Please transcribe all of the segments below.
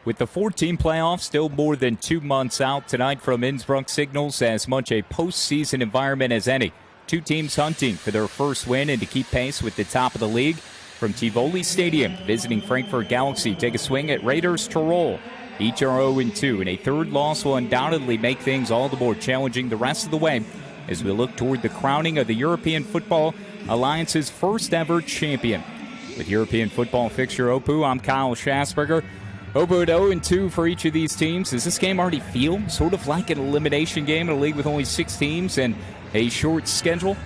With the 14 playoffs still more than 2 months out, tonight from Innsbruck signals as much a postseason environment as any. Two teams hunting for their first win and to keep pace with the top of the league. From Tivoli Stadium, visiting Frankfurt Galaxy take a swing at Raiders Tirol. Each are 0-2, and a third loss will undoubtedly make things all the more challenging the rest of the way as we look toward the crowning of the European Football Alliance's first ever champion. With European football fixture Opu, I'm Kyle Schasberger. Opu at 0-2 for each of these teams. Does this game already feel sort of like an elimination game in a league with only 6 teams and a short schedule?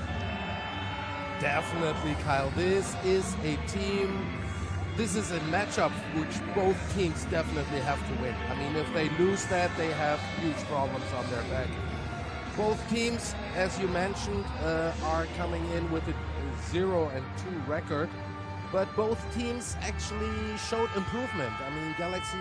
Definitely, Kyle. This is a matchup which both teams definitely have to win. I mean, if they lose that, they have huge problems on their back. Both teams, as you mentioned, are coming in with a 0-2 record. But both teams actually showed improvement. I mean, Galaxy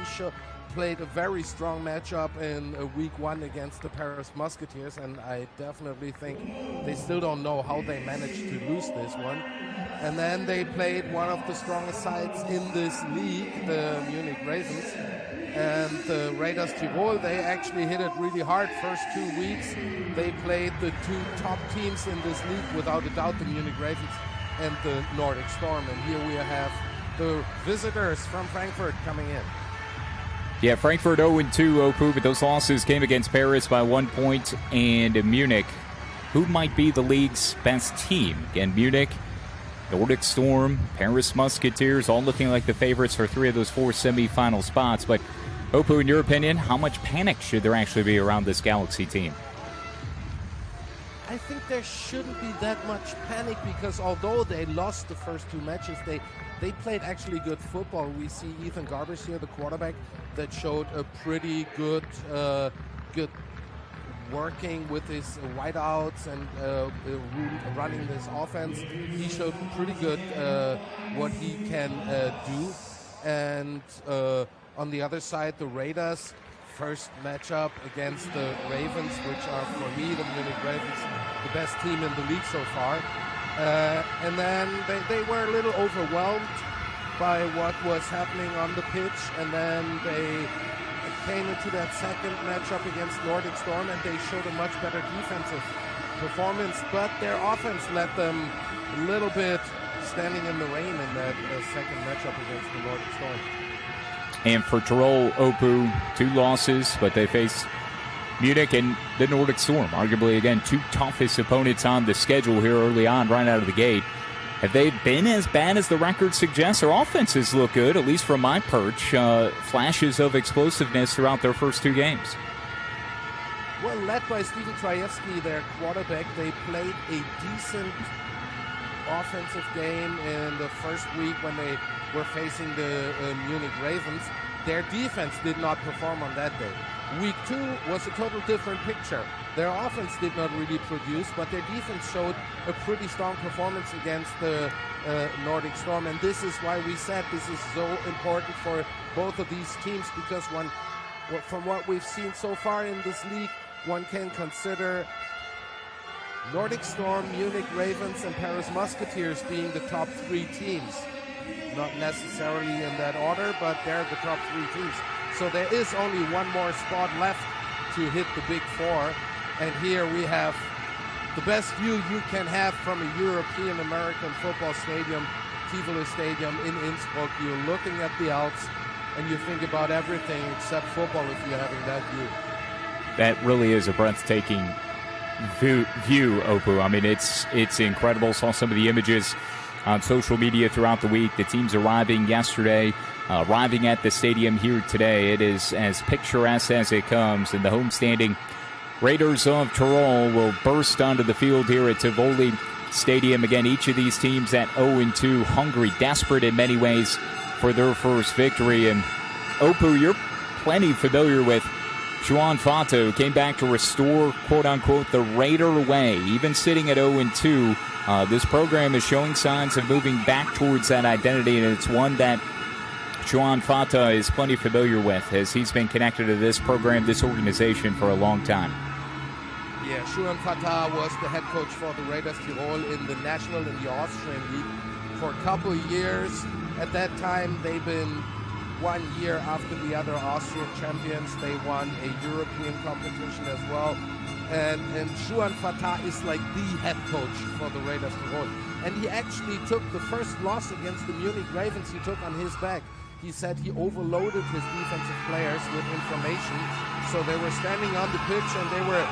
played a very strong matchup in week 1 against the Paris Musketeers, and I definitely think they still don't know how they managed to lose this one. And then they played one of the strongest sides in this league, the Munich Ravens. And the Raiders Tirol, they actually hit it really hard. First 2 weeks, they played the 2 top teams in this league, without a doubt, the Munich Ravens and the Nordic Storm. And here we have the visitors from Frankfurt coming in. Yeah, Frankfurt 0-2, Opu, but those losses came against Paris by 1 point and Munich. Who might be the league's best team? Again, Munich, Nordic Storm, Paris Musketeers, all looking like the favorites for 3 of those 4 semifinal spots. But Opu, in your opinion, how much panic should there actually be around this Galaxy team? I think there shouldn't be that much panic, because although they lost the first 2 matches, they played actually good football. We see Ethan Garbers here, the quarterback, that showed a pretty good working with his wideouts and running this offense. He showed pretty good what he can do. And on the other side, the Raiders, first matchup against the Ravens, which are, for me, the Munich Ravens, the best team in the league so far. And then they were a little overwhelmed by what was happening on the pitch, and then they came into that second matchup against Nordic Storm, and they showed a much better defensive performance, but their offense let them a little bit standing in the rain in that second matchup against the Nordic Storm. And for Tirol, Opu, 2 losses, but they face Munich and the Nordic Storm. Arguably, again, 2 toughest opponents on the schedule here early on, right out of the gate. Have they been as bad as the record suggests? Their offenses look good, at least from my perch. Flashes of explosiveness throughout their first 2 games. Well, led by Steven Trajewski, their quarterback, they played a decent offensive game in the first week when they were facing the Munich Ravens. Their defense did not perform on that day. Week 2 was a total different picture. Their offense did not really produce, but their defense showed a pretty strong performance against the Nordic Storm. And this is why we said this is so important for both of these teams, because from what we've seen so far in this league, one can consider Nordic Storm, Munich Ravens, and Paris Musketeers being the top 3 teams. Not necessarily in that order, but they're the top 3 teams. So there is only one more spot left to hit the Big 4. And here we have the best view you can have from a European American football stadium, Tivoli Stadium in Innsbruck. You're looking at the Alps, and you think about everything except football if you're having that view. That really is a breathtaking view, Opu. I mean, it's incredible. Saw some of the images on social media throughout the week. The teams arriving yesterday, arriving at the stadium here today. It is as picturesque as it comes, and the homestanding Raiders of Tirol will burst onto the field here at Tivoli Stadium. Again, each of these teams at 0-2, hungry, desperate in many ways for their first victory. And Opu, you're plenty familiar with Juan Fata, who came back to restore, quote-unquote, the Raider way. Even sitting at 0-2, this program is showing signs of moving back towards that identity, and it's one that Juan Fata is plenty familiar with, as he's been connected to this program, this organization, for a long time. Yeah, Juan Fata was the head coach for the Raiders Tirol in the National and the Austrian League for a couple of years. At that time, they've been one year after the other Austrian champions. They won a European competition as well. And Juan Fatah is like the head coach for the Raiders Tirol. And he actually took the first loss against the Munich Ravens he took on his back. He said he overloaded his defensive players with information. So they were standing on the pitch and they were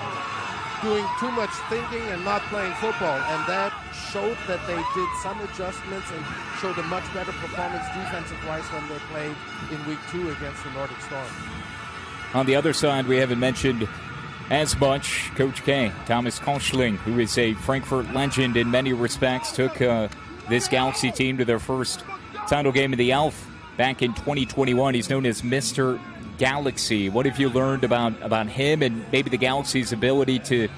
doing too much thinking and not playing football. And that showed that they did some adjustments and showed a much better performance defensive-wise when they played in week 2 against the Nordic Storm. On the other side, we haven't mentioned as much Coach K, Thomas Koschling, who is a Frankfurt legend in many respects, took this Galaxy team to their first title game of the ELF back in 2021. He's known as Mr. Galaxy. What have you learned about him and maybe the Galaxy's ability to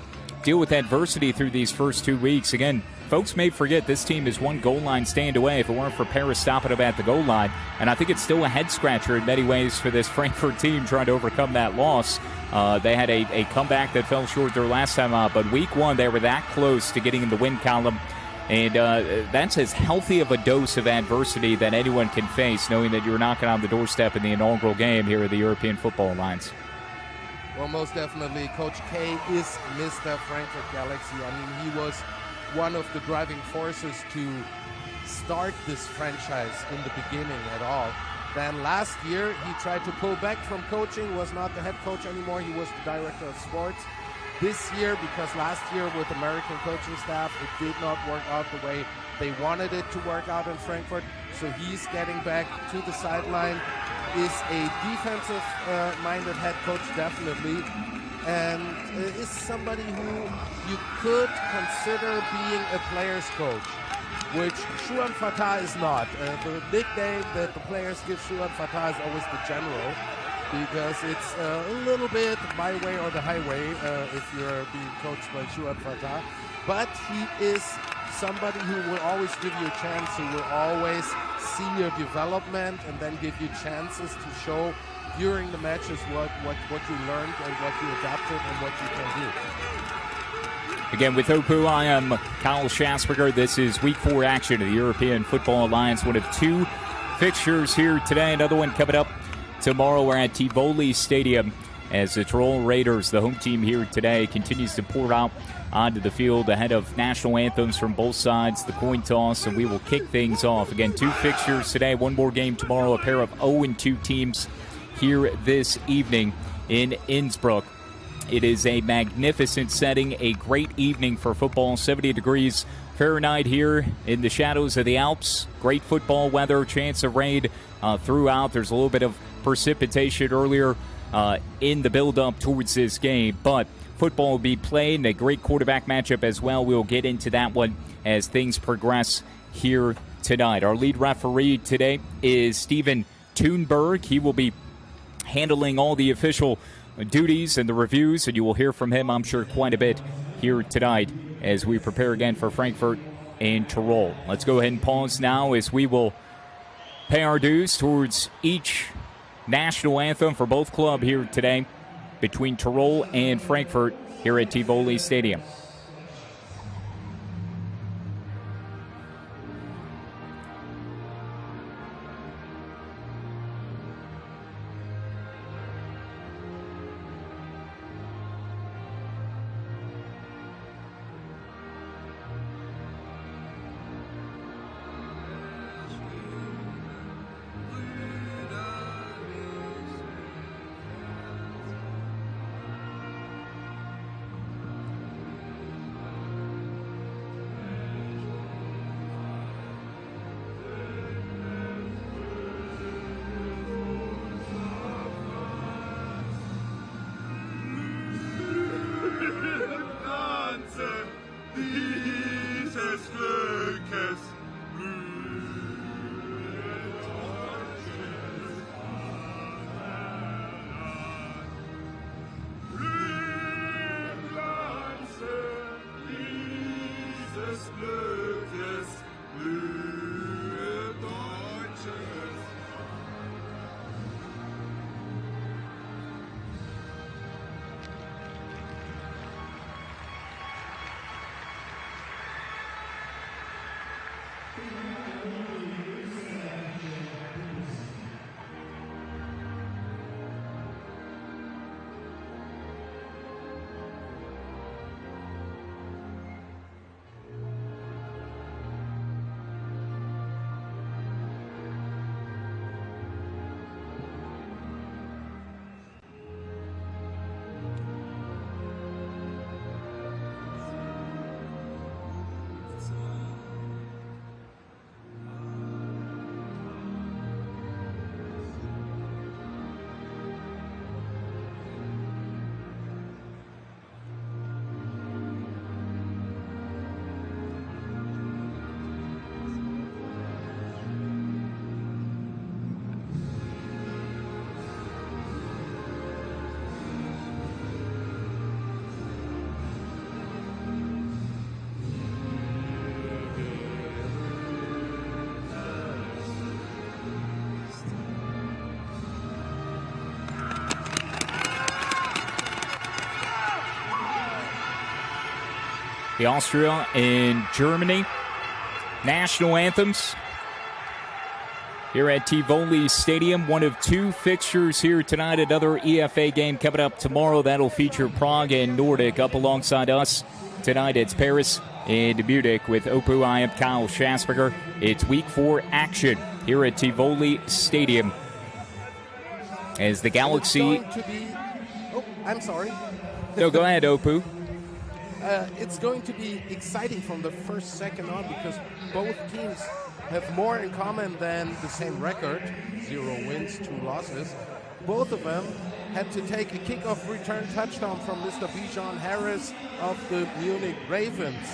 deal with adversity through these first 2 weeks? Again, folks may forget this team is one goal line stand away if it weren't for Paris stopping them at the goal line. And I think it's still a head-scratcher in many ways for this Frankfurt team trying to overcome that loss. They had a comeback that fell short their last time out, but week 1 they were that close to getting in the win column. And that's as healthy of a dose of adversity that anyone can face, knowing that you're knocking on the doorstep in the inaugural game here at the European Football Alliance. Well, most definitely, Coach K is Mr. Frankfurt Galaxy. I mean, he was one of the driving forces to start this franchise in the beginning at all. Then last year, he tried to pull back from coaching, was not the head coach anymore. He was the director of sports. This year, because last year with American coaching staff, it did not work out the way they wanted it to work out in Frankfurt. So he's getting back to the sideline, is a defensive-minded head coach, definitely, and is somebody who you could consider being a player's coach, which Juan Fatah is not. The nickname that the players give Juan Fatah is always the general, because it's a little bit my way or the highway if you're being coached by Juan Fatah. But he is somebody who will always give you a chance, who will always see your development and then give you chances to show during the matches what you learned and what you adapted and what you can do. Again, with Opu, I am Kyle Schasberger. This is Week 4 action of the European Football Alliance. One of 2 fixtures here today. Another one coming up tomorrow. We're at Tivoli Stadium as the Tirol Raiders, the home team here today, continues to pour out onto the field ahead of national anthems from both sides, the coin toss, and we will kick things off. Again, 2 fixtures today, 1 more game tomorrow, a pair of 0-2 teams here this evening in Innsbruck. It is a magnificent setting, a great evening for football, 70 degrees Fahrenheit here in the shadows of the Alps. Great football weather, chance of rain throughout. There's a little bit of precipitation earlier in the build-up towards this game, but football will be played, and a great quarterback matchup as well. We'll get into that one as things progress here tonight. Our lead referee today is Steven Thunberg. He will be handling all the official duties and the reviews, and you will hear from him, I'm sure, quite a bit here tonight as we prepare again for Frankfurt and Tirol. Let's go ahead and pause now as we will pay our dues towards each national anthem for both clubs here today between Tirol and Frankfurt here at Tivoli Stadium. the Austria and Germany national anthems here at Tivoli Stadium. One of two fixtures here tonight. Another EFA game coming up tomorrow. That'll feature Prague and Nordic up alongside us. Tonight it's Paris and Munich with Opu. I am Kyle Schasberger. It's week 4 action here at Tivoli Stadium as the Galaxy... I'm sorry. No, go ahead, Opu. It's going to be exciting from the first second on because both teams have more in common than the same record, 0 wins, 2 losses. Both of them had to take a kickoff return touchdown from Mr. Bijan Harris of the Munich Ravens,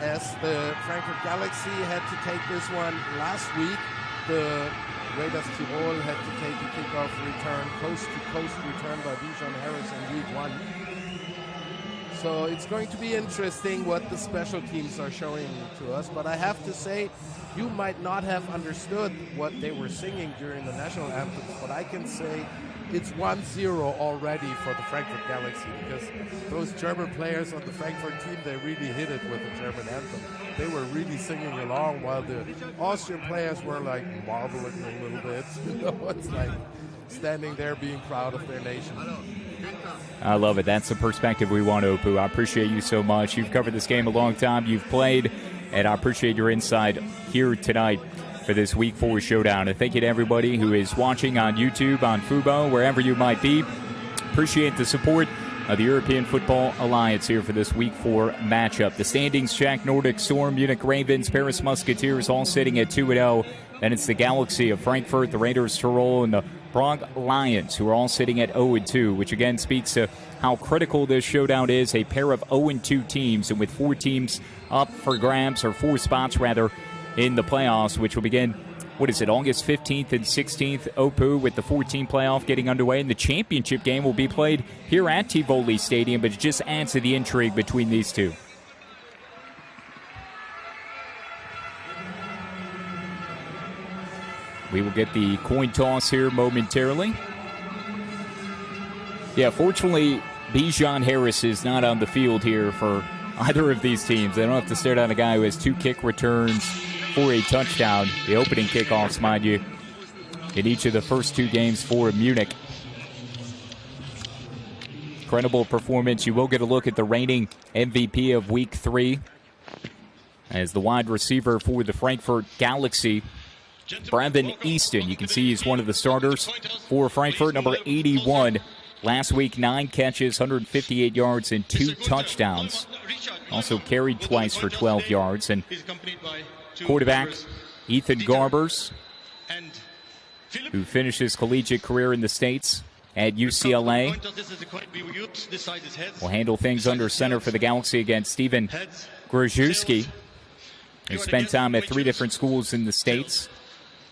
as the Frankfurt Galaxy had to take this one last week. The Raiders Tirol had to take a kickoff return, coast-to-coast return by Bijan Harris in week 1. So it's going to be interesting what the special teams are showing to us. But I have to say, you might not have understood what they were singing during the national anthems, but I can say it's 1-0 already for the Frankfurt Galaxy, because those German players on the Frankfurt team, they really hit it with the German anthem. They were really singing along, while the Austrian players were like marbling a little bit. You know, it's like standing there being proud of their nation. I love it. That's the perspective we want, Opu. I appreciate you so much. You've covered this game a long time. You've played, and I appreciate your insight here tonight for this Week 4 showdown. And thank you to everybody who is watching on YouTube, on Fubo, wherever you might be. Appreciate the support of the European Football Alliance here for this Week 4 matchup. The standings check: Nordic Storm, Munich Ravens, Paris Musketeers all sitting at 2-0. Then it's the Galaxy of Frankfurt, the Raiders Tirol, and the Prague Lions, who are all sitting at 0-2, which again speaks to how critical this showdown is. A pair of 0-2 teams, and with 4 teams up for grabs, or 4 spots rather, in the playoffs, which will begin, August 15th and 16th, Opu, with the 14 playoff getting underway. And the championship game will be played here at Tivoli Stadium, but it just adds to the intrigue between these two. We will get the coin toss here momentarily. Yeah, fortunately, Bijan Harris is not on the field here for either of these teams. They don't have to stare down a guy who has 2 kick returns for a touchdown. The opening kickoffs, mind you, in each of the first 2 games for Munich. Incredible performance. You will get a look at the reigning MVP of Week 3 as the wide receiver for the Frankfurt Galaxy, Brevin Easton. You can see he's one of the starters for Frankfurt, number 81. Last week, 9 catches, 158 yards, and 2 touchdowns. Also carried twice for 12 yards. And quarterback Ethan Garbers, who finished his collegiate career in the States at UCLA, will handle things under center for the Galaxy against Steven Grajewski, who spent time at 3 different schools in the States.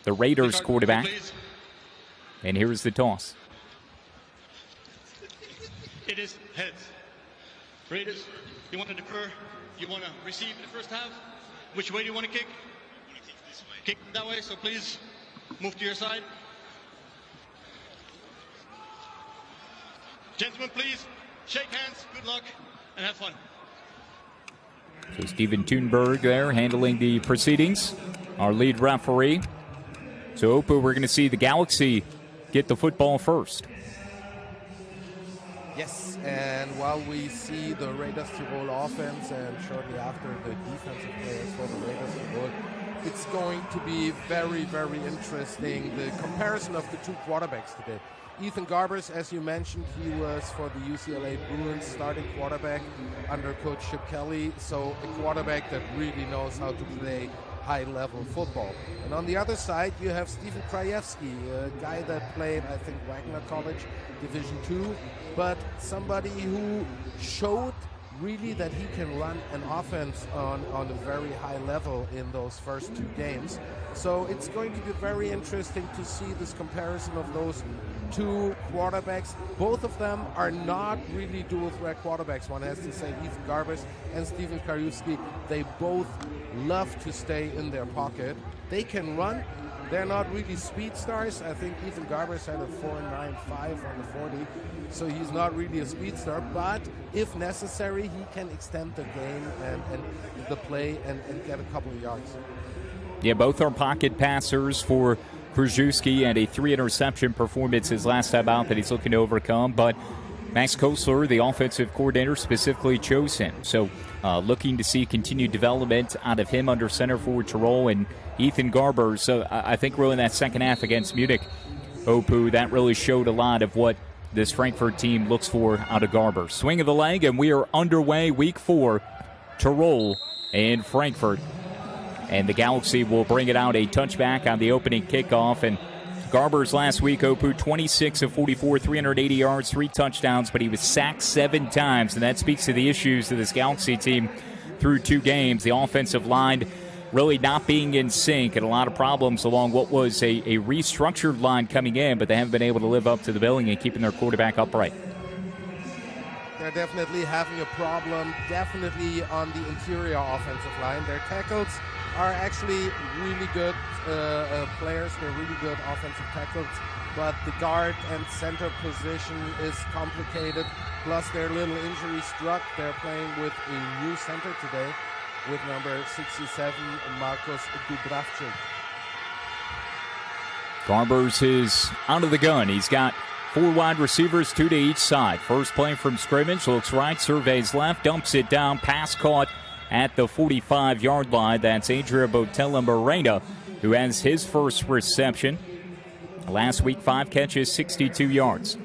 The Raiders quarterback. And here is the toss. It is heads. Raiders, you want to defer? You want to receive in the first half? Which way do you want to kick? Kick that way, so please move to your side. Gentlemen, please shake hands, good luck, and have fun. So Steven Thunberg there handling the proceedings, our lead referee. So, Opu, we're going to see the Galaxy get the football first. Yes, and while we see the Raiders Tirol offense and shortly after the defensive players for the Raiders Tirol, it's going to be very, very interesting, the comparison of the 2 quarterbacks today. Ethan Garbers, as you mentioned, he was for the UCLA Bruins starting quarterback under Coach Chip Kelly, so a quarterback that really knows how to play high-level football. And on the other side, you have Stephen Krajewski, a guy that played, I think, Wagner College, Division II, but somebody who showed really that he can run an offense on a very high level in those first 2 games. So it's going to be very interesting to see this comparison of those 2 quarterbacks. Both of them are not really dual threat quarterbacks. One has to say Ethan Garbers and Stephen Krajewski, they both love to stay in their pocket. They can run, They're not really speed stars. I think Ethan Garber's had a 4.95 on the 40, so he's not really a speed star. But if necessary, he can extend the game and the play and get a couple of yards. Yeah, both are pocket passers for Krzyzewski, and a 3-interception performance his last time out that he's looking to overcome. But Max Kosler, the offensive coordinator, specifically chose him. So looking to see continued development out of him under center for Tirol and Ethan Garber. So I think really in that second half against Munich, Opu, that really showed a lot of what this Frankfurt team looks for out of Garber. Swing of the leg, and we are underway. Week 4, Tirol and Frankfurt. And the Galaxy will bring it out a touchback on the opening kickoff. And Garber's last week, Opu, 26 of 44, 380 yards, 3 touchdowns, but he was sacked 7 times. And that speaks to the issues of this Galaxy team through 2 games. The offensive line really not being in sync and a lot of problems along what was a restructured line coming in, but they haven't been able to live up to the billing and keeping their quarterback upright. They're definitely having a problem, definitely on the interior offensive line. Their tackles are actually really good players. They're really good offensive tackles, but the guard and center position is complicated. Plus, they're a little injury struck. They're playing with a new center today with number 67, Marcos Dubravczyk. Garber's is out of the gun. He's got 4 wide receivers, 2 to each side. First play from scrimmage, looks right, surveys left, dumps it down, pass caught at the 45-yard line. That's Adria Botella Morena, who has his first reception. Last week, 5 catches, 62 yards.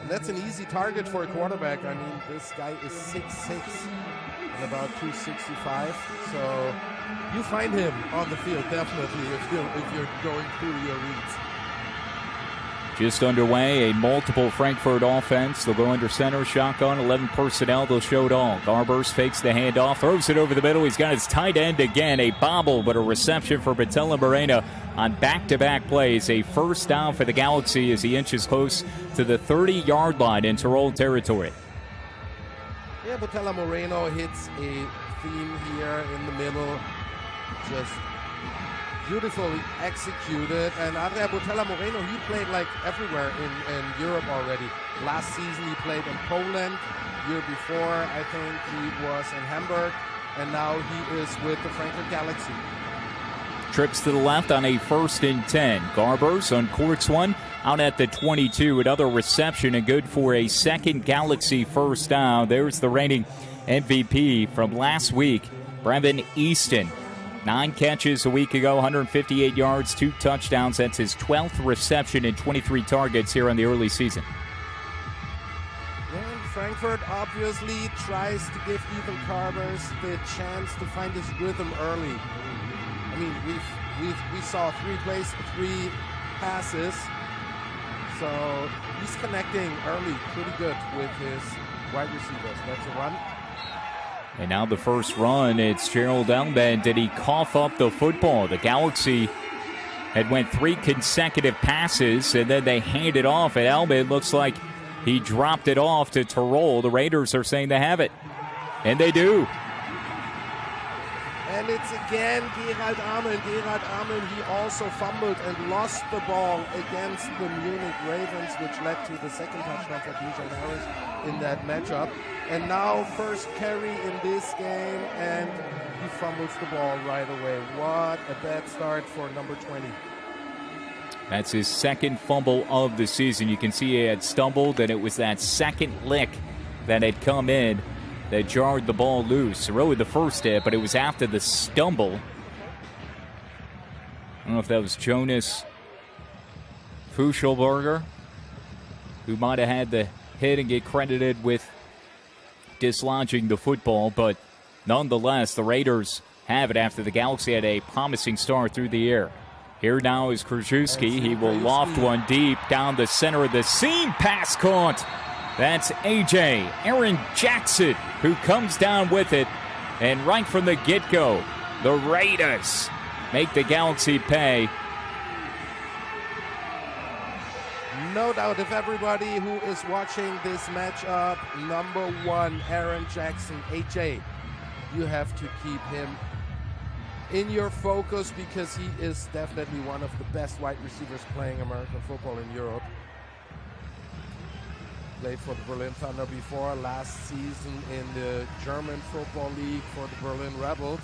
And that's an easy target for a quarterback. I mean, this guy is 6'6", and about 265. So you find him on the field, definitely, if you're going through your reads. Just underway, a multiple Frankfurt offense. They'll go under center, shotgun, 11 personnel. They'll show it all. Garbers fakes the handoff, throws it over the middle. He's got his tight end again. A bobble, but a reception for Botella Morena on back-to-back plays. A first down for the Galaxy as he inches close to the 30-yard line in Tirol territory. Yeah, Botella Moreno hits a theme here in the middle. Just beautifully executed. And Adria Botella Moreno, he played like everywhere in Europe already. Last season he played in Poland. Year before, I think he was in Hamburg. And now he is with the Frankfurt Galaxy. Trips to the left on a 1st and 10. Garbers uncorks one out at the 22. Another reception and good for a second Galaxy first down. There's the reigning MVP from last week, Brevin Easton. 9 catches a week ago, 158 yards, 2 touchdowns. That's his 12th reception and 23 targets here in the early season. And Frankfurt obviously tries to give Ethan Garbers the chance to find his rhythm early. I mean, we saw 3 plays, 3 passes. So he's connecting early pretty good with his wide receivers. That's a run. And now the first run, it's Gerald Elman. Did he cough up the football? The Galaxy had went 3 consecutive passes, and then they handed off. And Elman looks like he dropped it off to Tirol. The Raiders are saying they have it. And they do. And it's again Gerald Amen. Gerald Amen, he also fumbled and lost the ball against the Munich Ravens, which led to the second touchdown for DJ Harris in that matchup. And now first carry in this game, and he fumbles the ball right away. What a bad start for number 20. That's his second fumble of the season. You can see he had stumbled, and it was that second lick that had come in that jarred the ball loose. Really the first hit, but it was after the stumble. I don't know if that was Jonas Fuschelberger, who might have had the hit and get credited with dislodging the football, but nonetheless, the Raiders have it after the Galaxy had a promising start through the air. Here now is Krzyzewski. He will loft one deep down the center of the seam. Pass caught. That's A.J. Aaron Jackson who comes down with it. And right from the get-go, the Raiders make the Galaxy pay. No doubt, if everybody who is watching this matchup, number 1, Aaron Jackson, A.J., you have to keep him in your focus because he is definitely one of the best wide receivers playing American football in Europe. Played for the Berlin Thunder before, last season in the German Football League for the Berlin Rebels.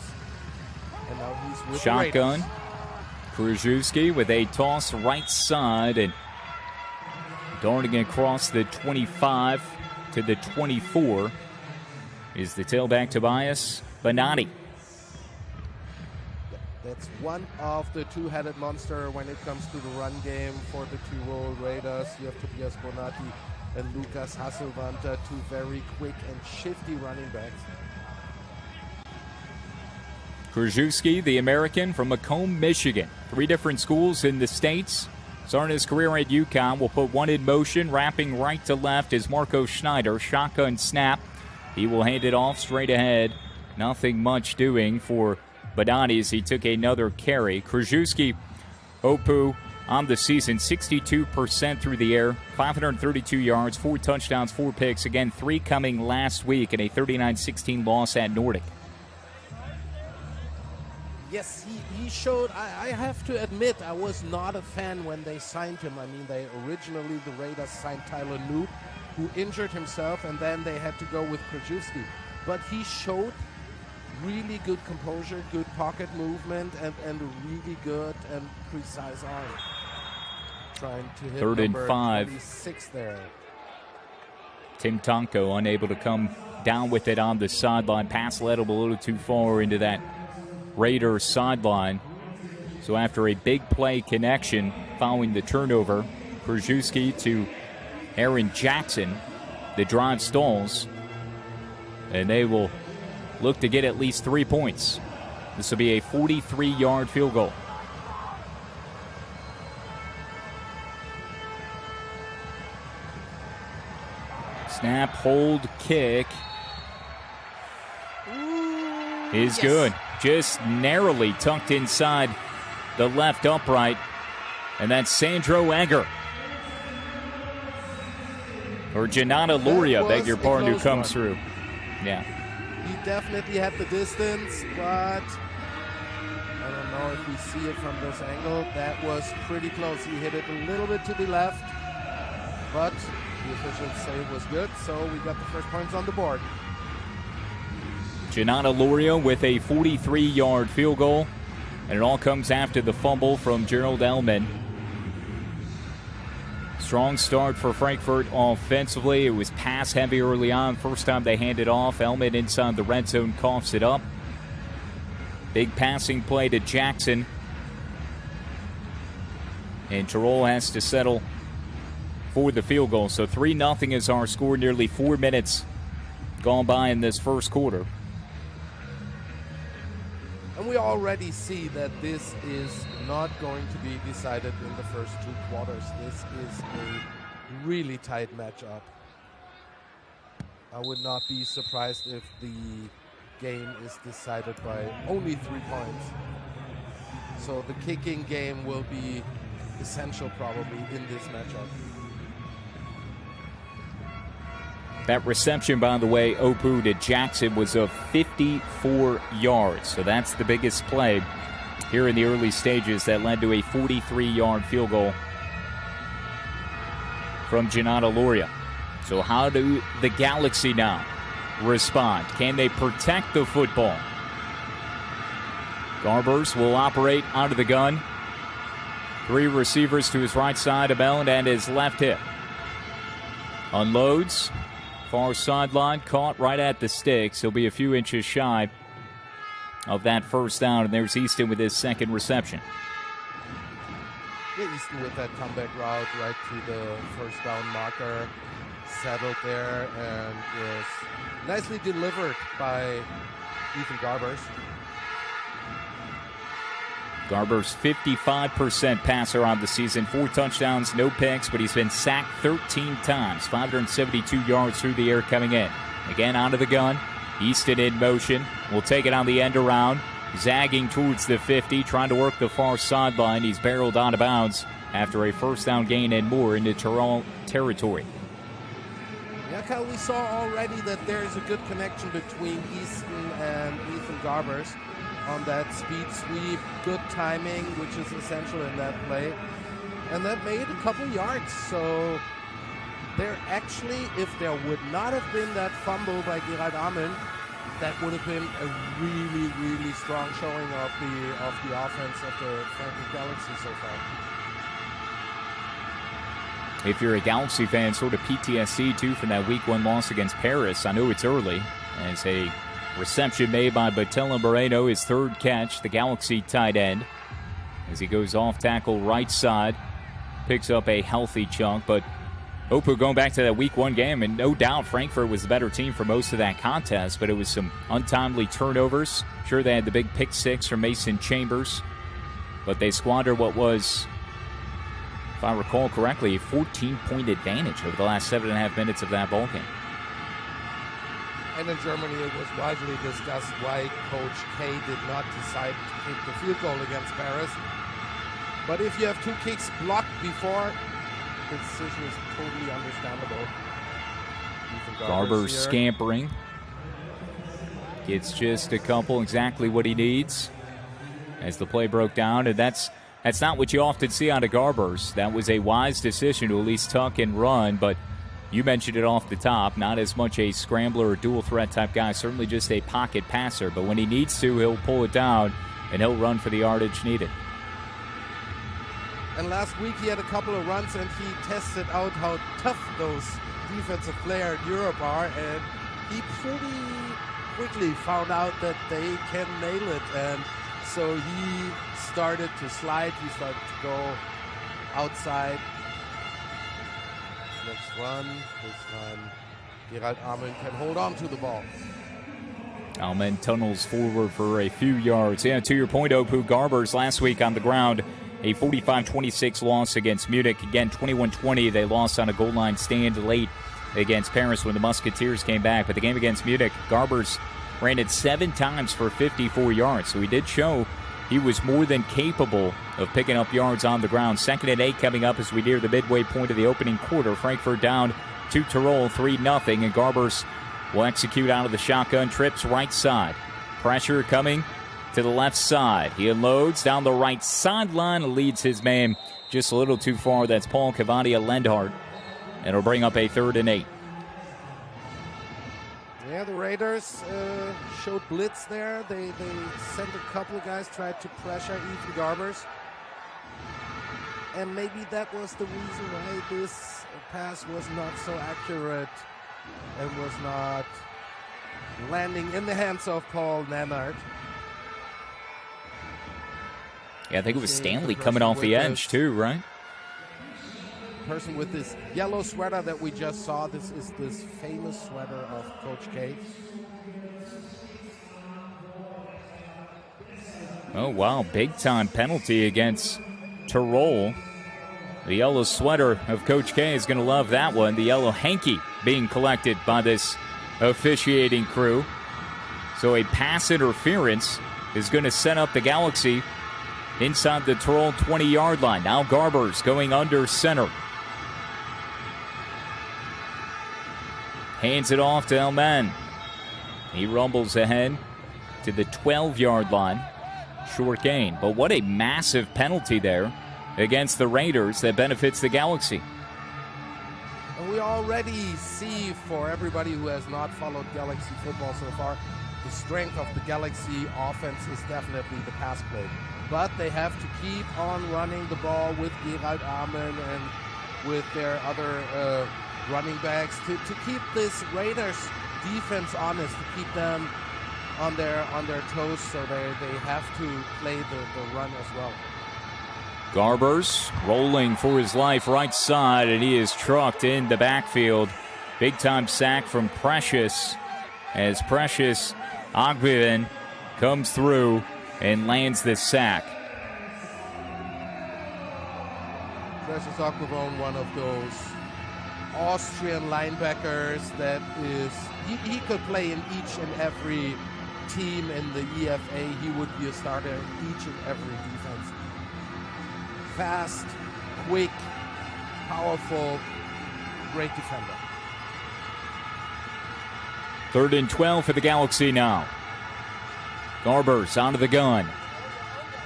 And now he's with shotgun. the Raiders. Krzyzewski with a toss right side and darting across the 25 to the 24 is the tailback Tobias Bonatti. That's one of the two-headed monster when it comes to the run game for the Tirol Raiders. You have Tobias Bonatti and Lukas Hasselwanter, two very quick and shifty running backs. Krzyzewski, the American from Macomb, Michigan. 3 different schools in the States. Starting his career at UConn, will put one in motion, wrapping right to left is Marco Schneider. Shotgun snap. He will hand it off straight ahead. Nothing much doing for Bonatti as he took another carry. Krzyzewski, Opu, on the season, 62% through the air, 532 yards, 4 touchdowns, 4 picks. Again, 3 coming last week in a 39-16 loss at Nordic. Yes, he showed, I have to admit, I was not a fan when they signed him. I mean, the Raiders signed Tyler Newt, who injured himself, and then they had to go with Krzyzewski. But he showed really good composure, good pocket movement, and a really good and precise arm. Trying to hit 3rd and number 5. 26 there. Tim Tonko unable to come down with it on the sideline. Pass led him a little too far into that Raiders sideline. So after a big play connection following the turnover, Krzyzewski to Aaron Jackson, the drive stalls, and they will look to get at least 3 points. This will be a 43-yard field goal. Snap, hold, kick is Yes. good. Just narrowly tucked inside the left upright. And that's Sandro Egger. Or Janata Luria, beg your pardon, who comes through. Yeah. He definitely had the distance, but I don't know if we see it from this angle. That was pretty close. He hit it a little bit to the left, but the officials say it was good, so we got the first points on the board. Janata Luria with a 43-yard field goal, and it all comes after the fumble from Gerald Ellman. Strong start for Frankfurt offensively. It was pass heavy early on. First time they handed off. Ellman inside the red zone coughs it up. Big passing play to Jackson. And Tirol has to settle for the field goal. So 3-0 is our score. Nearly 4 minutes gone by in this first quarter. And we already see that this is not going to be decided in the first 2 quarters. This is a really tight matchup. I would not be surprised if the game is decided by only 3 points. So the kicking game will be essential probably in this matchup. That reception, by the way, Opu to Jackson was of 54 yards. So that's the biggest play here in the early stages that led to a 43-yard field goal from Janata Luria. So how do the Galaxy now respond? Can they protect the football? Garbers will operate out of the gun. 3 receivers to his right side, Abel and his left hip. Unloads. Far sideline, caught right at the sticks. He'll be a few inches shy of that first down, and there's Easton with his second reception. Yeah, Easton with that comeback route right to the first down marker, settled there, and was nicely delivered by Ethan Garbers. Garbers 55% passer on the season, 4 touchdowns, no picks, but he's been sacked 13 times, 572 yards through the air coming in. Again, out of the gun. Easton in motion. Will take it on the end around. Zagging towards the 50, trying to work the far sideline. He's barreled out of bounds after a first down gain and more into Tirol territory. Yeah, Kyle, we saw already that there is a good connection between Easton and Ethan Garbers. on that speed sweep, good timing, which is essential in that play. And that made a couple yards. So there actually, if there would not have been that fumble by Gerald Ameln, that would have been a really, really strong showing of the offense of the Frankfurt Galaxy so far. If you're a Galaxy fan, sort of PTSD too from that Week 1 loss against Paris. I know it's early. As a reception made by Botello Moreno, his third catch, the Galaxy tight end, as he goes off tackle right side, picks up a healthy chunk. But Opu, going back to that Week 1 game, and no doubt Frankfurt was the better team for most of that contest, but it was some untimely turnovers. Sure, they had the big pick six from Mason Chambers, but they squandered what was, if I recall correctly, a 14-point advantage over the last 7.5 minutes of that ballgame. And in Germany, it was widely discussed why Coach K did not decide to kick the field goal against Paris. But if you have two kicks blocked before, the decision is totally understandable. Garber scampering. Gets just a couple, exactly what he needs. As the play broke down, and that's not what you often see out of Garbers. That was a wise decision to at least tuck and run, but you mentioned it off the top, not as much a scrambler or dual threat type guy, certainly just a pocket passer, but when he needs to, he'll pull it down and he'll run for the yardage needed. And last week he had a couple of runs and he tested out how tough those defensive players in Europe are, and he pretty quickly found out that they can nail it, and so he started to slide, he started to go outside. Next run, this time Gerald Ameln can hold on to the ball. Ameln tunnels forward for a few yards. Yeah, to your point, Opu, Garbers last week on the ground, a 45-26 loss against Munich. Again, 21-20, they lost on a goal line stand late against Paris when the Musketeers came back. But the game against Munich, Garbers ran it 7 times for 54 yards. So he did show he was more than capable of picking up yards on the ground. 2nd and 8 coming up as we near the midway point of the opening quarter. Frankfurt down to Tirol 3-0, and Garbers will execute out of the shotgun, trips right side. Pressure coming to the left side. He unloads down the right sideline and leads his man just a little too far. That's Paul Cavadia Lendhart. And it'll bring up a 3rd and 8. Yeah, the Raiders showed blitz there. They sent a couple of guys, tried to pressure Ethan Garbers. And maybe that was the reason why this pass was not so accurate and was not landing in the hands of Paul Nannert. Yeah, I think it was Stanley coming off the edge too, right? Person with this yellow sweater that we just saw. This is this famous sweater of Coach K. Oh, wow. Big-time penalty against Tirol. The yellow sweater of Coach K is going to love that one. The yellow hanky being collected by this officiating crew. So a pass interference is going to set up the Galaxy inside the Tirol 20-yard line. Now Garbers going under center. Hands it off to Elman. He rumbles ahead to the 12-yard line. Short gain. But what a massive penalty there against the Raiders that benefits the Galaxy. And we already see, for everybody who has not followed Galaxy football so far, the strength of the Galaxy offense is definitely the pass play. But they have to keep on running the ball with Gerald Ameln and with their other running backs to keep this Raiders defense honest, to keep them on their toes, so they have to play the run as well. Garbers rolling for his life right side, and he is trucked in the backfield. Big time sack from Precious as Precious Ogbeven comes through and lands the sack. Precious Ogbeven, one of those Austrian linebackers that is, he could play in each and every team in the EFA. He would be a starter in each and every defense. Fast, quick, powerful, great defender. 3rd and 12 for the Galaxy now. Garbers onto the gun.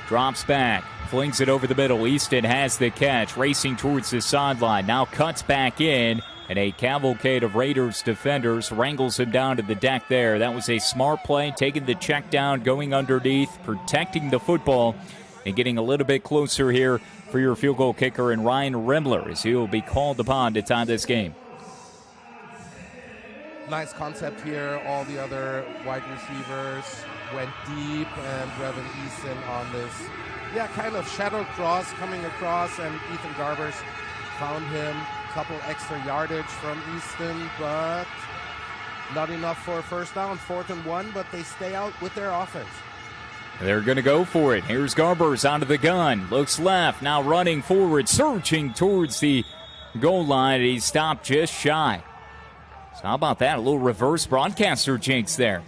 Drops back. Flings it over the middle. Easton has the catch. Racing towards the sideline. Now cuts back in. And a cavalcade of Raiders defenders wrangles him down to the deck there. That was a smart play. Taking the check down. Going underneath. Protecting the football. And getting a little bit closer here for your field goal kicker and Ryan Rimler as he will be called upon to tie this game. Nice concept here. All the other wide receivers went deep, and Brevin Easton on this, kind of shadow cross coming across, and Ethan Garbers found him. Couple extra yardage from Easton, but not enough for a first down. 4th and 1, but they stay out with their offense. They're going to go for it. Here's Garbers onto the gun. Looks left, now running forward, surging towards the goal line. He stopped just shy. So how about that? A little reverse broadcaster jinx there.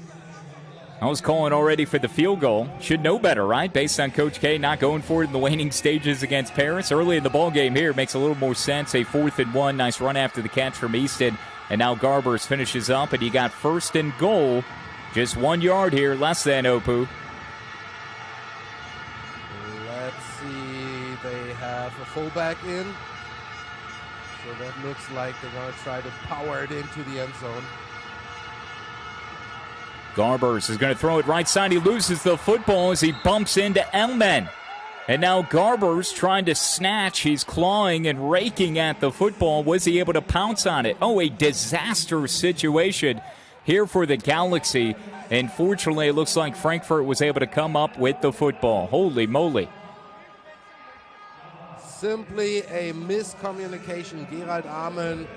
I was calling already for the field goal. Should know better, right? Based on Coach K not going for it in the waning stages against Paris. Early in the ball game here, makes a little more sense. A 4th and 1. Nice run after the catch from Easton. And now Garbers finishes up, and he got 1st and goal. Just 1 yard here, less than Opu. Let's see. They have a fullback in. So that looks like they're going to try to power it into the end zone. Garbers is going to throw it right side. He loses the football as he bumps into Elman. And now Garbers trying to snatch. He's clawing and raking at the football. Was he able to pounce on it? Oh, a disaster situation here for the Galaxy. And fortunately, it looks like Frankfurt was able to come up with the football. Holy moly. Simply a miscommunication. Gerald Amann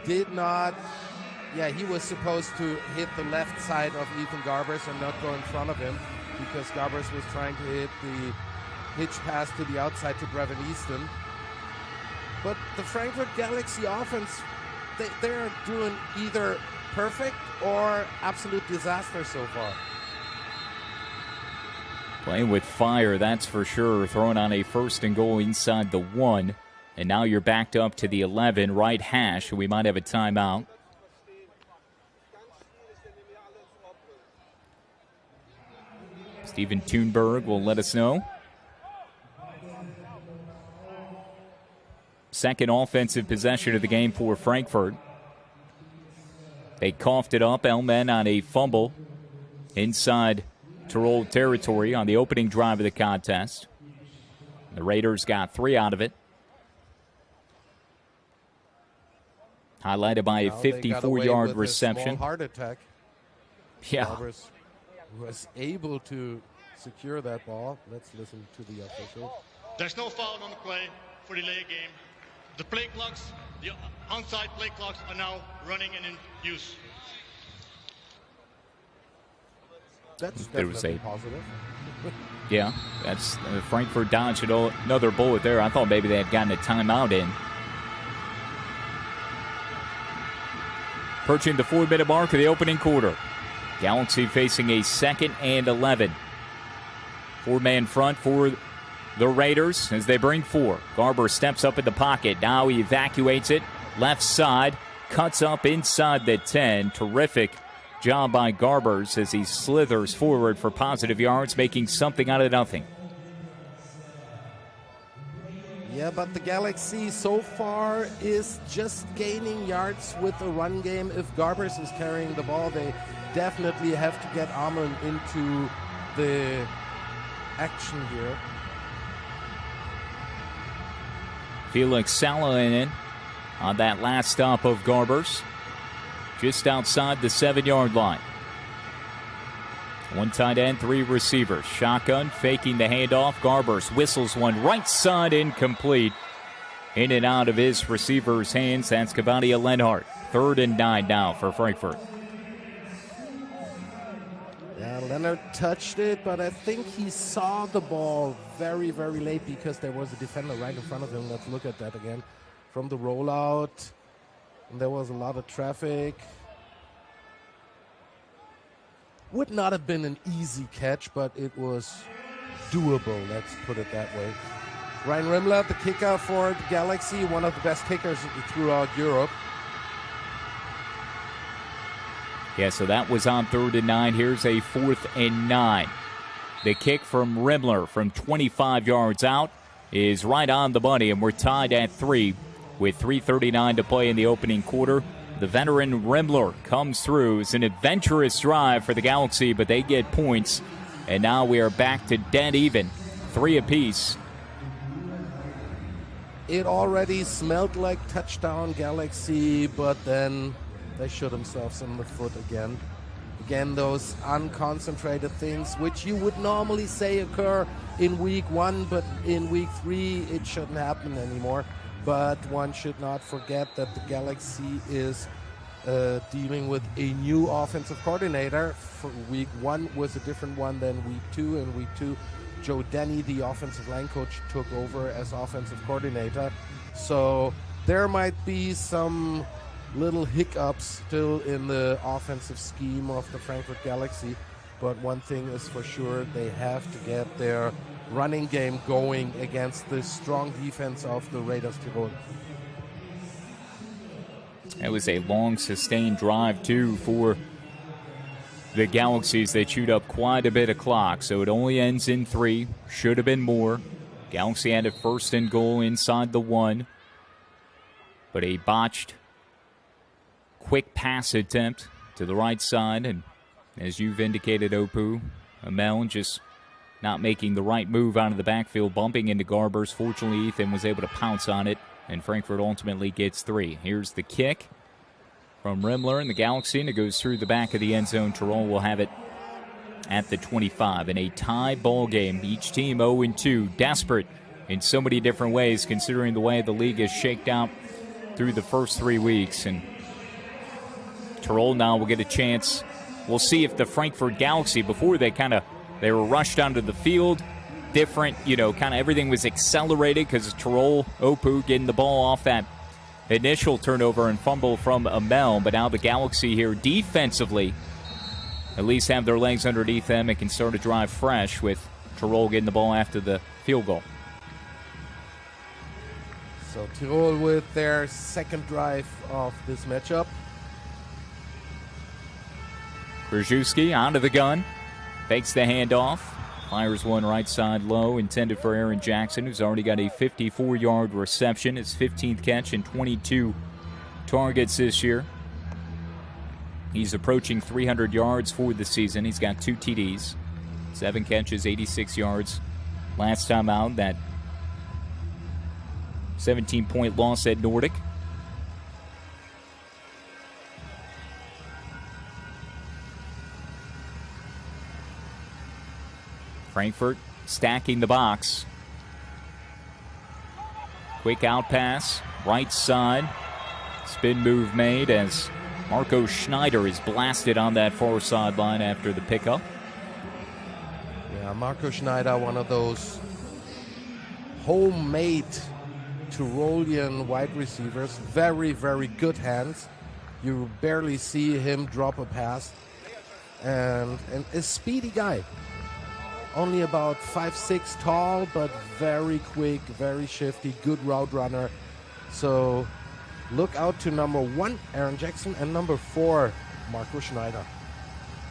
did not, he was supposed to hit the left side of Ethan Garbers and not go in front of him, because Garbers was trying to hit the hitch pass to the outside to Brevin Easton. But the Frankfurt Galaxy offense, they're doing either perfect or absolute disaster so far. Playing with fire, that's for sure. Throwing on a 1st and goal inside the 1. And now you're backed up to the 11, right hash. We might have a timeout. Steven Thunberg will let us know. Second offensive possession of the game for Frankfurt. They coughed it up. Elman on a fumble inside Tirol territory on the opening drive of the contest. The Raiders got 3 out of it. Highlighted by a 54-yard reception. Small heart attack. Yeah. Garbers was able to secure that ball. Let's listen to the official. There's no foul on the play for the delay game. The play clocks, the onside play clocks are now running and in use. That's there was a positive. Yeah, that's Frankfurt dodged another bullet there. I thought maybe they had gotten a timeout in. Approaching the 4-minute mark of the opening quarter. Galaxy facing a 2nd and 11. 4-man front for the Raiders as they bring 4. Garber steps up in the pocket. Now he evacuates it. Left side. Cuts up inside the 10. Terrific job by Garbers as he slithers forward for positive yards, making something out of nothing. Yeah, but the Galaxy so far is just gaining yards with the run game. If Garbers is carrying the ball, they definitely have to get Amann into the action here. Felix Salonen on that last stop of Garbers, just outside the 7-yard line. 1 tight end, 3 receivers. Shotgun, faking the handoff. Garbers whistles one right side, incomplete. In and out of his receiver's hands. That's Cavadia Lenhart. 3rd and 9 now for Frankfurt. Yeah, Leonard touched it, but I think he saw the ball very, very late because there was a defender right in front of him. Let's look at that again. From the rollout, and there was a lot of traffic. Would not have been an easy catch, but it was doable, let's put it that way. Ryan Rimler, the kicker for the Galaxy, one of the best kickers throughout Europe. Yeah, so that was on 3rd and 9. Here's a 4th and 9. The kick from Rimler from 25 yards out is right on the money, and we're tied at 3 with 3:39 to play in the opening quarter. The veteran Rimler comes through. It's an adventurous drive for the Galaxy, but they get points. And now we are back to dead even, 3 apiece. It already smelled like touchdown Galaxy, but then they shot themselves in the foot again. Again, those unconcentrated things, which you would normally say occur in week 1, but in week 3, it shouldn't happen anymore. But one should not forget that the Galaxy is dealing with a new offensive coordinator. For week 1 was a different one than week 2. In week 2, Joe Denny, the offensive line coach, took over as offensive coordinator. So there might be some little hiccups still in the offensive scheme of the Frankfurt Galaxy. But one thing is for sure, they have to get their running game going against the strong defense of the Raiders Tirol. It was a long, sustained drive, too, for the Galaxies. They chewed up quite a bit of clock, so it only ends in 3. Should have been more. Galaxy had a 1st and goal inside the 1, but a botched quick pass attempt to the right side, and as you've indicated, Opu, Amel just not making the right move out of the backfield, bumping into Garbers. Fortunately, Ethan was able to pounce on it, and Frankfurt ultimately gets 3. Here's the kick from Rimler and the Galaxy, and it goes through the back of the end zone. Tirol will have it at the 25. In a tie ball game, each team 0-2, desperate in so many different ways, considering the way the league is shaked out through the first 3 weeks. And Tirol now will get a chance. We'll see if the Frankfurt Galaxy, before they were rushed onto the field, different, kind of everything was accelerated because Tirol, Opu getting the ball off that initial turnover and fumble from Amel. But now the Galaxy here defensively at least have their legs underneath them and can start to drive fresh with Tirol getting the ball after the field goal. So Tirol with their second drive of this matchup. Krzyzewski onto the gun, fakes the handoff, fires one right side low, intended for Aaron Jackson, who's already got a 54-yard reception, his 15th catch and 22 targets this year. He's approaching 300 yards for the season. He's got 2 TDs, 7 catches, 86 yards. Last time out, that 17-point loss at Nordic. Frankfurt stacking the box. Quick out pass, right side. Spin move made as Marco Schneider is blasted on that far sideline after the pickup. Yeah, Marco Schneider, one of those homemade Tyrolean wide receivers. Very, very good hands. You barely see him drop a pass. And a speedy guy. Only about 5'6" tall, but very quick, very shifty, good route runner. So look out to number 1, Aaron Jackson, and number 4, Marco Schneider.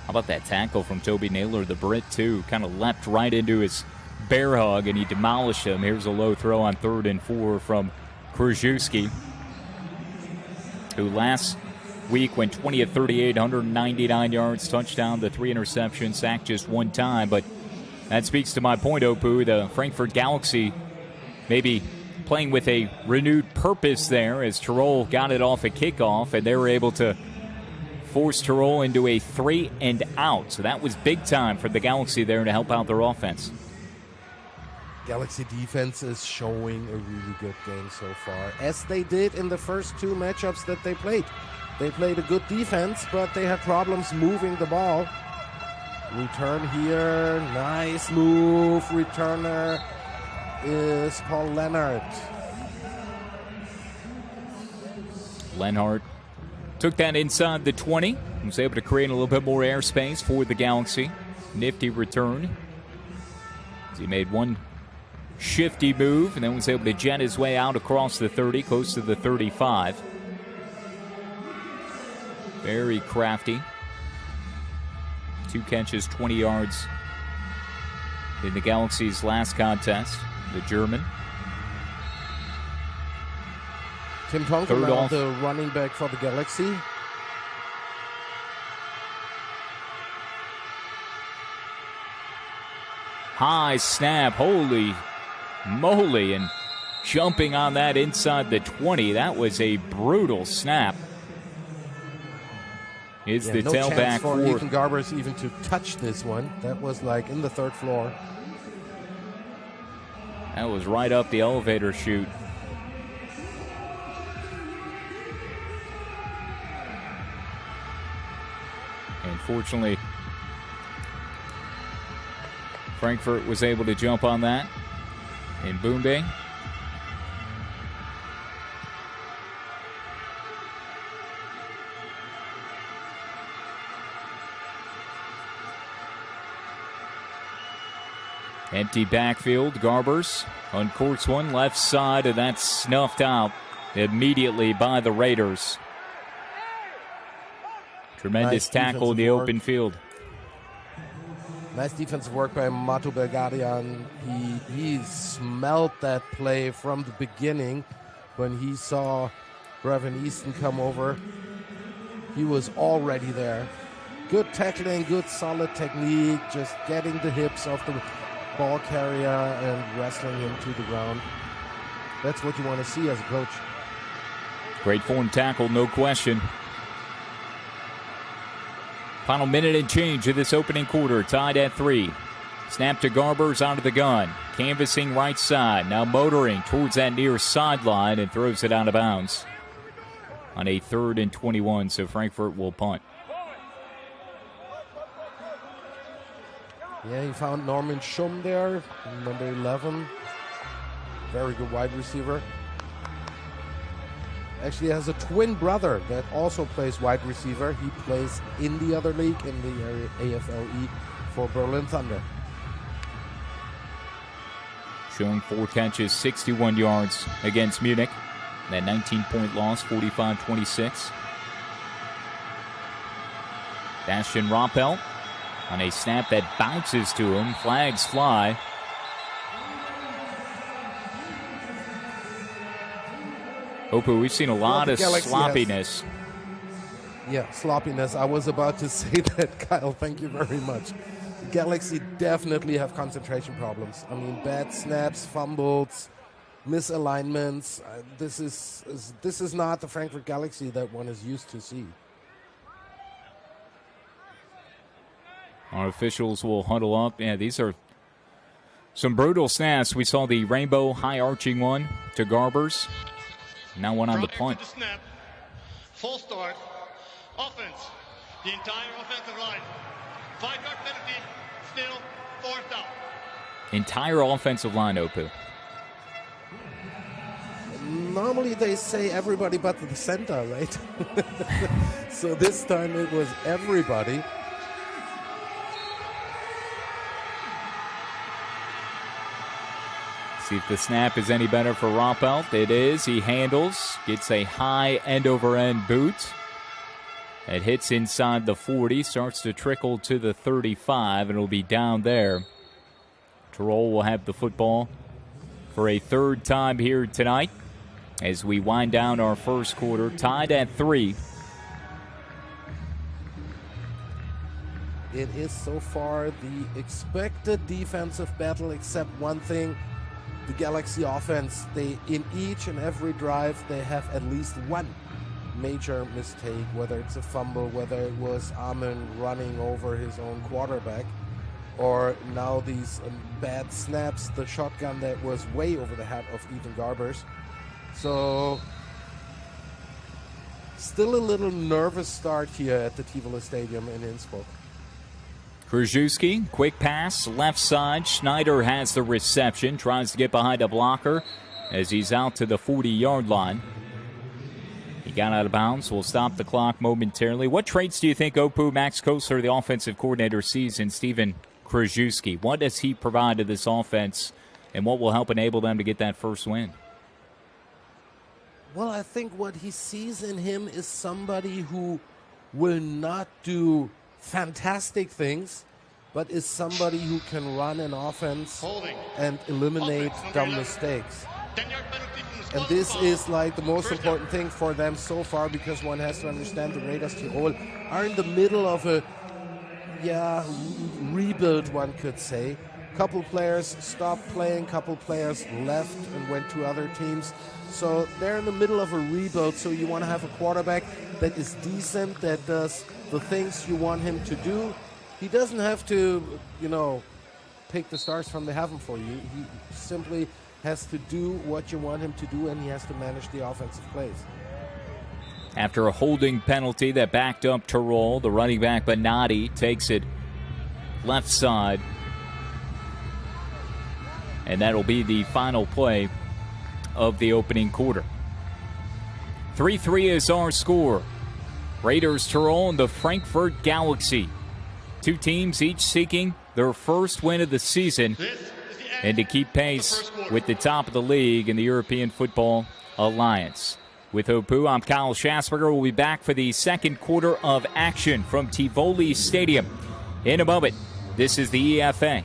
How about that tackle from Toby Naylor, the Brit, too? Kind of leapt right into his bear hug, and he demolished him. Here's a low throw on 3rd and 4 from Krzyzewski, who last week went 20 of 38, 199 yards, touchdown, the 3 interceptions, sacked just 1 time, but that speaks to my point, Opu. The Frankfurt Galaxy maybe playing with a renewed purpose there as Tirol got it off a kickoff, and they were able to force Tirol into a 3 and out. So that was big time for the Galaxy there to help out their offense. Galaxy defense is showing a really good game so far, as they did in the first 2 matchups that they played. They played a good defense, but they had problems moving the ball. Return here, nice move. Returner is Paul Leonard. Lenhart took that inside the 20. Was able to create a little bit more airspace for the Galaxy. Nifty return. He made one shifty move and then was able to jet his way out across the 30, close to the 35. Very crafty. 2 catches, 20 yards in the Galaxy's last contest, the German. Tim Tonkin, now the running back for the Galaxy. High snap, holy moly, and jumping on that inside the 20. That was a brutal snap. Is the no tailback chance for Ethan Garbers even to touch this one. That was like in the 3rd floor. That was right up the elevator chute. And fortunately, Frankfurt was able to jump on that in Boombe. Empty backfield. Garbers uncorks one left side, and that's snuffed out immediately by the Raiders. Tremendous tackle in the open field. Nice defensive work by Mato Belgarian. He smelled that play from the beginning when he saw Brevin Easton come over. He was already there. Good tackling, good solid technique, just getting the hips off the ball carrier and wrestling him to the ground. That's what you want to see as a coach. Great form tackle, no question. Final minute and change of this opening quarter, tied at 3. Snap to Garbers out of the gun. Canvassing right side, now motoring towards that near sideline and throws it out of bounds on a 3rd and 21, so Frankfurt will punt. Yeah, he found Norman Schum there, number 11. Very good wide receiver. Actually has a twin brother that also plays wide receiver. He plays in the other league, in the AFLE for Berlin Thunder. Showing 4 catches, 61 yards against Munich. That 19-point loss, 45-26. Bastian Rappel on a snap that bounces to him. Flags fly. Opu, we've seen a lot of sloppiness. Sloppiness. I was about to say that, Kyle. Thank you very much. The Galaxy definitely have concentration problems. I mean, bad snaps, fumbles, misalignments. This is not the Frankfurt Galaxy that one is used to see. Our officials will huddle up. Yeah, these are some brutal snaps. We saw the rainbow high arching one to Garbers. Now one on the punt. The snap, full start, offense, the entire offensive line. 5-yard penalty, still 4th down. Entire offensive line, Opu. Normally they say everybody but the center, right? So this time it was everybody. See if the snap is any better for Rappelt. It is. He handles, gets a high end-over-end boot. It hits inside the 40, starts to trickle to the 35, and it'll be down there. Tirol will have the football for a 3rd time here tonight as we wind down our first quarter, tied at 3. It is so far the expected defensive battle, except one thing. The Galaxy offense, in each and every drive, they have at least one major mistake, whether it's a fumble, whether it was Armin running over his own quarterback, or now these bad snaps, the shotgun that was way over the head of Ethan Garbers. So, still a little nervous start here at the Tivoli Stadium in Innsbruck. Krzyzewski, quick pass, left side. Schneider has the reception, tries to get behind a blocker as he's out to the 40-yard line. He got out of bounds. We'll stop the clock momentarily. What traits do you think Opu, Max Kosler, the offensive coordinator, sees in Steven Krzyzewski? What does he provide to this offense, and what will help enable them to get that first win? Well, I think what he sees in him is somebody who will not do fantastic things, but is somebody who can run an offense and eliminate dumb mistakes. And this is like the most important thing for them so far, because one has to understand the Raiders Tirol are in the middle of a rebuild, one could say. Couple players stopped playing, couple players left and went to other teams. So they're in the middle of a rebuild, so you want to have a quarterback that is decent, that does the things you want him to do. He doesn't have to, pick the stars from the heaven for you. He simply has to do what you want him to do, and he has to manage the offensive plays. After a holding penalty that backed up Tirol, the running back Benatti takes it left side. And that'll be the final play of the opening quarter. 3-3 is our score. Raiders Tirol and the Frankfurt Galaxy. Two teams each seeking their first win of the season and to keep pace with the top of the league in the European Football Alliance. With Opu, I'm Kyle Schasberger. We'll be back for the second quarter of action from Tivoli Stadium in a moment. This is the EFA.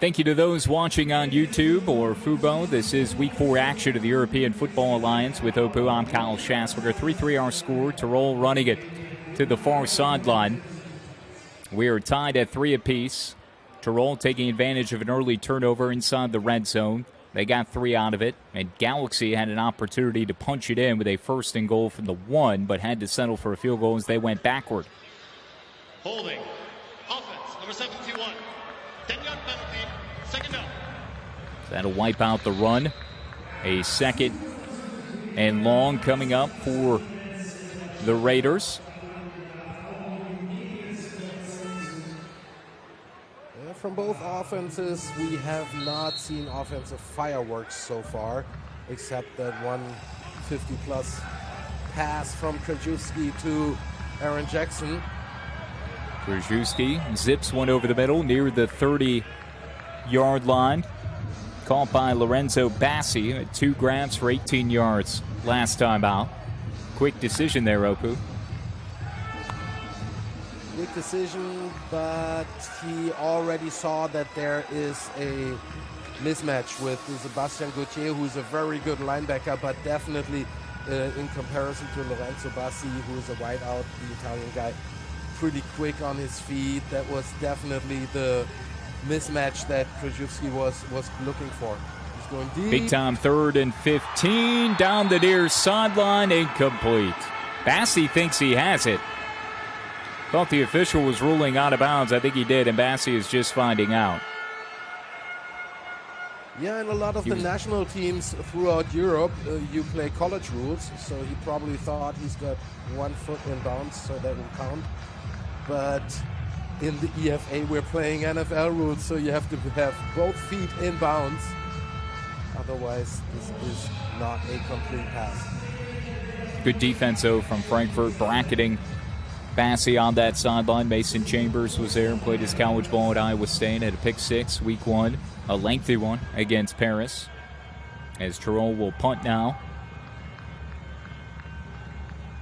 Thank you to those watching on YouTube or Fubo. This is Week 4 action of the European Football Alliance with Opu. I'm Kyle Schasberger. 3-3 our score. Tirol running it to the far sideline. We are tied at 3 apiece. Tirol taking advantage of an early turnover inside the red zone. They got 3 out of it. And Galaxy had an opportunity to punch it in with a first and goal from the 1, but had to settle for a field goal as they went backward. Holding. Offense, number 71. 10-yard penalty, second down. That'll wipe out the run. A second and long coming up for the Raiders. From both offenses, we have not seen offensive fireworks so far, except that 150-plus pass from Krajewski to Aaron Jackson. Krajewski zips one over the middle near the 30-yard line. Caught by Lorenzo Bassi at 2 grabs for 18 yards last time out. Quick decision there, Opu. Quick decision, but he already saw that there is a mismatch with Sebastian Gauthier, who's a very good linebacker, but definitely in comparison to Lorenzo Bassi, who is a wideout, the Italian guy, pretty quick on his feet. That was definitely the mismatch that Krajewski was looking for. He's going deep. Big time 3rd and 15. Down the near sideline. Incomplete. Bassey thinks he has it. Thought the official was ruling out of bounds. I think he did, and Bassey is just finding out. Yeah, and a lot of the national teams throughout Europe, you play college rules, so he probably thought he's got 1 foot in bounds, so that will count. But in the EFA, we're playing NFL rules, so you have to have both feet in bounds. Otherwise, this is not a complete pass. Good defense, though, from Frankfurt, bracketing Bassey on that sideline. Mason Chambers was there and played his college ball at Iowa State. Had a pick 6 week 1, a lengthy one against Paris. As Tirol will punt now.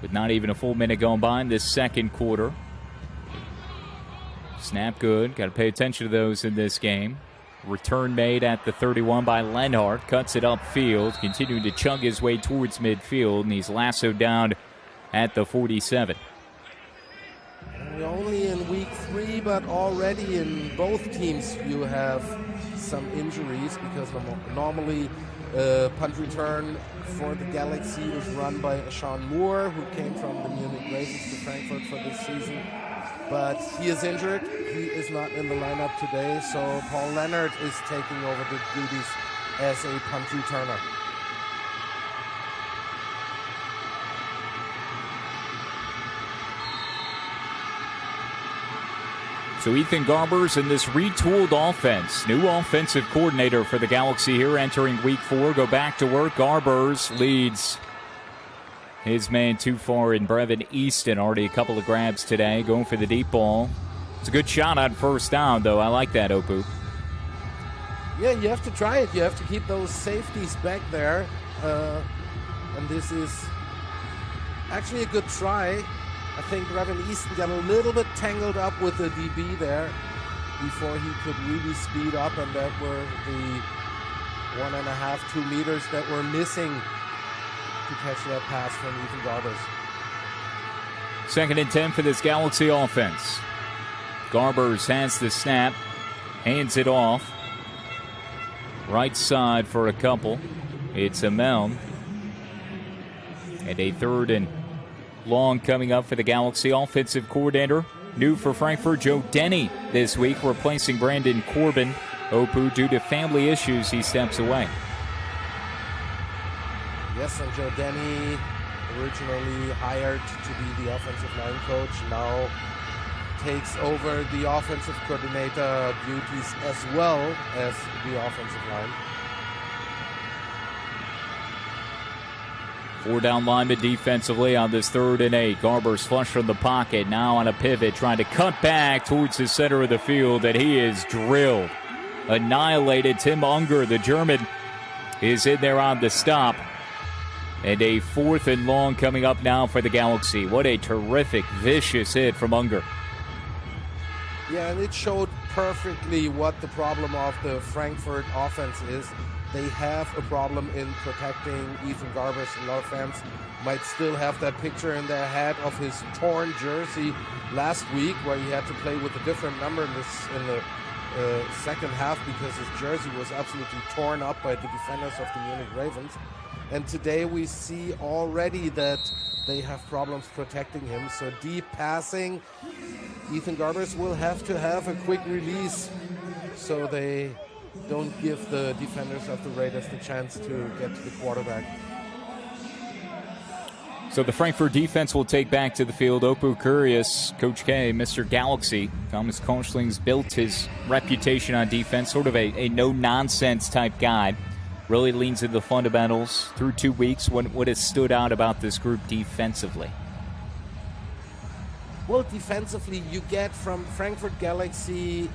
With not even a full minute going by in this second quarter. Snap good. Got to pay attention to those in this game. Return made at the 31 by Lenhart. Cuts it upfield. Continuing to chug his way towards midfield. And he's lassoed down at the 47. We're only in week 3, but already in both teams you have some injuries because normally punt return for the Galaxy is run by Sean Moore, who came from the Munich Ravens to Frankfurt for this season. But he is injured. He is not in the lineup today, so Paul Leonard is taking over the duties as a punt returner. So Ethan Garbers in this retooled offense. New offensive coordinator for the Galaxy here entering week 4. Go back to work. Garbers leads his man too far in Brevin Easton. Already a couple of grabs today. Going for the deep ball. It's a good shot on first down, though. I like that, Opu. Yeah, you have to try it. You have to keep those safeties back there. And this is actually a good try. I think Brevin Easton got a little bit tangled up with the DB there before he could really speed up, and that were the 1.5, 2 meters that were missing to catch that pass from Ethan Garbers. 2nd and 10 for this Galaxy offense. Garbers has the snap, hands it off. Right side for a couple. It's Amel. And a 3rd and long coming up for the Galaxy. Offensive coordinator, new for Frankfurt, Joe Denny this week, replacing Brandon Corbin. Opu, due to family issues, he steps away. Yes, and Joe Denny, originally hired to be the offensive line coach, now takes over the offensive coordinator duties as well as the offensive line. 4 down linemen defensively on this 3rd and 8. Garbers flush from the pocket, now on a pivot, trying to cut back towards the center of the field, and he is drilled. Annihilated. Tim Unger, the German, is in there on the stop. And a 4th and long coming up now for the Galaxy. What a terrific, vicious hit from Unger. Yeah, and it showed perfectly what the problem of the Frankfurt offense is. They have a problem in protecting Ethan Garbers. A lot of fans might still have that picture in their head of his torn jersey last week, where he had to play with a different number in the second half because his jersey was absolutely torn up by the defenders of the Munich Ravens. And today we see already that they have problems protecting him. So deep passing, Ethan Garbers will have to have a quick release so they don't give the defenders of the Raiders the chance to get to the quarterback. So the Frankfurt defense will take back to the field. Opu Curious, Coach K, Mr. Galaxy. Thomas Konchling's built his reputation on defense, sort of a no-nonsense type guy. Really leans into the fundamentals through 2 weeks. What has stood out about this group defensively? Well, defensively, you get from Frankfurt Galaxy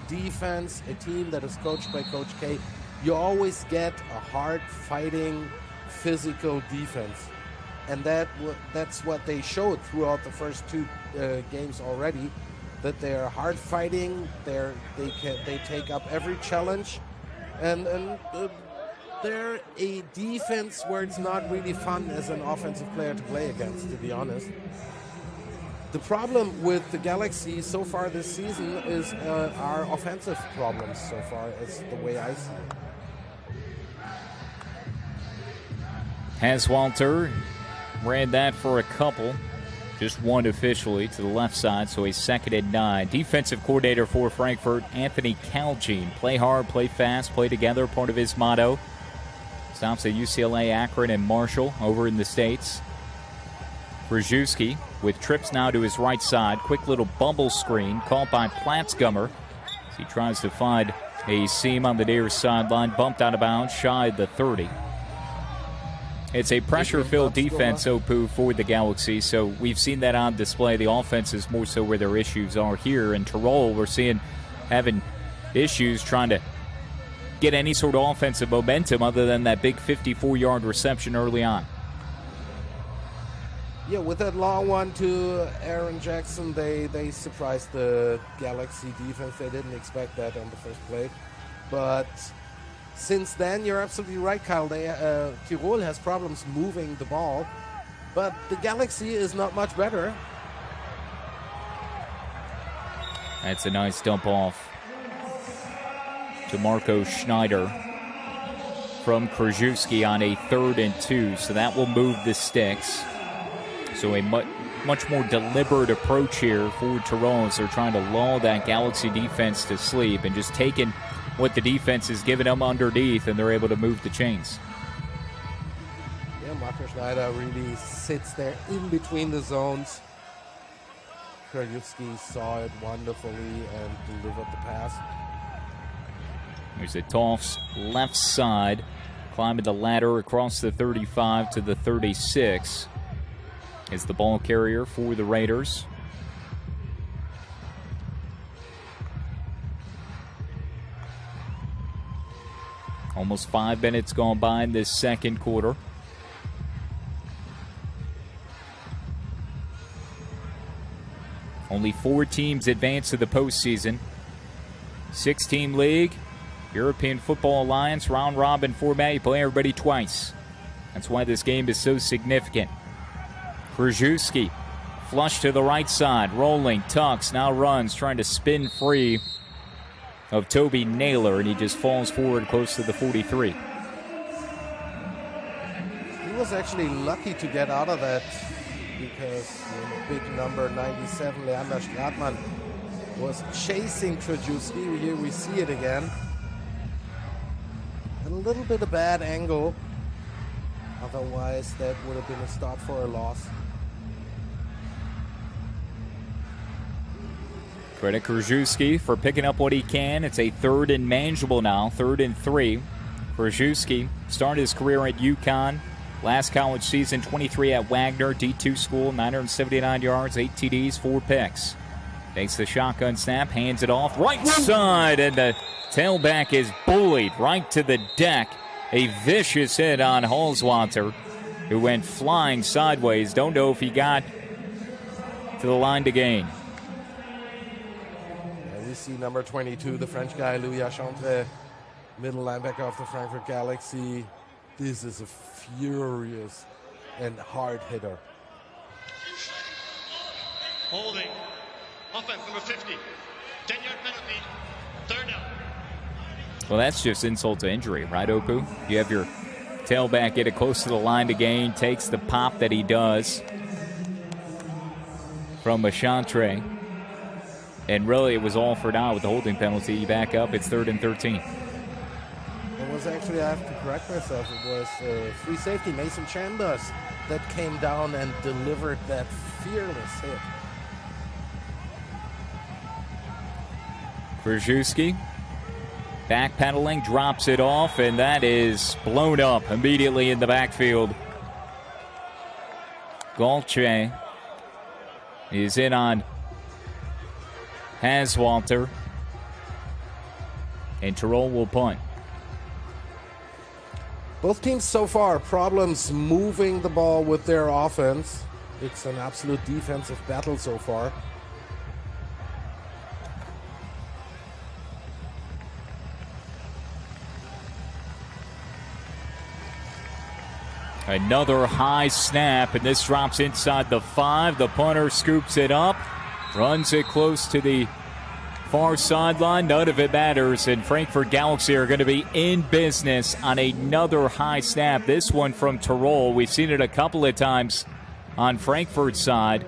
defense, a team that is coached by Coach K, you always get a hard-fighting, physical defense. And that's what they showed throughout the first 2 games already, that they're hard-fighting, they take up every challenge, and they're a defense where it's not really fun as an offensive player to play against, to be honest. The problem with the Galaxy so far this season is our offensive problems so far, is the way I see it. Haswalter ran that for a couple. Just one officially to the left side, so a 2nd and 9. Defensive coordinator for Frankfurt, Anthony Calgene. Play hard, play fast, play together, part of his motto. Stops at UCLA, Akron, and Marshall over in the States. Krzyzewski with trips now to his right side. Quick little bubble screen caught by Platzgummer. He tries to find a seam on the near sideline, bumped out of bounds, shy of the 30. It's a pressure-filled defense, Opu, for the Galaxy, so we've seen that on display. The offense is more so where their issues are here. In Tirol, we're seeing having issues trying to get any sort of offensive momentum other than that big 54-yard reception early on. Yeah, with that long one to Aaron Jackson, they surprised the Galaxy defense. They didn't expect that on the first play. But since then, you're absolutely right, Kyle. Tirol has problems moving the ball, but the Galaxy is not much better. That's a nice dump off to Marco Schneider from Krzyzewski on a 3rd and 2. So that will move the sticks. So a much more deliberate approach here for Tirol as they're trying to lull that Galaxy defense to sleep and just taking what the defense is giving them underneath, and they're able to move the chains. Yeah, Marco Schneider really sits there in between the zones. Krzyzewski saw it wonderfully and delivered the pass. There's a toss left side, climbing the ladder across the 35 to the 36. Is the ball carrier for the Raiders. Almost 5 minutes gone by in this second quarter. Only 4 teams advance to the postseason. 6-team league, European Football Alliance, round robin format. You play everybody twice. That's why this game is so significant. Krzyzewski, flush to the right side, rolling, tucks, now runs, trying to spin free of Toby Naylor, and he just falls forward close to the 43. He was actually lucky to get out of that because big number 97, Leander Stratmann, was chasing Krzyzewski. Here we see it again. A little bit of bad angle. Otherwise, that would have been a stop for a loss. Credit Krzyzewski for picking up what he can. It's a 3rd and manageable now, 3rd and 3. Krzyzewski started his career at UConn. Last college season, 23 at Wagner, D2 school, 979 yards, 8 TDs, 4 picks. Takes the shotgun snap, hands it off, right side, and the tailback is bullied right to the deck. A vicious hit on Halswater, who went flying sideways. Don't know if he got to the line to gain. We see number 22, the French guy, Louis Achantre, middle linebacker of the Frankfurt Galaxy. This is a furious and hard hitter. Holding. Offense number 50. 10-yard penalty. 3rd down. Well, that's just insult to injury, right, Opu? You have your tailback get it close to the line to gain, takes the pop that he does from Achantre. And really, it was all for now with the holding penalty. You back up, it's 3rd and 13. It was actually, I have to correct myself, it was free safety Mason Chambers that came down and delivered that fearless hit. Krzyzewski backpedaling, drops it off, and that is blown up immediately in the backfield. Gaultier is in on Haswalter, and Tirol will punt. Both teams so far, problems moving the ball with their offense. It's an absolute defensive battle so far. Another high snap, and this drops inside the 5. The punter scoops it up, runs it close to the far sideline. None of it matters, and Frankfurt Galaxy are going to be in business on another high snap. This one from Tirol. We've seen it a couple of times on Frankfurt's side,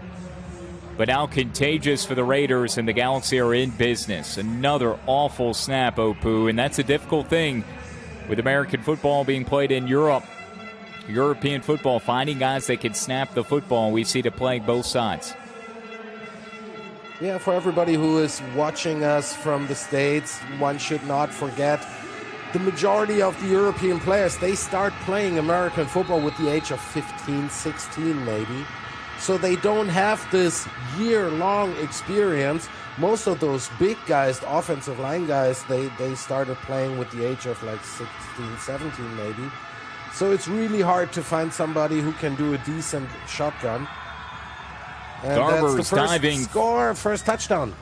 but now contagious for the Raiders, and the Galaxy are in business. Another awful snap, Opu, and that's a difficult thing with American football being played in Europe. European football, finding guys that can snap the football. We see it playing both sides. Yeah, for everybody who is watching us from the States, one should not forget the majority of the European players, they start playing American football with the age of 15, 16 maybe. So they don't have this year-long experience. Most of those big guys, the offensive line guys, they started playing with the age of like 16, 17 maybe. So it's really hard to find somebody who can do a decent shotgun. And Garber's that's the first diving. Score, first touchdown.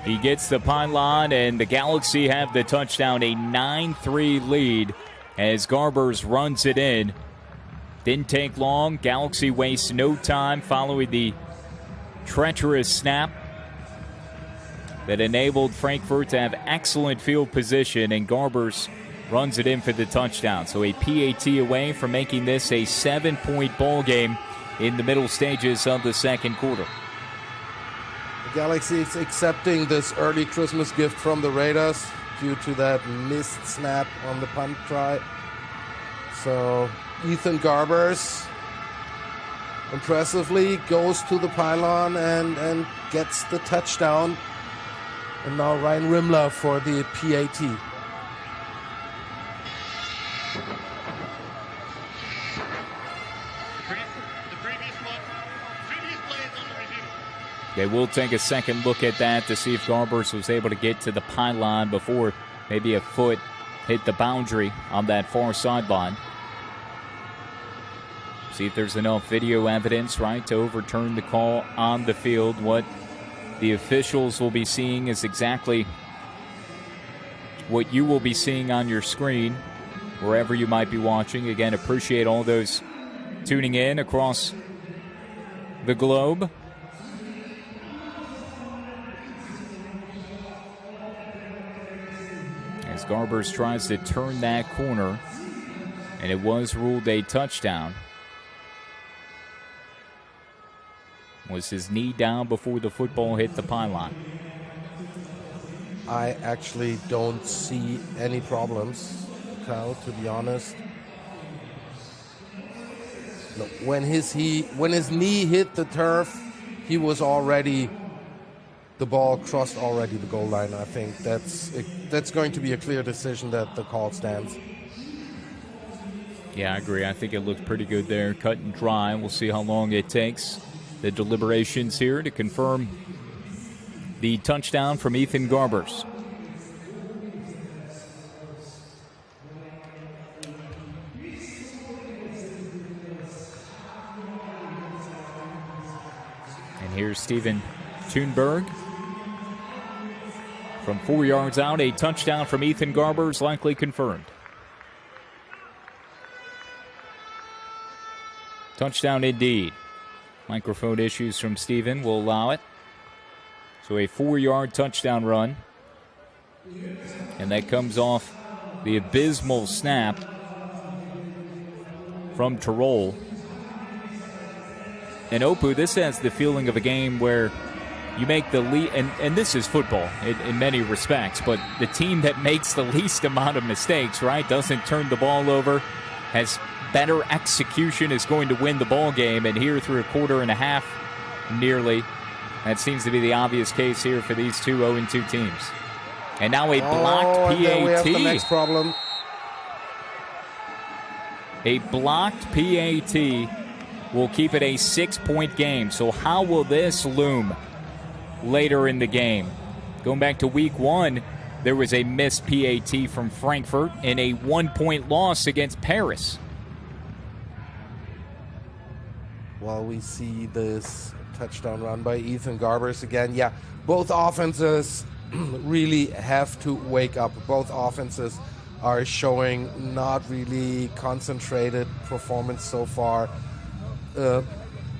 He gets the pylon, and the Galaxy have the touchdown, a 9-3 lead as Garbers runs it in. Didn't take long. Galaxy wastes no time following the treacherous snap that enabled Frankfurt to have excellent field position, and Garbers runs it in for the touchdown. So a PAT away from making this a 7-point ball game in the middle stages of the second quarter. The Galaxy is accepting this early Christmas gift from the Raiders due to that missed snap on the punt try. So Ethan Garbers impressively goes to the pylon and gets the touchdown. And now Ryan Rimler for the PAT. They will take a second look at that to see if Garbers was able to get to the pylon before maybe a foot hit the boundary on that far sideline. See if there's enough video evidence, right, to overturn the call on the field. What the officials will be seeing is exactly what you will be seeing on your screen, wherever you might be watching. Again, appreciate all those tuning in across the globe. As Garbers tries to turn that corner, and it was ruled a touchdown. Was his knee down before the football hit the pylon? I actually don't see any problems, Kyle, to be honest. No, when his knee hit the turf, he was already, the ball crossed already the goal line. I think that's going to be a clear decision that the call stands. Yeah, I agree. I think it looked pretty good there, cut and dry. We'll see how long it takes. The deliberations here to confirm the touchdown from Ethan Garbers. And here's Steven Thunberg. From 4 yards out, a touchdown from Ethan Garbers, likely confirmed. Touchdown indeed. Microphone issues from Steven will allow it. So a 4-yard touchdown run. And that comes off the abysmal snap from Tirol. And Opu, this has the feeling of a game where you make the lead, and this is football in many respects, but the team that makes the least amount of mistakes, right, doesn't turn the ball over, has better execution, is going to win the ball game. And here through a quarter and a half, nearly, that seems to be the obvious case here for these two 0-2 teams. And now a blocked PAT. And then we have the next problem. A blocked PAT will keep it a 6-point game. So how will this loom later in the game? Going back to week 1, there was a missed PAT from Frankfurt in a 1-point loss against Paris. Well, we see this touchdown run by Ethan Garbers again. Yeah, both offenses really have to wake up. Both offenses are showing not really concentrated performance so far.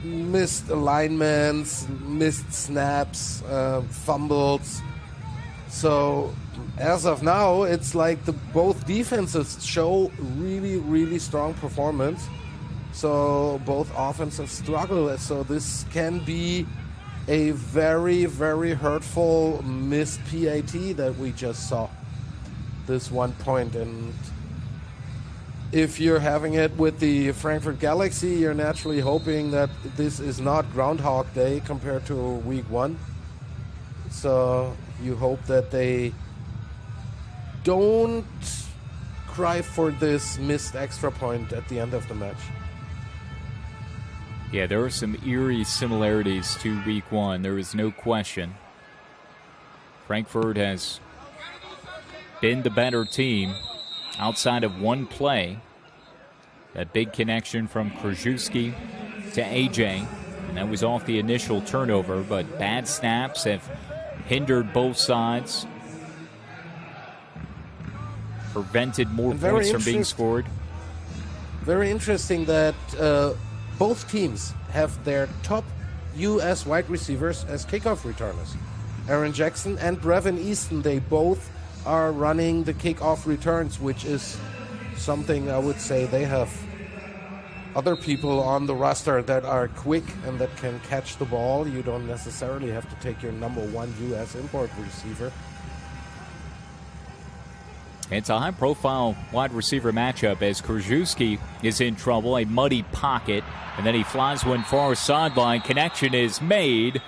missed alignments, missed snaps, fumbles. So as of now, it's like both defenses show really, really strong performance. So both offenses struggle. So this can be a very, very hurtful missed PAT that we just saw. This 1 point. And if you're having it with the Frankfurt Galaxy, you're naturally hoping that this is not Groundhog Day compared to week 1. So you hope that they don't cry for this missed extra point at the end of the match. Yeah, there are some eerie similarities to week 1. There is no question. Frankfurt has been the better team outside of one play. That big connection from Krzyzewski to AJ, and that was off the initial turnover, but bad snaps have hindered both sides, prevented more points from being scored. Very interesting that both teams have their top U.S. wide receivers as kickoff returners. Aaron Jackson and Brevin Easton, they both are running the kickoff returns, which is something I would say they have other people on the roster that are quick and that can catch the ball. You don't necessarily have to take your number 1 U.S. import receiver. It's a high-profile wide receiver matchup as Krzyzewski is in trouble, a muddy pocket, and then he flies one far sideline. Connection is made.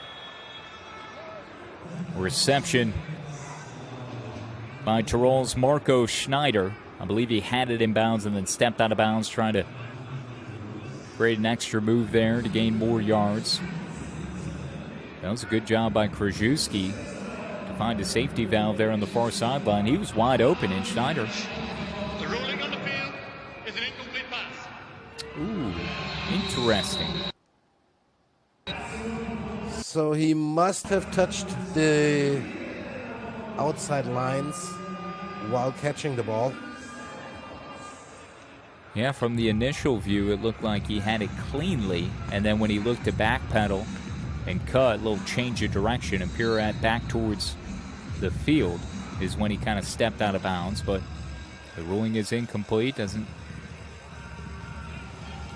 Reception by Tirol's Marco Schneider. I believe he had it in bounds and then stepped out of bounds, trying to create an extra move there to gain more yards. That was a good job by Krzyzewski to find a safety valve there on the far sideline. He was wide open, and Schneider. The ruling on the field is an incomplete pass. Ooh, interesting. So he must have touched the outside lines while catching the ball. Yeah, from the initial view, it looked like he had it cleanly, and then when he looked to backpedal and cut, a little change of direction and pirouette back towards the field is when he kind of stepped out of bounds, but the ruling is incomplete. Doesn't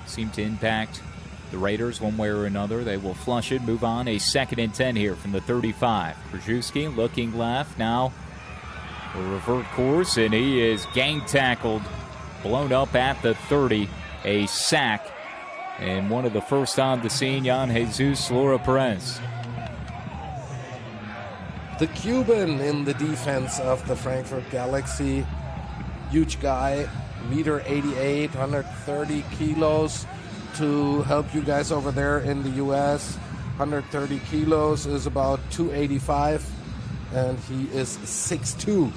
seem to impact the Raiders one way or another. They will flush it, move on. A 2nd and 10 here from the 35. Krzyzewski looking left now. A revert course, and he is gang tackled, blown up at the 30. A sack, and one of the first on the scene, Jan Jesus Laura Perez. The Cuban in the defense of the Frankfurt Galaxy. Huge guy, 1.88 m, 130 kilos. To help you guys over there in the U.S., 130 kilos is about 285, and he is 6'2".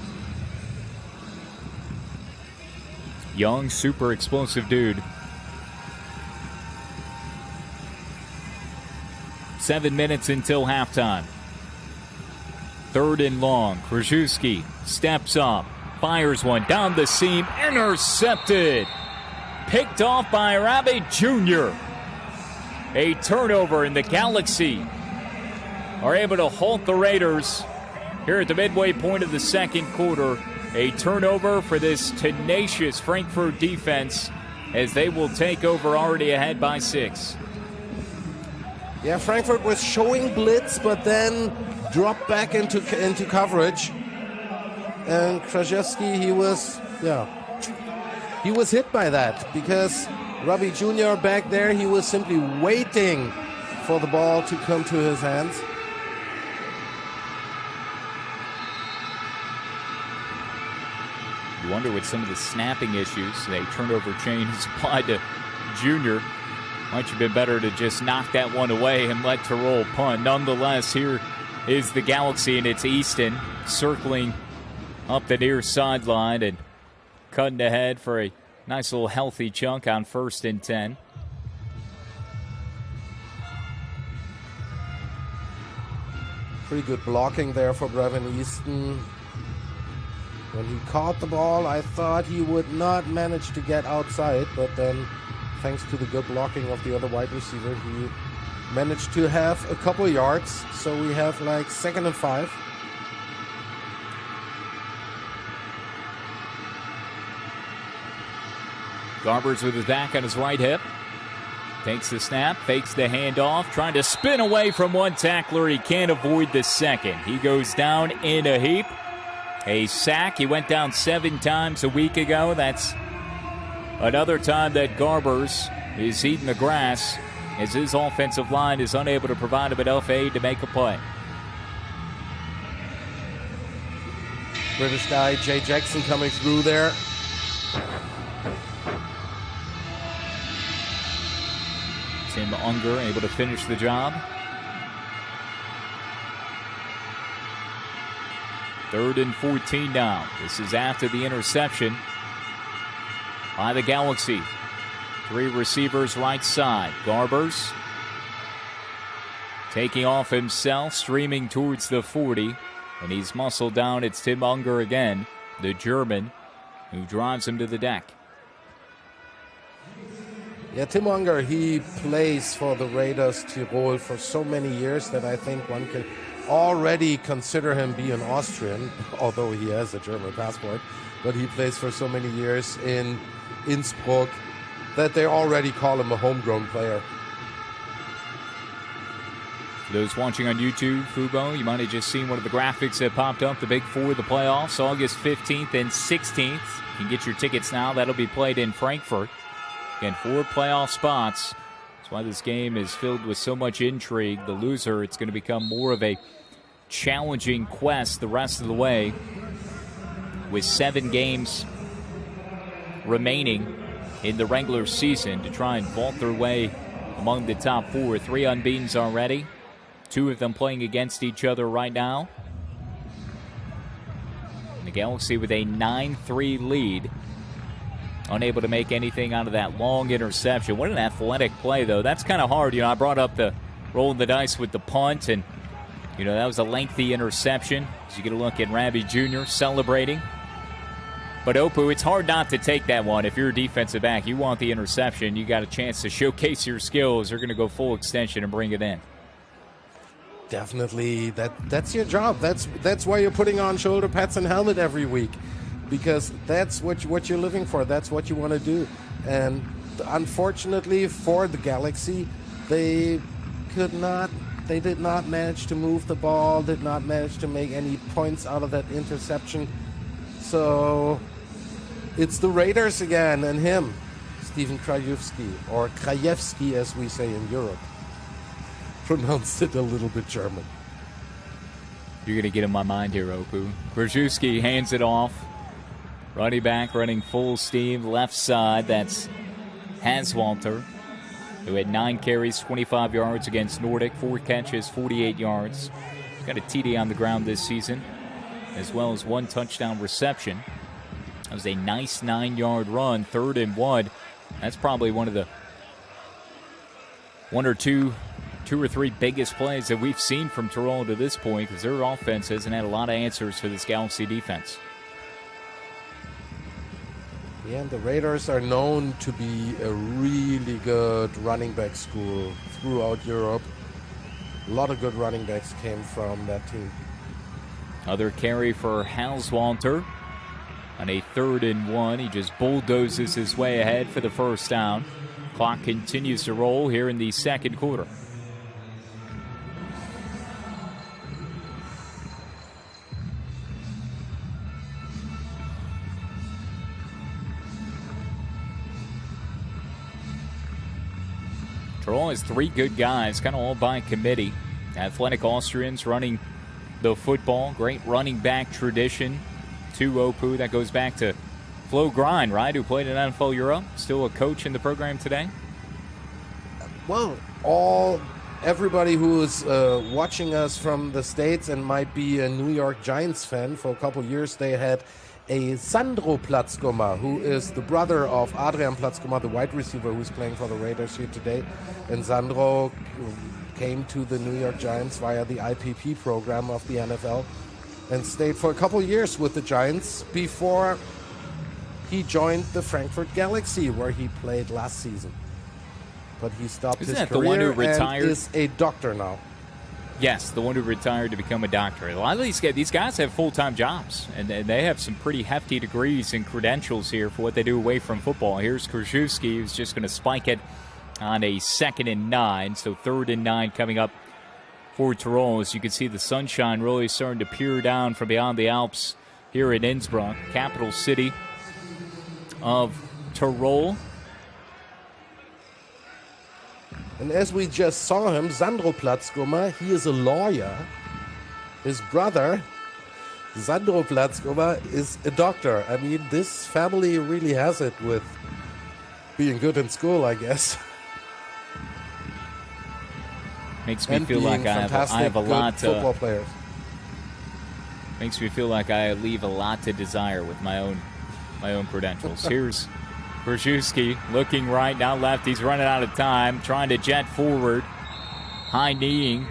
Young, super explosive dude. 7 minutes until halftime. 3rd and long. Krzyzewski steps up, fires one down the seam, intercepted. Picked off by Rabbit Jr. A turnover, and the Galaxy are able to halt the Raiders here at the midway point of the 2nd quarter. A turnover for this tenacious Frankfurt defense as they will take over, already ahead by 6. Yeah, Frankfurt was showing blitz, but then dropped back into coverage. And Krzyzewski, he was hit by that because Robbie Jr. back there, he was simply waiting for the ball to come to his hands. You wonder with some of the snapping issues, a turnover chain is applied to Jr. Might have been better to just knock that one away and let Tirol punt. Nonetheless, here is the Galaxy, and it's Easton circling up the near sideline and cutting ahead for a nice little healthy chunk on 1st and 10. Pretty good blocking there for Brevin Easton. When he caught the ball, I thought he would not manage to get outside, but then thanks to the good blocking of the other wide receiver, he managed to have a couple yards, so we have like 2nd and 5. Garbers with his back on his right hip. Takes the snap, fakes the handoff, trying to spin away from one tackler. He can't avoid the second. He goes down in a heap. A sack. He went down 7 times a week ago. That's another time that Garbers is eating the grass as his offensive line is unable to provide him enough aid to make a play. British guy Jay Jackson coming through there. Tim Unger able to finish the job. 3rd and 14 now. This is after the interception by the Galaxy. 3 receivers right side. Garbers taking off himself, streaming towards the 40. And he's muscled down. It's Tim Unger again, the German, who drives him to the deck. Yeah, Tim Unger, he plays for the Raiders Tirol for so many years that I think one could already consider him being Austrian, although he has a German passport. But he plays for so many years in Innsbruck that they already call him a homegrown player. For those watching on YouTube, Fubo, you might have just seen one of the graphics that popped up, the Big Four, the playoffs, August 15th and 16th. You can get your tickets now. That'll be played in Frankfurt. Again, 4 playoff spots. That's why this game is filled with so much intrigue. The loser, it's going to become more of a challenging quest the rest of the way, with 7 games remaining in the regular season to try and vault their way among the top 4. 3 unbeatens already. 2 of them playing against each other right now. And the Galaxy with a 9-3 lead. Unable to make anything out of that long interception. What an athletic play, though. That's kind of hard. I brought up the rolling the dice with the punt, and, that was a lengthy interception. As you get a look at Rabi Jr. celebrating. But Opu, it's hard not to take that one. If you're a defensive back, you want the interception. You got a chance to showcase your skills. They're going to go full extension and bring it in. Definitely. That's your job. That's why you're putting on shoulder pads and helmet every week. Because that's what you're living for. That's what you want to do. And unfortunately for the Galaxy, they did not manage to move the ball, did not manage to make any points out of that interception. So it's the Raiders again, and him, Stephen Krajewski, or Krajewski as we say in Europe. Pronounced it a little bit German. You're going to get in my mind here, Opu. Krajewski hands it off. Running back running full steam left side. That's Haswalter, who had 9 carries, 25 yards against Nordic, 4 catches, 48 yards. He's got a TD on the ground this season, as well as 1 touchdown reception. That was a nice 9-yard run, 3rd and 1. That's probably one of the 2 or 3 biggest plays that we've seen from Tirol to this point, because their offense hasn't had a lot of answers for this Galaxy defense. Yeah, and the Raiders are known to be a really good running back school throughout Europe. A lot of good running backs came from that team. Other carry for Halswalter on a 3rd and 1. He just bulldozes his way ahead for the first down. Clock continues to roll here in the second quarter. Tirol has 3 good guys, kind of all by committee. Athletic Austrians running the football. Great running back tradition. 2 Opu. That goes back to Flo Grind, right, who played in NFL Europe. Still a coach in the program today. Well, everybody who is watching us from the States and might be a New York Giants fan, for a couple years they had a Sandro Platzgommer, who is the brother of Adrian Platzgommer, the wide receiver who's playing for the Raiders here today. And Sandro came to the New York Giants via the IPP program of the NFL and stayed for a couple years with the Giants before he joined the Frankfurt Galaxy, where he played last season. but he stopped Isn't his that the one career who retired? and is a doctor now. Yes, the one who retired to become a doctor. A lot of these guys have full-time jobs, and they have some pretty hefty degrees and credentials here for what they do away from football. Here's Krzyzewski, who's just going to spike it on a 2nd and 9, so 3rd and 9 coming up for Tirol. As you can see, the sunshine really starting to peer down from beyond the Alps here in Innsbruck, capital city of Tirol. And as we just saw him, Sandro Platzgummer, he is a lawyer. His brother, Sandro Platzgummer, is a doctor. I mean, this family really has it with being good in school, I guess. Makes me feel like I have a lot to football players. Makes me feel like I leave a lot to desire with my own credentials. Here's Krzyzewski looking right, now left. He's running out of time, trying to jet forward, high-kneeing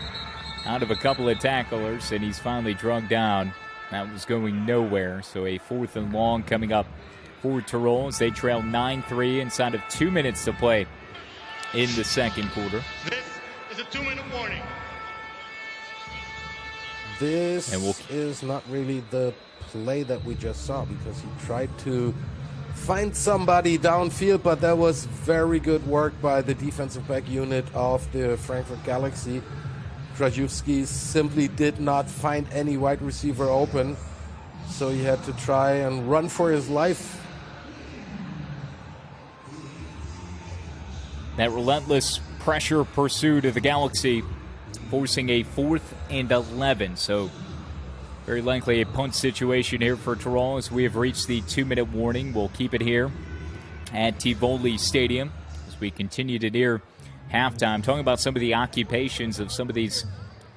out of a couple of tacklers, and he's finally drugged down. That was going nowhere. So a 4th and long coming up for Tirol as they trail 9-3 inside of 2 minutes to play in the second quarter. This is a 2-minute warning. This is not really the play that we just saw, because he tried to find somebody downfield, but that was very good work by the defensive back unit of the Frankfurt Galaxy. Krzyzewski simply did not find any wide receiver open, so he had to try and run for his life. That relentless pressure pursuit of the Galaxy, forcing a 4th and 11. So very likely a punt situation here for Tirol as we have reached the 2-minute warning. We'll keep it here at Tivoli Stadium as we continue to near halftime. Talking about some of the occupations of some of these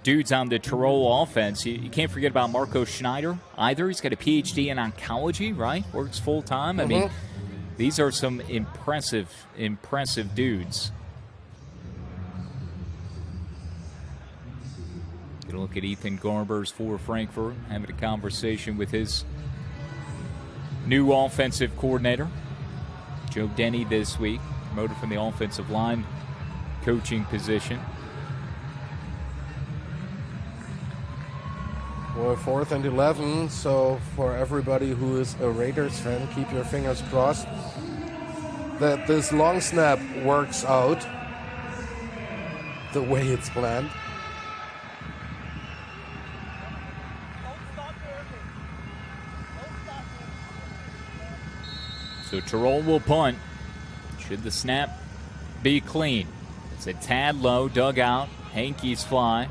dudes on the Tirol offense. You can't forget about Marco Schneider either. He's got a PhD in oncology, right? Works full-time. I mean, these are some impressive dudes. Get a look at Ethan Garbers for Frankfurt, having a conversation with his new offensive coordinator, Joe Denny, this week, promoted from the offensive line coaching position. Well, 4th and 11, so for everybody who is a Raiders fan, keep your fingers crossed that this long snap works out the way it's planned. So Tirol will punt. Should the snap be clean? It's a tad low, dug out. Hankies fly.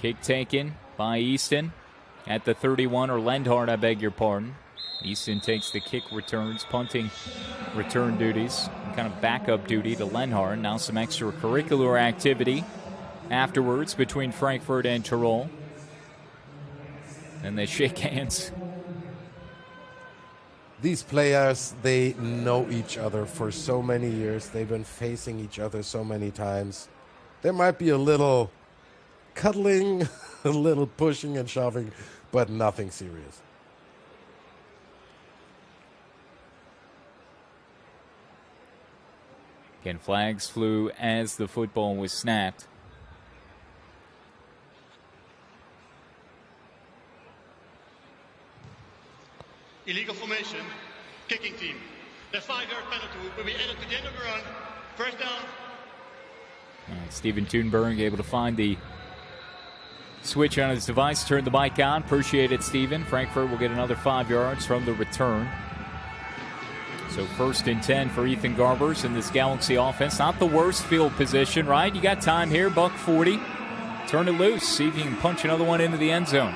Kick taken by Easton at the 31, or Lendhard, I beg your pardon. Easton takes the kick returns, punting return duties, kind of backup duty to Lendhard. Now some extracurricular activity afterwards between Frankfurt and Tirol. And they shake hands. These players, they know each other for so many years. They've been facing each other so many times. There might be a little cuddling, a little pushing and shoving, but nothing serious. Again, flags flew as the football was snapped. Illegal formation, kicking team. The 5-yard penalty will be added to the end of the run. First down. All right, Steven Thunberg able to find the switch on his device, turn the mic on. Appreciate it, Steven. Frankfurt will get another 5 yards from the return. So 1st and 10 for Ethan Garbers in this Galaxy offense. Not the worst field position, right? You got time here, $140. Turn it loose. See if you can punch another one into the end zone.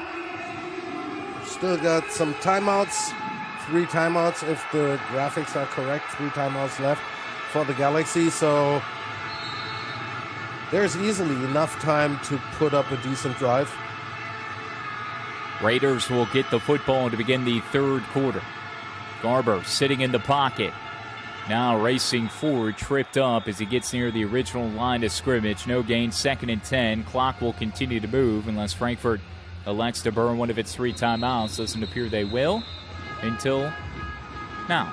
Still got some timeouts. 3 timeouts if the graphics are correct. 3 timeouts left for the Galaxy. So there's easily enough time to put up a decent drive. Raiders will get the football to begin the 3rd quarter. Garber sitting in the pocket. Now racing forward, tripped up as he gets near the original line of scrimmage. No gain, 2nd and 10. Clock will continue to move unless Frankfurt elects to burn one of its 3 timeouts. Doesn't appear they will until now.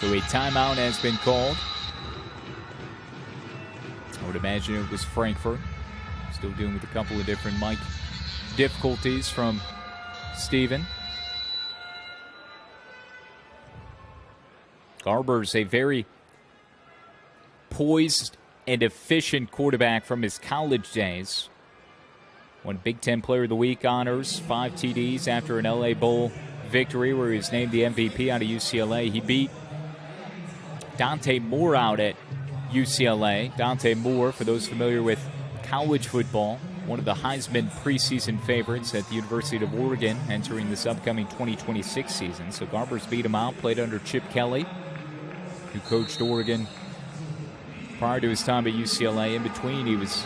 So a timeout has been called. I would imagine it was Frankfurt. Still dealing with a couple of different mic difficulties from Steven. Garber's a very poised and efficient quarterback from his college days. Won Big Ten Player of the Week honors, 5 TDs after an LA Bowl victory where he was named the MVP out of UCLA. He beat Dante Moore out at UCLA. Dante Moore, for those familiar with college football, one of the Heisman preseason favorites at the University of Oregon entering this upcoming 2026 season. So Garber's beat him out, played under Chip Kelly, who coached Oregon prior to his time at UCLA. In between, he was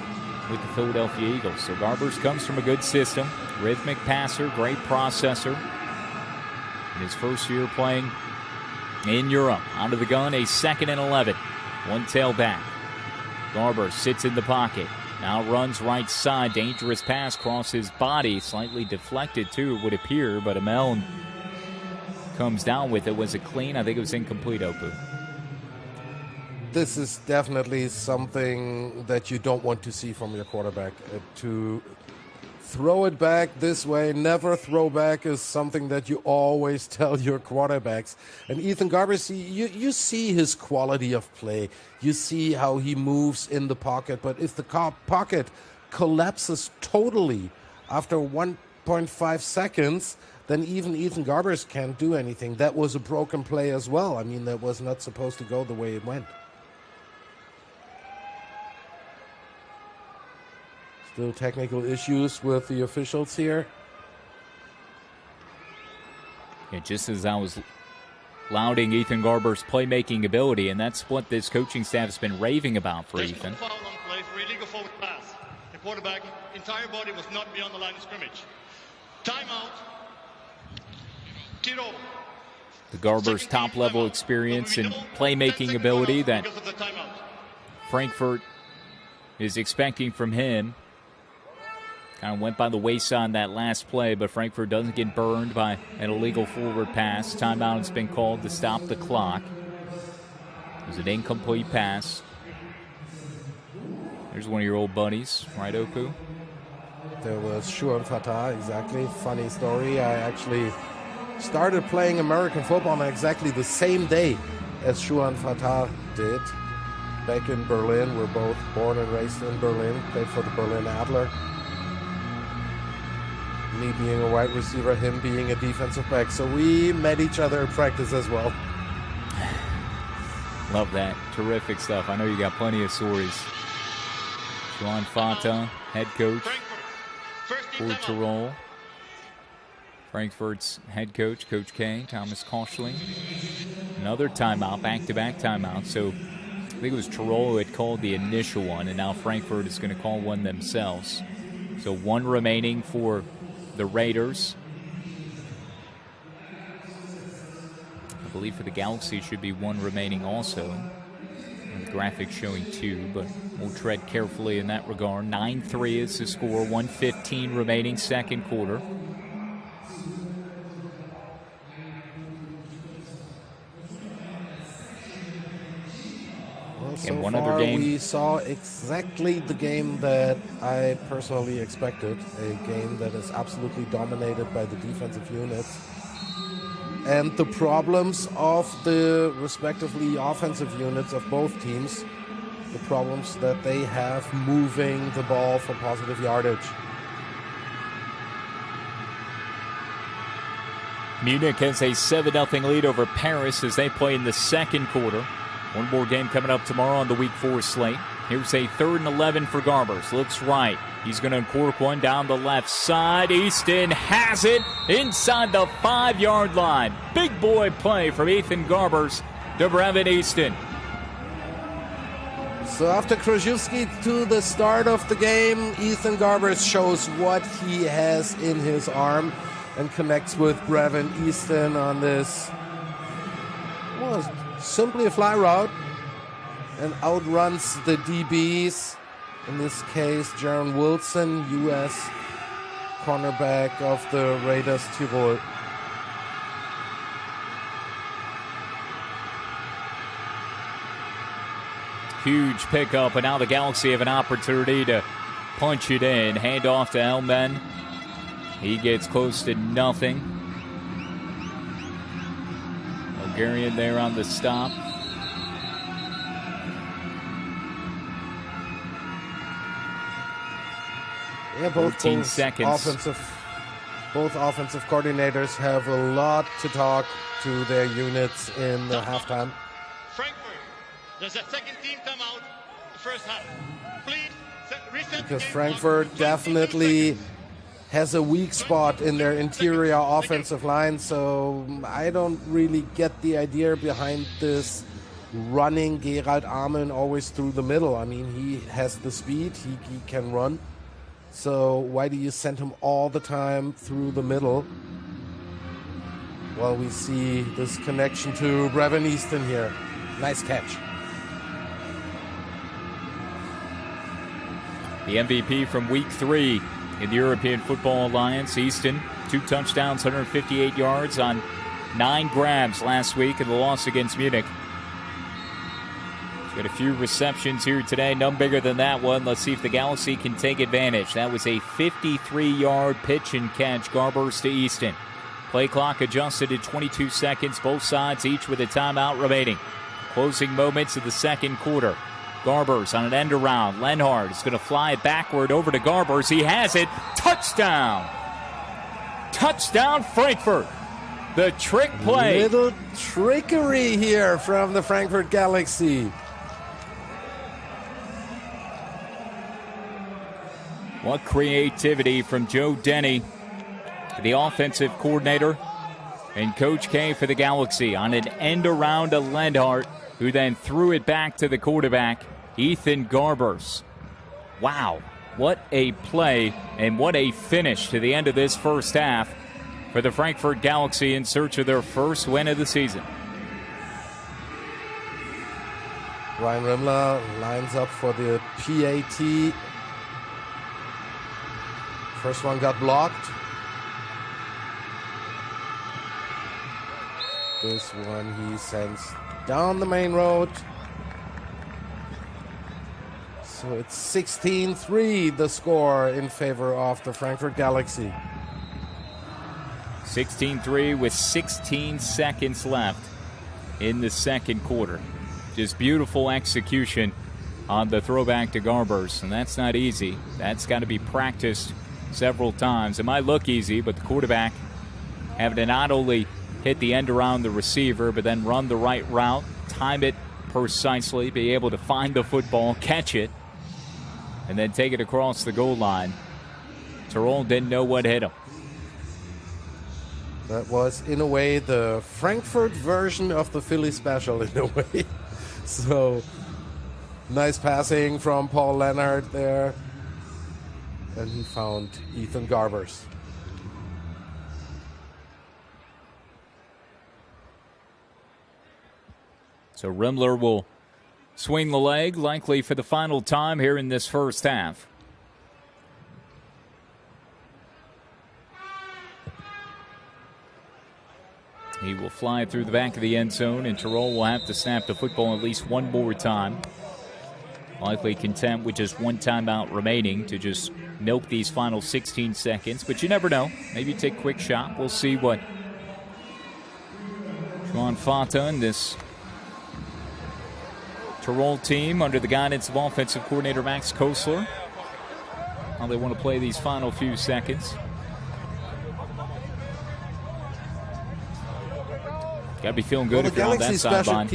with the Philadelphia Eagles. So Garber's comes from a good system, rhythmic passer, great processor. In his first year playing in Europe, out of the gun, a 2nd and 11. One tailback. Garber sits in the pocket. Now runs right side. Dangerous pass across his body. Slightly deflected too, it would appear, but Amel comes down with it. Was it clean? I think it was incomplete, Opu. This is definitely something that you don't want to see from your quarterback. To throw it back this way, never throw back, is something that you always tell your quarterbacks. And Ethan Garber, you see his quality of play. You see how he moves in the pocket. But if the pocket collapses totally after 1.5 seconds, then even Ethan Garbers can't do anything. That was a broken play as well. I mean, that was not supposed to go the way it went. Still technical issues with the officials here. Yeah, just as I was lauding Ethan Garber's playmaking ability, and that's what this coaching staff has been raving about for Ethan. Foul on play for illegal forward pass. The quarterback entire body was not beyond the line of scrimmage. Timeout. Tirol. The Garber's top-level experience and playmaking ability that Frankfurt is expecting from him kind of went by the wayside on that last play, but Frankfurt doesn't get burned by an illegal forward pass. Timeout has been called to stop the clock. It was an incomplete pass. There's one of your old buddies, right, Opu? There was Shuan Fatah, exactly. Funny story. I actually started playing American football on exactly the same day as Shuan Fatah did. Back in Berlin. We're both born and raised in Berlin. Played for the Berlin Adler. Me being a wide receiver, him being a defensive back. So we met each other in practice as well. Love that. Terrific stuff. I know you got plenty of stories. Shuan Fatah, head coach for Tirol. Frankfurt's head coach, Coach K, Thomas Koschling. Another timeout, back-to-back timeout. So I think it was Tirol who had called the initial one, and now Frankfurt is going to call one themselves. So one remaining for the Raiders. I believe for the Galaxy should be one remaining also. And the graphics showing 2, but we'll tread carefully in that regard. 9-3 is the score, 1:15 remaining second quarter. So one far, other game. We saw exactly the game that I personally expected. A game that is absolutely dominated by the defensive units. And the problems of the respectively offensive units of both teams. The problems that they have moving the ball for positive yardage. Munich has a 7-0 lead over Paris as they play in the second quarter. One more game coming up tomorrow on the Week 4 slate. Here's a 3rd and 11 for Garbers. Looks right. He's going to uncork one down the left side. Easton has it inside the 5-yard line. Big boy play from Ethan Garbers to Brevin Easton. So after Krajewski to the start of the game, Ethan Garbers shows what he has in his arm and connects with Brevin Easton on this. Well, simply a fly route and outruns the DBs. In this case, Jaron Wilson, U.S. cornerback of the Raiders Tirol. Huge pickup, and now the Galaxy have an opportunity to punch it in. Hand off to Elmen. He gets close to nothing. Bulgarian there on the stop. Yeah, both 14 seconds. Both offensive coordinators have a lot to talk to their units in the halftime. Frankfurt, does the second team come out the first half? Please reset the Because game Frankfurt clock. definitely has a weak spot in their interior offensive line, so I don't really get the idea behind this running Gerald Ameln always through the middle. I mean, he has the speed, he can run. So why do you send him all the time through the middle? Well, we see this connection to Brevin Easton here. Nice catch. The MVP from Week 3 in the European Football Alliance, Easton. 2 touchdowns, 158 yards on 9 grabs last week in the loss against Munich. He's got a few receptions here today, none bigger than that one. Let's see if the Galaxy can take advantage. That was a 53-yard pitch and catch, Garbers to Easton. Play clock adjusted to 22 seconds, both sides each with a timeout remaining. Closing moments of the second quarter. Garbers on an end around. Lenhard is going to fly it backward over to Garbers. He has it. Touchdown! Touchdown, Frankfurt! The trick play. Little trickery here from the Frankfurt Galaxy. What creativity from Joe Denny, the offensive coordinator, and Coach K for the Galaxy on an end around to Lenhart, who then threw it back to the quarterback, Ethan Garbers. Wow, what a play and what a finish to the end of this first half for the Frankfurt Galaxy in search of their first win of the season. Ryan Rimler lines up for the PAT. First one got blocked. This one he sends down the main road. So it's 16-3 the score in favor of the Frankfurt Galaxy. 16-3 with 16 seconds left in the second quarter. Just beautiful execution on the throwback to Garbers, and that's not easy. That's got to be practiced several times. It might look easy, but the quarterback having to not only hit the end around the receiver, but then run the right route, time it precisely, be able to find the football, catch it, and then take it across the goal line. Tirol didn't know what hit him. That was, in a way, the Frankfurt version of the Philly special, in a way. So, nice passing from Paul Leonard there. And he found Ethan Garbers. So Rimler will swing the leg, likely for the final time here in this first half. He will fly through the back of the end zone, and Tirol will have to snap the football at least one more time. Likely content with just one timeout remaining to just milk these final 16 seconds. But you never know. Maybe take a quick shot. We'll see what Sean Fata and this Tirol team under the guidance of offensive coordinator Max Kosler, how they want to play these final few seconds. Got to be feeling good if you're on that sideline.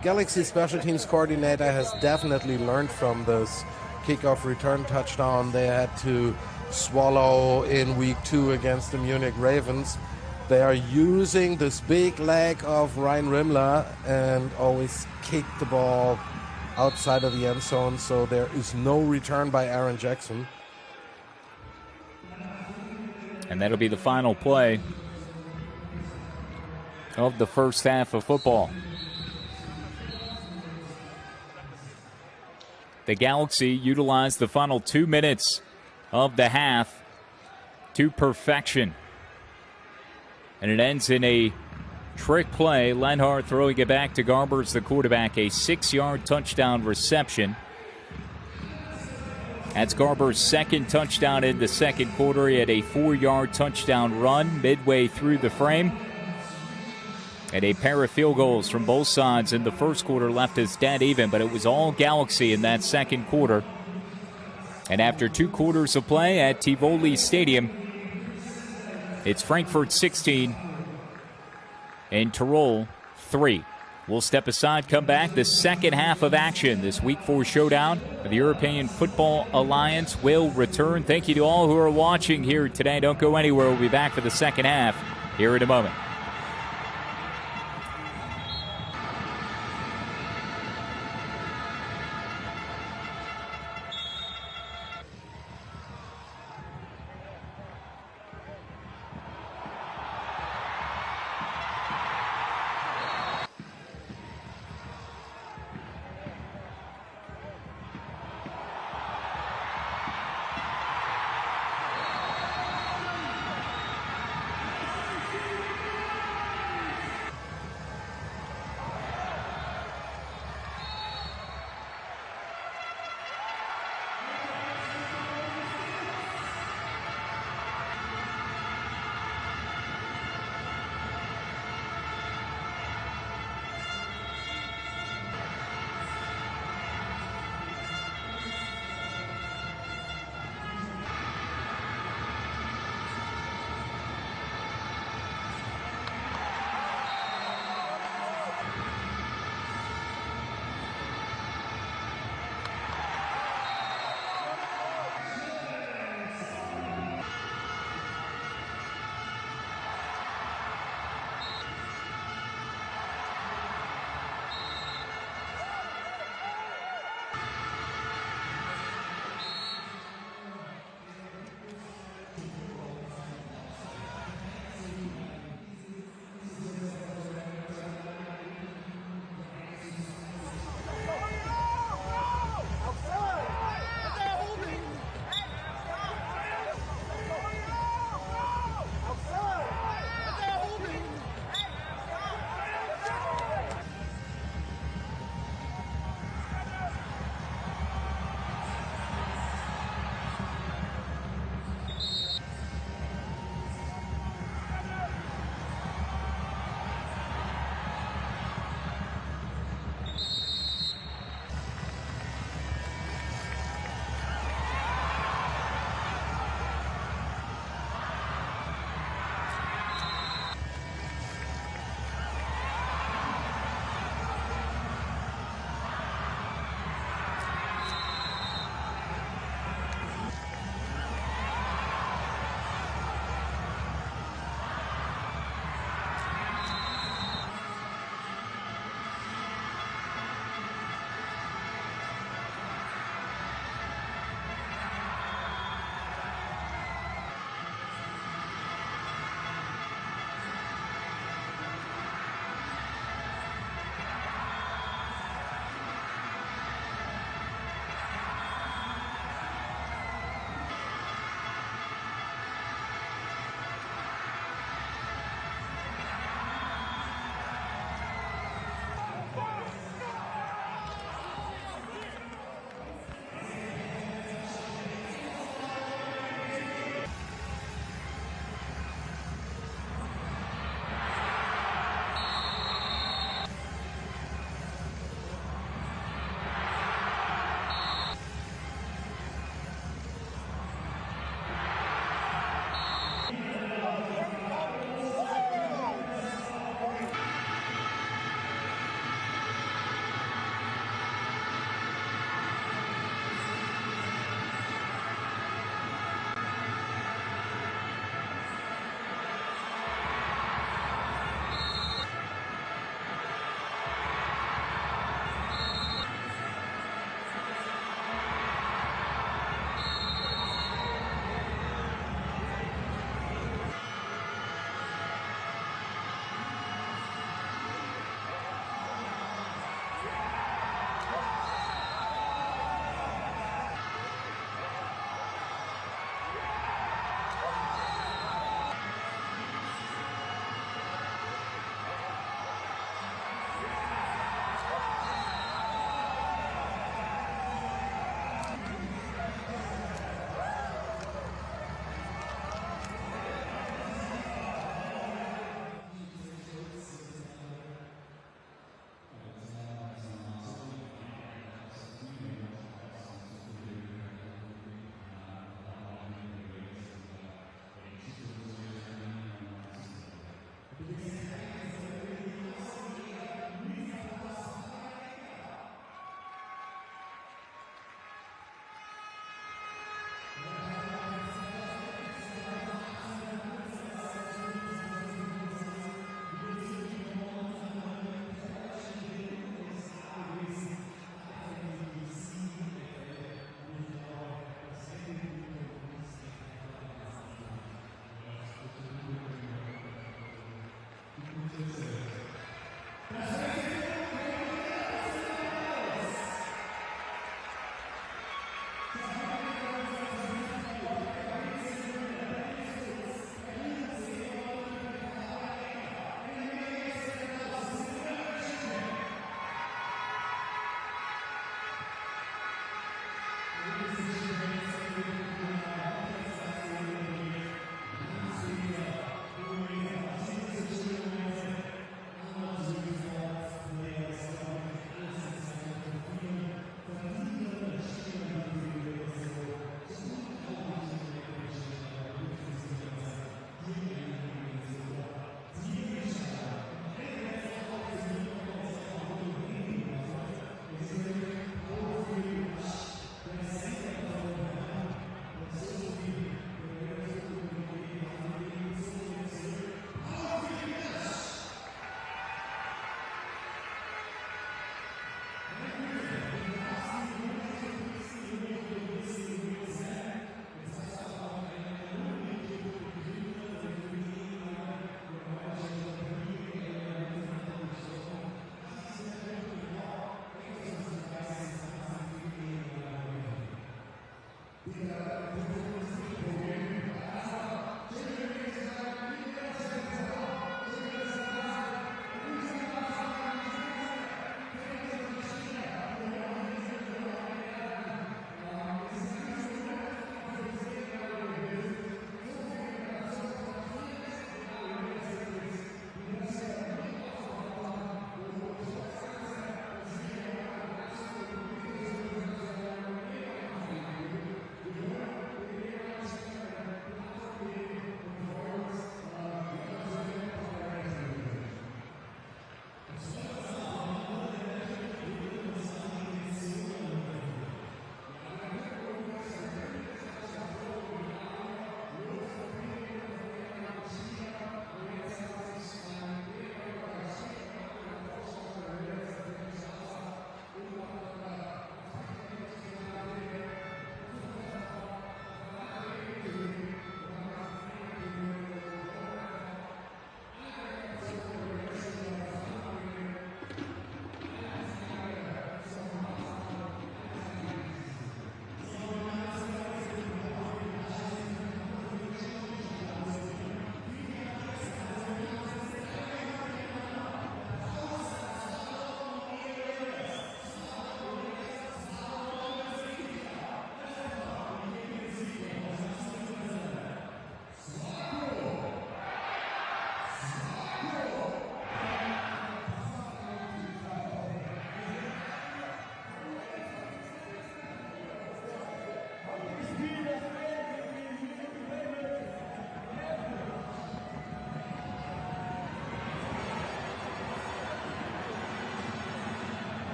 Galaxy special teams coordinator has definitely learned from this kickoff return touchdown they had to swallow in week 2 against the Munich Ravens. They are using this big leg of Ryan Rimler and always kick the ball outside of the end zone, so there is no return by Aaron Jackson. And that'll be the final play of the first half of football. The Galaxy utilized the final 2 minutes of the half to perfection. And it ends in a trick play. Lenhart throwing it back to Garbers, the quarterback, a 6-yard touchdown reception. That's Garber's second touchdown in the second quarter. He had a 4-yard touchdown run midway through the frame. And a pair of field goals from both sides in the first quarter left us dead even, but it was all Galaxy in that second quarter. And after 2 quarters of play at Tivoli Stadium, it's Frankfurt 16 and Tirol 3. We'll step aside, come back. The second half of action, this Week 4 showdown of the European Football Alliance will return. Thank you to all who are watching here today. Don't go anywhere. We'll be back for the second half here in a moment.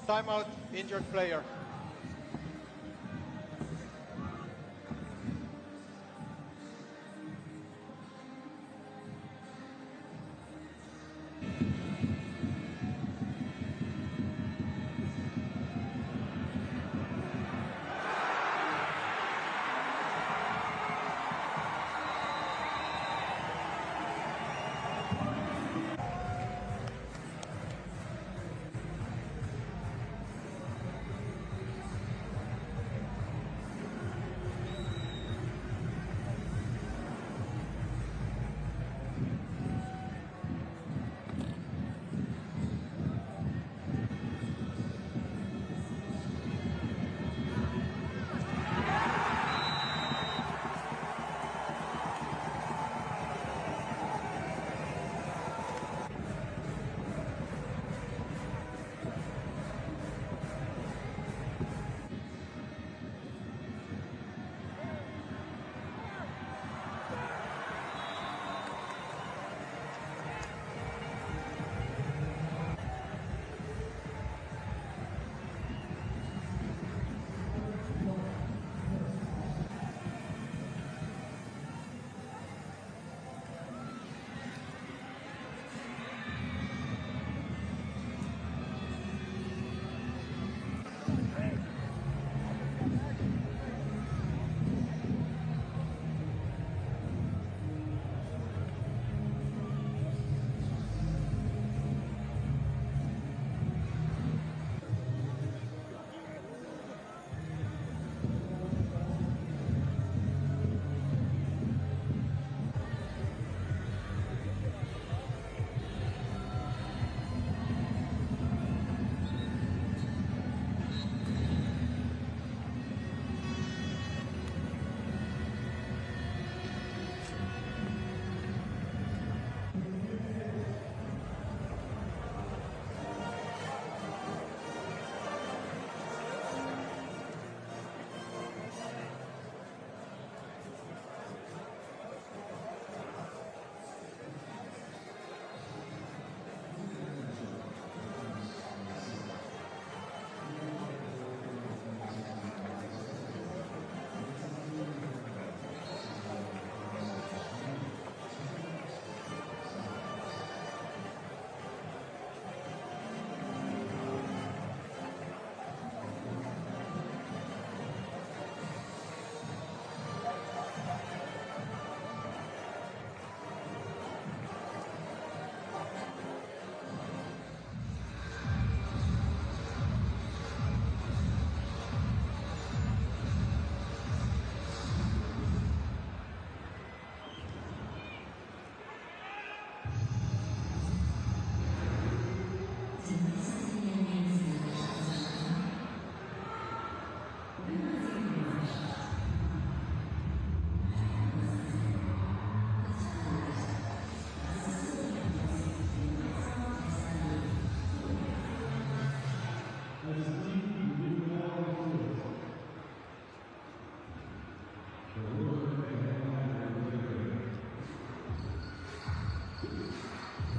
Timeout, injured player.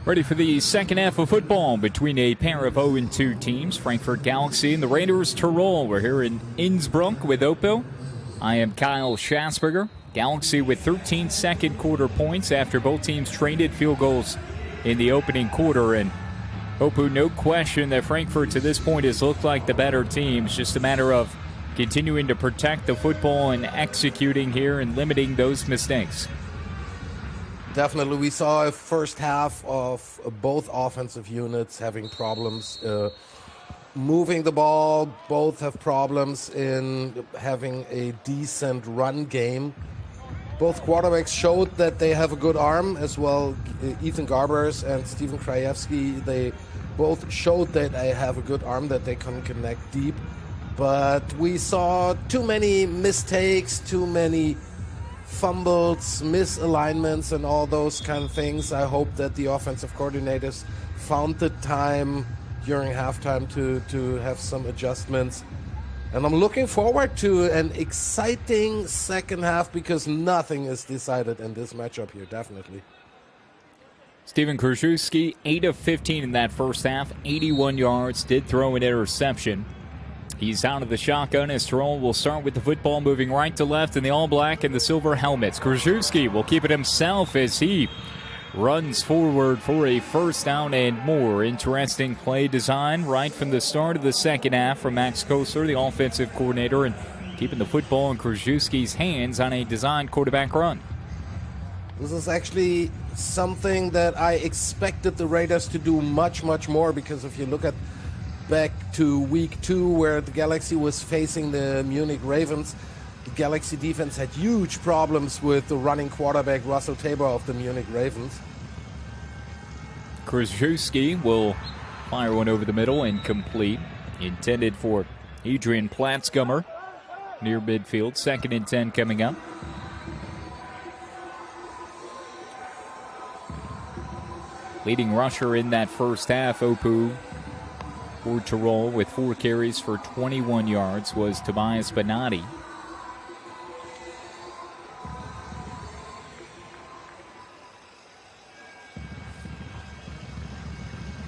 Ready for the second half of football between a pair of 0-2 teams, Frankfurt Galaxy and the Raiders Tirol. We're here in Innsbruck with Oppo. I am Kyle Schasberger. Galaxy with 13 second quarter points after both teams traded field goals in the opening quarter. And Oppo, no question that Frankfurt to this point has looked like the better team. It's just a matter of continuing to protect the football and executing here and limiting those mistakes. Definitely, we saw a first half of both offensive units having problems moving the ball. Both have problems in having a decent run game. Both quarterbacks showed that they have a good arm as well. Ethan Garbers and Stephen Krajewski, they both showed that they have a good arm, that they can connect deep. But we saw too many mistakes, too many fumbles, misalignments, and all those kind of things. I hope that the offensive coordinators found the time during halftime to have some adjustments. And I'm looking forward to an exciting second half because nothing is decided in this matchup here, definitely. Steven Krzyzewski, 8 of 15 in that first half, 81 yards, did throw an interception. He's out of the shotgun as Tirol will start with the football moving right to left in the all-black and the silver helmets. Krzyzewski will keep it himself as he runs forward for a first down and more. Interesting play design right from the start of the second half from Max Kosler, the offensive coordinator, and keeping the football in Krzyzewski's hands on a designed quarterback run. This is actually something that I expected the Raiders to do much, much more, because if you look at back to week 2 where the Galaxy was facing the Munich Ravens, the Galaxy defense had huge problems with the running quarterback Russell Tabor of the Munich Ravens. Krzyzewski will fire one over the middle and complete. Intended for Adrian Platzgummer near midfield. 2nd and 10 coming up. Leading rusher in that first half, Opu, for Tirol with 4 carries for 21 yards was Tobias Benatti.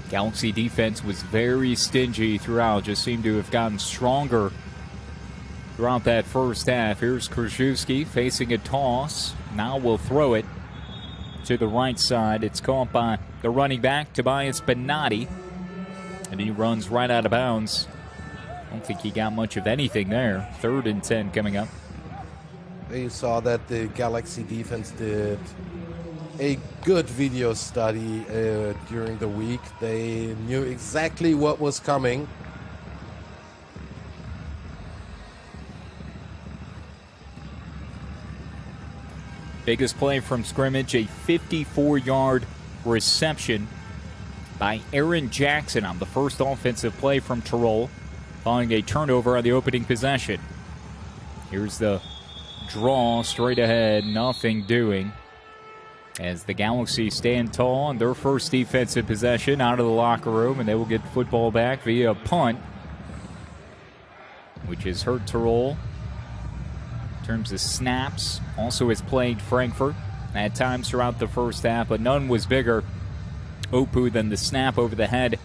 Galaxy defense was very stingy throughout, just seemed to have gotten stronger throughout that first half. Here's Krzyzewski facing a toss. Now will throw it to the right side. It's caught by the running back, Tobias Benatti. And he runs right out of bounds. I don't think he got much of anything there. 3rd and 10 coming up. You saw that the Galaxy defense did a good video study during the week. They knew exactly what was coming. Biggest play from scrimmage, a 54-yard reception by Aaron Jackson on the first offensive play from Tirol, following a turnover on the opening possession. Here's the draw straight ahead, nothing doing, as the Galaxy stand tall on their first defensive possession out of the locker room, and they will get the football back via a punt, which has hurt Tirol in terms of snaps. Also has plagued Frankfurt at times throughout the first half, but none was bigger, Opu, than the snap over the head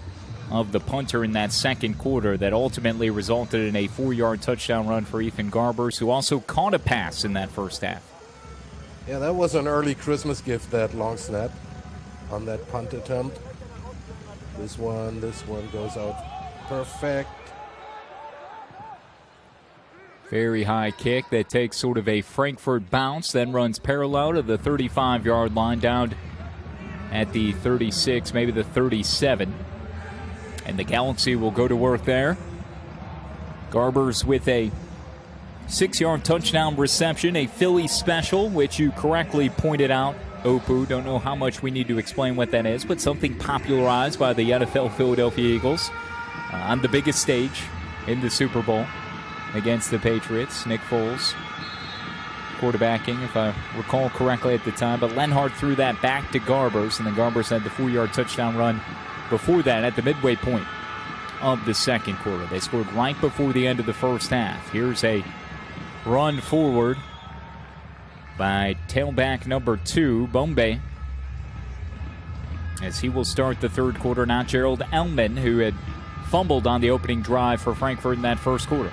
of the punter in that second quarter that ultimately resulted in a 4-yard touchdown run for Ethan Garbers, who also caught a pass in that first half. Yeah, that was an early Christmas gift, that long snap on that punt attempt. This one goes out perfect. Very high kick that takes sort of a Frankfurt bounce, then runs parallel to the 35-yard line down at the 36, maybe the 37. And the Galaxy will go to work there. Garbers with a 6-yard touchdown reception, a Philly special, which you correctly pointed out, Opu. Don't know how much we need to explain what that is, but something popularized by the NFL Philadelphia Eagles on the biggest stage in the Super Bowl against the Patriots. Nick Foles quarterbacking, if I recall correctly at the time, but Lenhart threw that back to Garbers, and then Garbers had the 4-yard touchdown run before that at the midway point of the second quarter. They scored right before the end of the first half. Here's a run forward by tailback number 2, Bombe, as he will start the third quarter. Not Gerald Elman, who had fumbled on the opening drive for Frankfurt in that first quarter.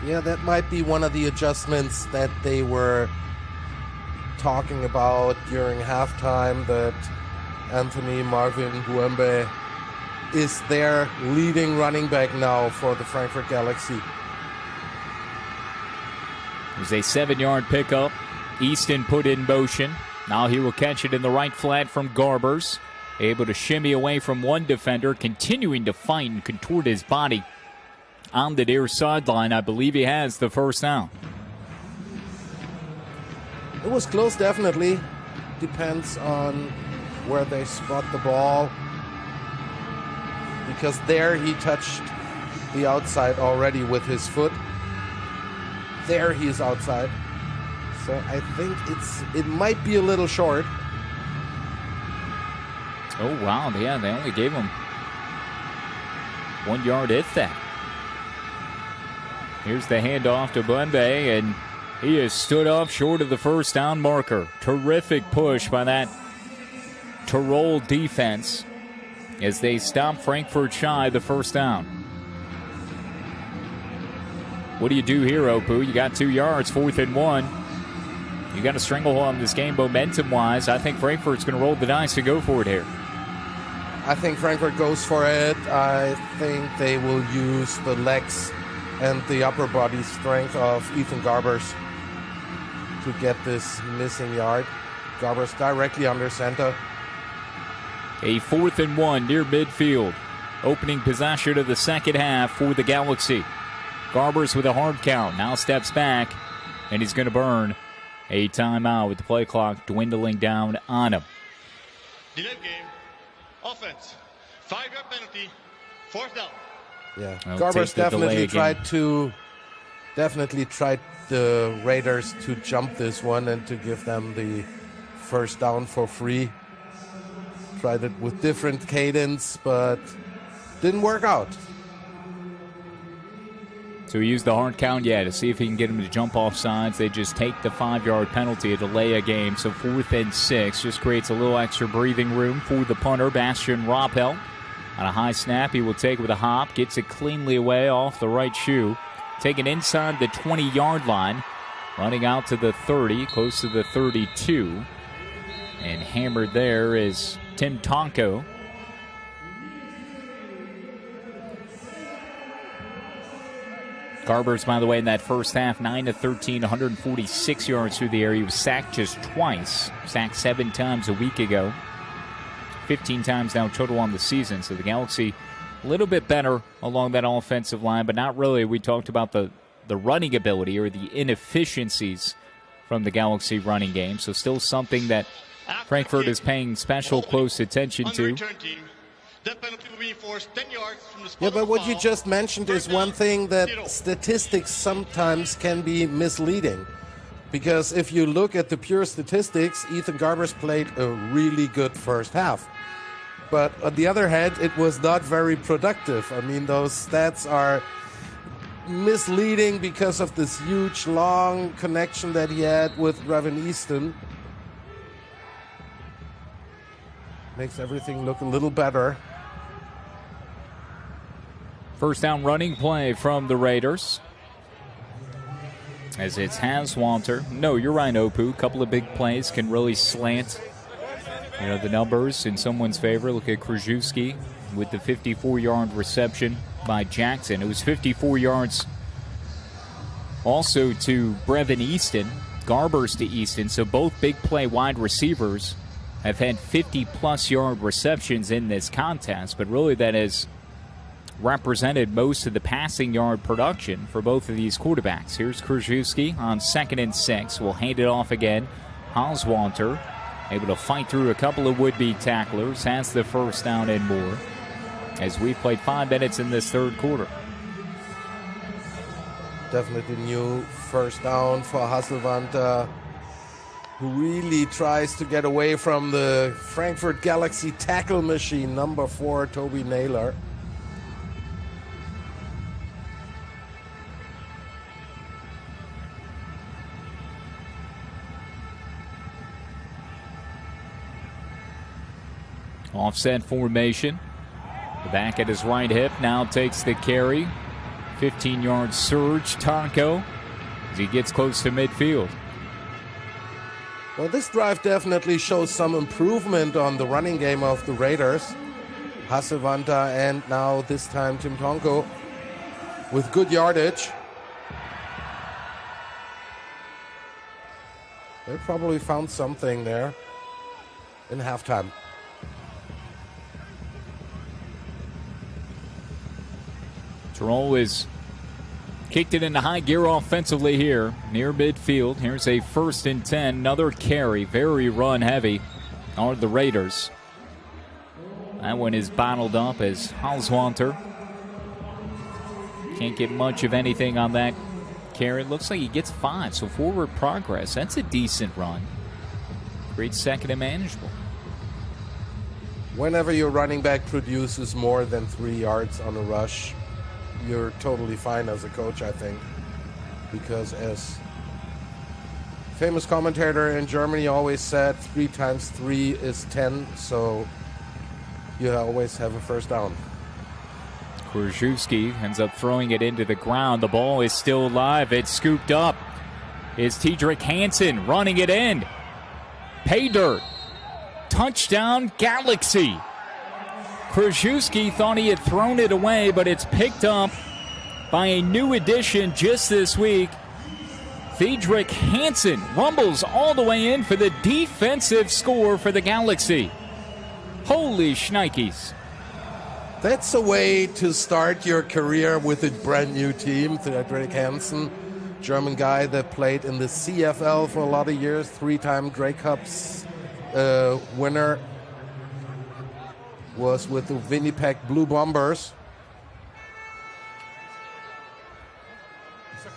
Yeah, that might be one of the adjustments that they were talking about during halftime, that Anthony Marvin Buembe is their leading running back now for the Frankfurt Galaxy. It was a 7-yard pickup. Easton put in motion. Now he will catch it in the right flat from Garbers. Able to shimmy away from one defender, continuing to fight and contort his body on the near sideline. I believe he has the first down. It was close, definitely. Depends on where they spot the ball, because there he touched the outside already with his foot. There he is outside. So I think it might be a little short. Oh, wow. Yeah, they only gave him 1 yard if that. Here's the handoff to Buembe, and He has stood up short of the first down marker. Terrific push by that Tirol defense as they stop Frankfurt shy the first down. What do you do here, Opu? You got 2 yards, 4th and 1. You got a stranglehold on this game momentum-wise. I think Frankfurt's going to roll the dice and go for it here. I think Frankfurt goes for it. I think they will use the legs and the upper body strength of Ethan Garbers to get this missing yard. Garbers directly under center. A 4th and 1 near midfield. Opening possession of the second half for the Galaxy. Garbers with a hard count. Now steps back, and he's going to burn a timeout with the play clock dwindling down on him. Delay game. Offense. 5-yard penalty. 4th down. Yeah, I'll Garbers take the delay definitely tried the Raiders to jump this one and to give them the first down for free. Tried it with different cadence, but didn't work out. So he used the hard count, to see if he can get him to jump off sides. They just take the 5-yard penalty, a delay a game. So 4th and 6 just creates a little extra breathing room for the punter, Bastian Rappel. On a high snap, he will take it with a hop, gets it cleanly away off the right shoe. Taken inside the 20-yard line, running out to the 30, close to the 32. And hammered there is Tim Tonko. Garbers, by the way, in that first half, 9 of 13, 146 yards through the air. He was sacked just twice, sacked 7 times a week ago. 15 times now total on the season. So the Galaxy a little bit better along that offensive line, but not really. We talked about the running ability or the inefficiencies from the Galaxy running game. So still something that Frankfurt is paying special close attention to. That penalty will be enforced 10 yards from the spot. Yeah, but what you just mentioned is one thing that statistics sometimes can be misleading. Because if you look at the pure statistics, Ethan Garbers played a really good first half. But on the other hand, it was not very productive. I mean, those stats are misleading because of this huge, long connection that he had with Raven Easton. Makes everything look a little better. First down running play from the Raiders. As it's Haswanter. No, you're right, Opu. A couple of big plays can really slant the numbers in someone's favor. Look at Krzyzewski with the 54-yard reception by Jackson. It was 54 yards also to Brevin Easton, Garbers to Easton. So both big play wide receivers have had 50-plus yard receptions in this contest, but really that has represented most of the passing yard production for both of these quarterbacks. Here's Krzyzewski on 2nd and 6. We'll hand it off again. Haswanter able to fight through a couple of would-be tacklers. Has the first down and more as we've played 5 minutes in this third quarter. Definitely new first down for Hasselwand, who really tries to get away from the Frankfurt Galaxy tackle machine, number 4, Toby Naylor. Offset formation. The back at his right hip now takes the carry. 15-yard surge, Tonko, as he gets close to midfield. Well, this drive definitely shows some improvement on the running game of the Raiders. Hasselwanta and now this time Tim Tonko with good yardage. They probably found something there in halftime. Tirol is kicked it into high gear offensively here near midfield. Here's a 1st and 10, another carry, very run heavy are the Raiders. That one is bottled up as Haswanter can't get much of anything on that carry. Looks like he gets 5, so forward progress. That's a decent run. Great second and manageable. Whenever your running back produces more than 3 yards on a rush, you're totally fine as a coach, I think. Because as famous commentator in Germany always said 3 times 3 is 10, so you always have a first down. Krzyzewski ends up throwing it into the ground. The ball is still alive. It's scooped up. It's Tiedrich Hansen running it in. Pay dirt. Touchdown, Galaxy. Krzyzewski thought he had thrown it away, but it's picked up by a new addition just this week. Tiedrich Hansen rumbles all the way in for the defensive score for the Galaxy. Holy shnikes. That's a way to start your career with a brand new team. Tiedrich Hansen, German guy that played in the CFL for a lot of years, 3-time Grey Cups winner, was with the Winnipeg Blue Bombers.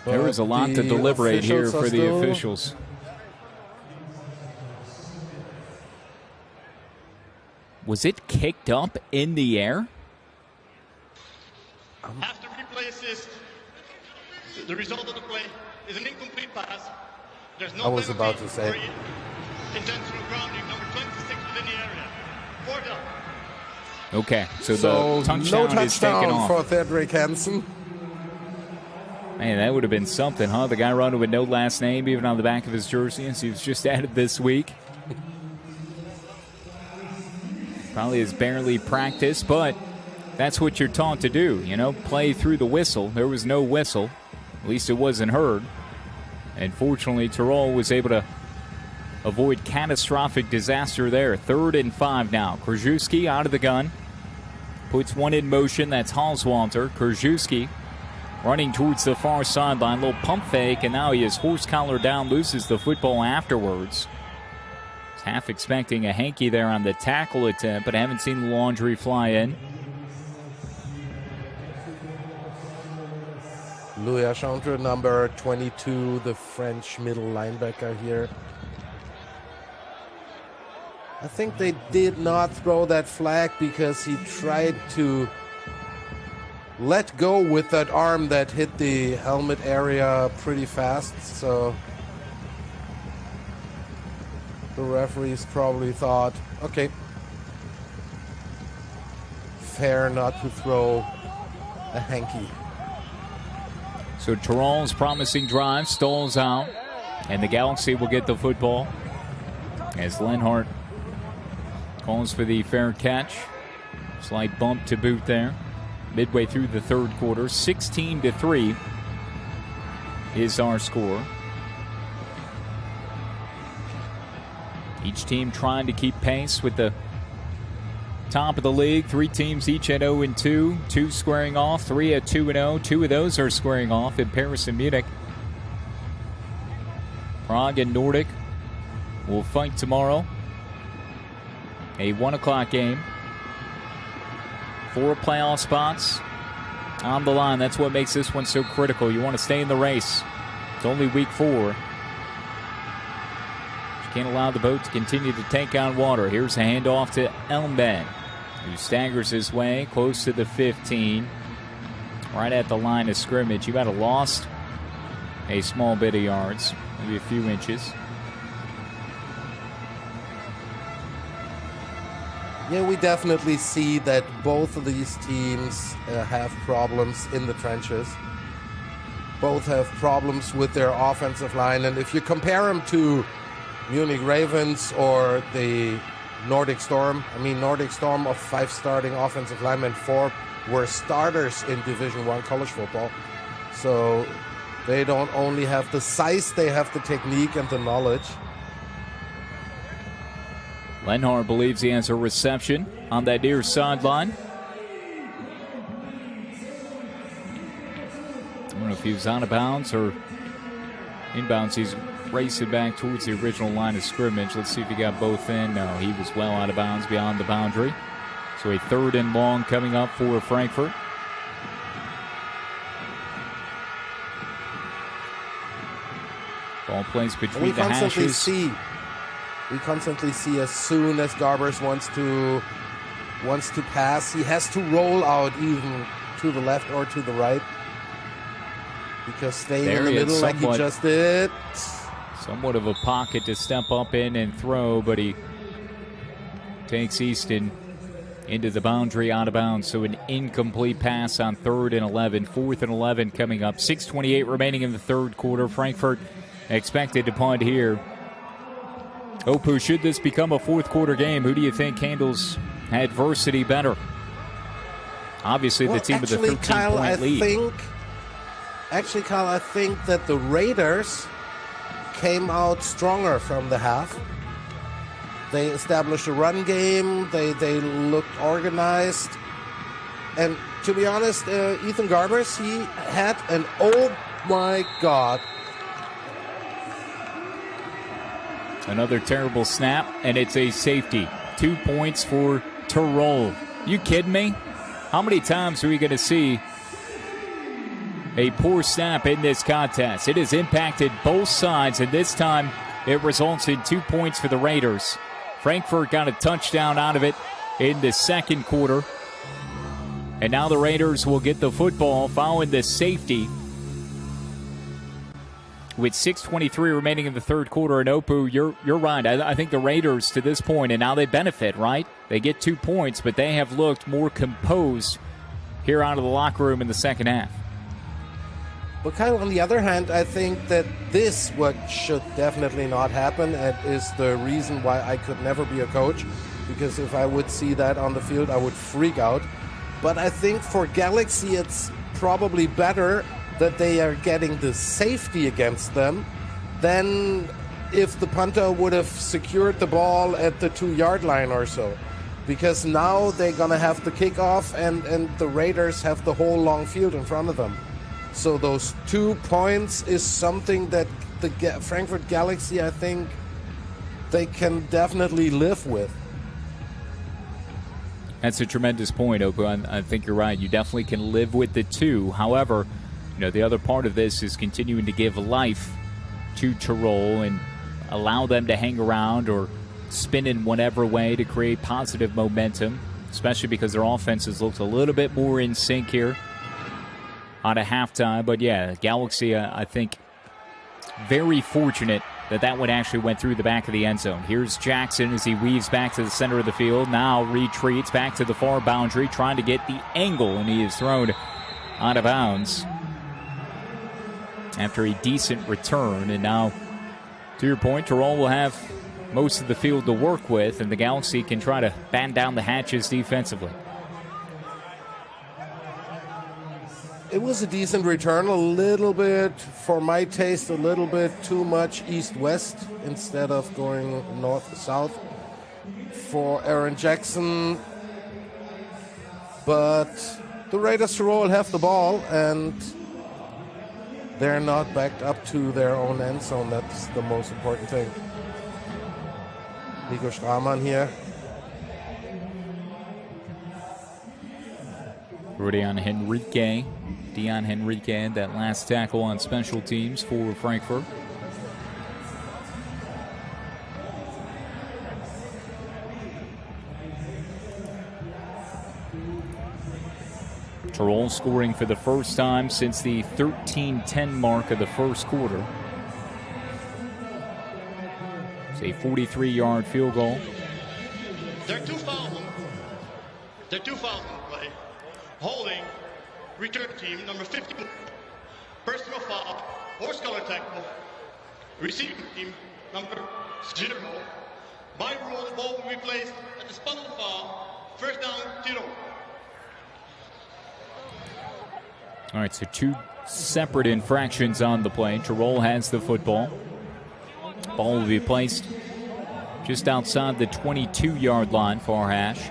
There was a lot to deliberate here for the officials. Was it kicked up in the air? After replay assist, the result of the play is an incomplete pass. There's no I was about to say. Intentional grounding, number 26 within the area. 4 down. Okay, so So the touchdown, no is taken touchdown off. for Tiedrich Hansen. Man, that would have been something, huh? The guy running with no last name, even on the back of his jersey, as he was just added this week. Probably has barely practiced, but that's what you're taught to do, you know, play through the whistle. There was no whistle. At least it wasn't heard. And fortunately, Tirol was able to avoid catastrophic disaster there. 3rd and 5 now. Krzyzewski out of the gun. Puts one in motion. That's Halswalter. Krzyzewski running towards the far sideline. Little pump fake, and now he is horse collar down, loses the football afterwards. Was half expecting a hanky there on the tackle attempt, but I haven't seen the laundry fly in. Louis Achantre, number 22, the French middle linebacker here. I think they did not throw that flag because he tried to let go with that arm that hit the helmet area pretty fast. So the referees probably thought, okay, fair not to throw a hanky. So Tirol's promising drive stalls out, and the Galaxy will get the football as Lenhart calls for the fair catch. Slight bump to boot there. Midway through the 3rd quarter, 16-3 is our score. Each team trying to keep pace with the top of the league. 3 teams each at 0-2. 2 squaring off. 3 at 2-0. 2 of those are squaring off in Paris and Munich. Prague and Nordic will fight tomorrow. A 1 o'clock game. 4 playoff spots on the line. That's what makes this one so critical. You want to stay in the race. It's only week 4. You can't allow the boat to continue to take on water. Here's a handoff to Elmben, who staggers his way close to the 15. Right at the line of scrimmage. You might have lost a small bit of yards, maybe a few inches. Yeah, we definitely see that both of these teams have problems in the trenches. Both have problems with their offensive line. And if you compare them to Munich Ravens or the Nordic Storm, I mean, Nordic Storm of 5 starting offensive linemen, 4 were starters in Division I college football. So they don't only have the size, they have the technique and the knowledge. Lenhart believes he has a reception on that near sideline. I don't know if he was out of bounds or inbounds. He's racing back towards the original line of scrimmage. Let's see if he got both in. No, he was well out of bounds beyond the boundary. So a 3rd and long coming up for Frankfurt. Ball plays between the hashes. We constantly see as soon as Garbers wants to pass, he has to roll out even to the left or to the right. Because staying in the middle like he just did. Somewhat of a pocket to step up in and throw, but he takes Easton into the boundary, out of bounds. So an incomplete pass on 3rd and 11. 4th and 11 coming up. 6:28 remaining in the third quarter. Frankfurt expected to punt here. Opu, should this become a fourth quarter game, who do you think handles adversity better? Obviously, the team with the 13-point lead. Kyle, I think that the Raiders came out stronger from the half. They established a run game. They looked organized. And to be honest, Ethan Garbers, he had an oh my God. Another terrible snap, and it's a safety. 2 points for Tirol. You kidding me? How many times are we going to see a poor snap in this contest? It has impacted both sides, and this time it results in 2 points for the Raiders. Frankfurt got a touchdown out of it in the second quarter. And now the Raiders will get the football following the safety with 6:23 remaining in the third quarter. And Opu, you're right. I think the Raiders to this point, and now they benefit, right? They get 2 points, but they have looked more composed here out of the locker room in the second half. But Kyle, on the other hand, I think that this what should definitely not happen, and is the reason why I could never be a coach, because if I would see that on the field, I would freak out. But I think for Galaxy, it's probably better that they are getting the safety against them than if the punter would have secured the ball at the 2-yard line or so. Because now they're going to have the kickoff, and the Raiders have the whole long field in front of them. So those 2 points is something that the Frankfurt Galaxy, I think, they can definitely live with. That's a tremendous point, Opu. I think you're right. You definitely can live with the 2. However, the other part of this is continuing to give life to Tirol and allow them to hang around or spin in whatever way to create positive momentum, especially because their offenses looked a little bit more in sync here out of halftime. But yeah, Galaxy, I think, very fortunate that one actually went through the back of the end zone. Here's Jackson as he weaves back to the center of the field. Now retreats back to the far boundary, trying to get the angle, and he is thrown out of bounds after a decent return. And now, to your point, Tirol will have most of the field to work with, and the Galaxy can try to batten down the hatches defensively. It was a decent return, a little bit, for my taste, a little bit too much east-west instead of going north-south for Aaron Jackson. But the Raiders Tirol have the ball, and they're not backed up to their own end zone. That's the most important thing. Nico Stramann here. Dion Henrique, that last tackle on special teams for Frankfurt. Tirol scoring for the first time since the 13-10 mark of the first quarter. It's a 43-yard field goal. There are 2 fouls. There are 2 fouls in play. Holding, return team, number 15. Personal foul, horse collar tackle. Receiving team, number 0. By rule, the ball will be placed at the spot of the foul. First down, Tirol. All right, so 2 separate infractions on the play. Tirol has the football. Ball will be placed just outside the 22-yard line, far hash.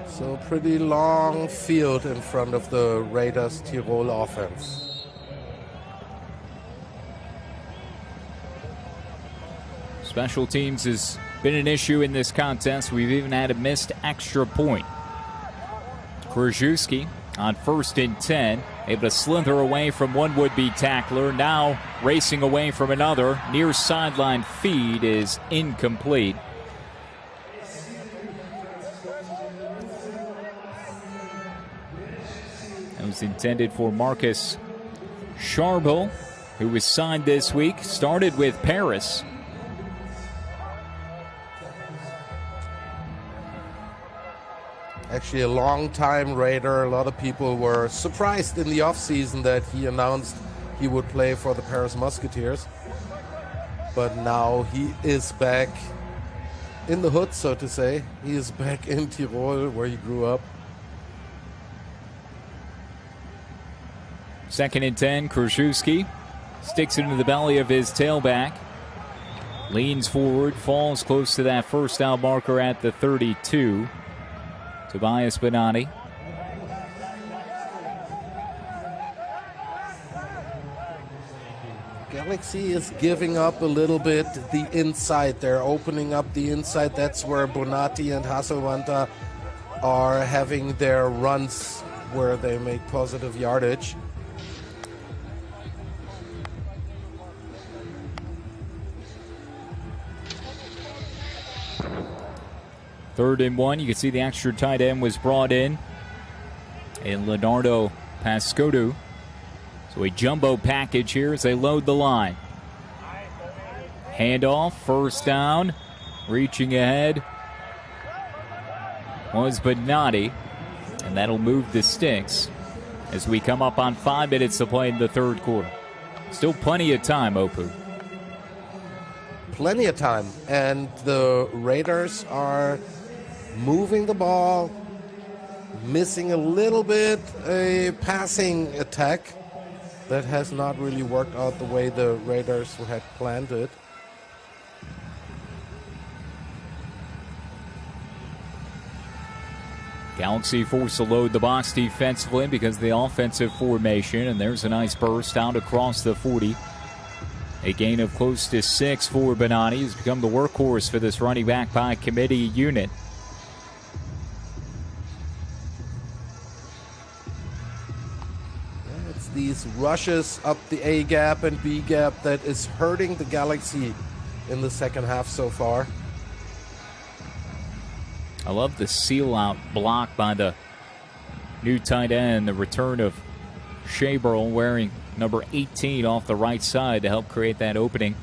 So pretty long field in front of the Raiders Tirol offense. Special teams has been an issue in this contest. We've even had a missed extra point. Krzyzewski on 1st and 10, able to slither away from one would-be tackler, now racing away from another. Near sideline feed is incomplete. was intended for Marcus Charbel, who was signed this week. Started with Paris. Actually, a long-time Raider. A lot of people were surprised in the offseason that he announced he would play for the Paris Musketeers. But now he is back in the hood, so to say. He is back in Tirol, where he grew up. 2nd and 10, Krzyzewski sticks it into the belly of his tailback. Leans forward, falls close to that first down marker at the 32. Tobias Bonatti. Galaxy is giving up a little bit the inside. They're opening up the inside. That's where Bonatti and Hasselwanta are having their runs where they make positive yardage. Third and 1. You can see the extra tight end was brought in Leonardo Pascodu. So a jumbo package here as they load the line. Handoff, first down, reaching ahead was Bonatti, and that'll move the sticks as we come up on 5 minutes to play in the third quarter. Still plenty of time, Opu. Plenty of time, and the Raiders are moving the ball, missing a little bit a passing attack. That has not really worked out the way the Raiders had planned it. Galaxy forced to load the box defensively because of the offensive formation, and there's a nice burst out across the 40. A gain of close to 6 for Bonatti. He's become the workhorse for this running back by committee unit. These rushes up the A gap and B gap that is hurting the Galaxy in the second half so far. I love the seal out block by the new tight end, the return of Shaberl wearing number 18 off the right side to help create that opening.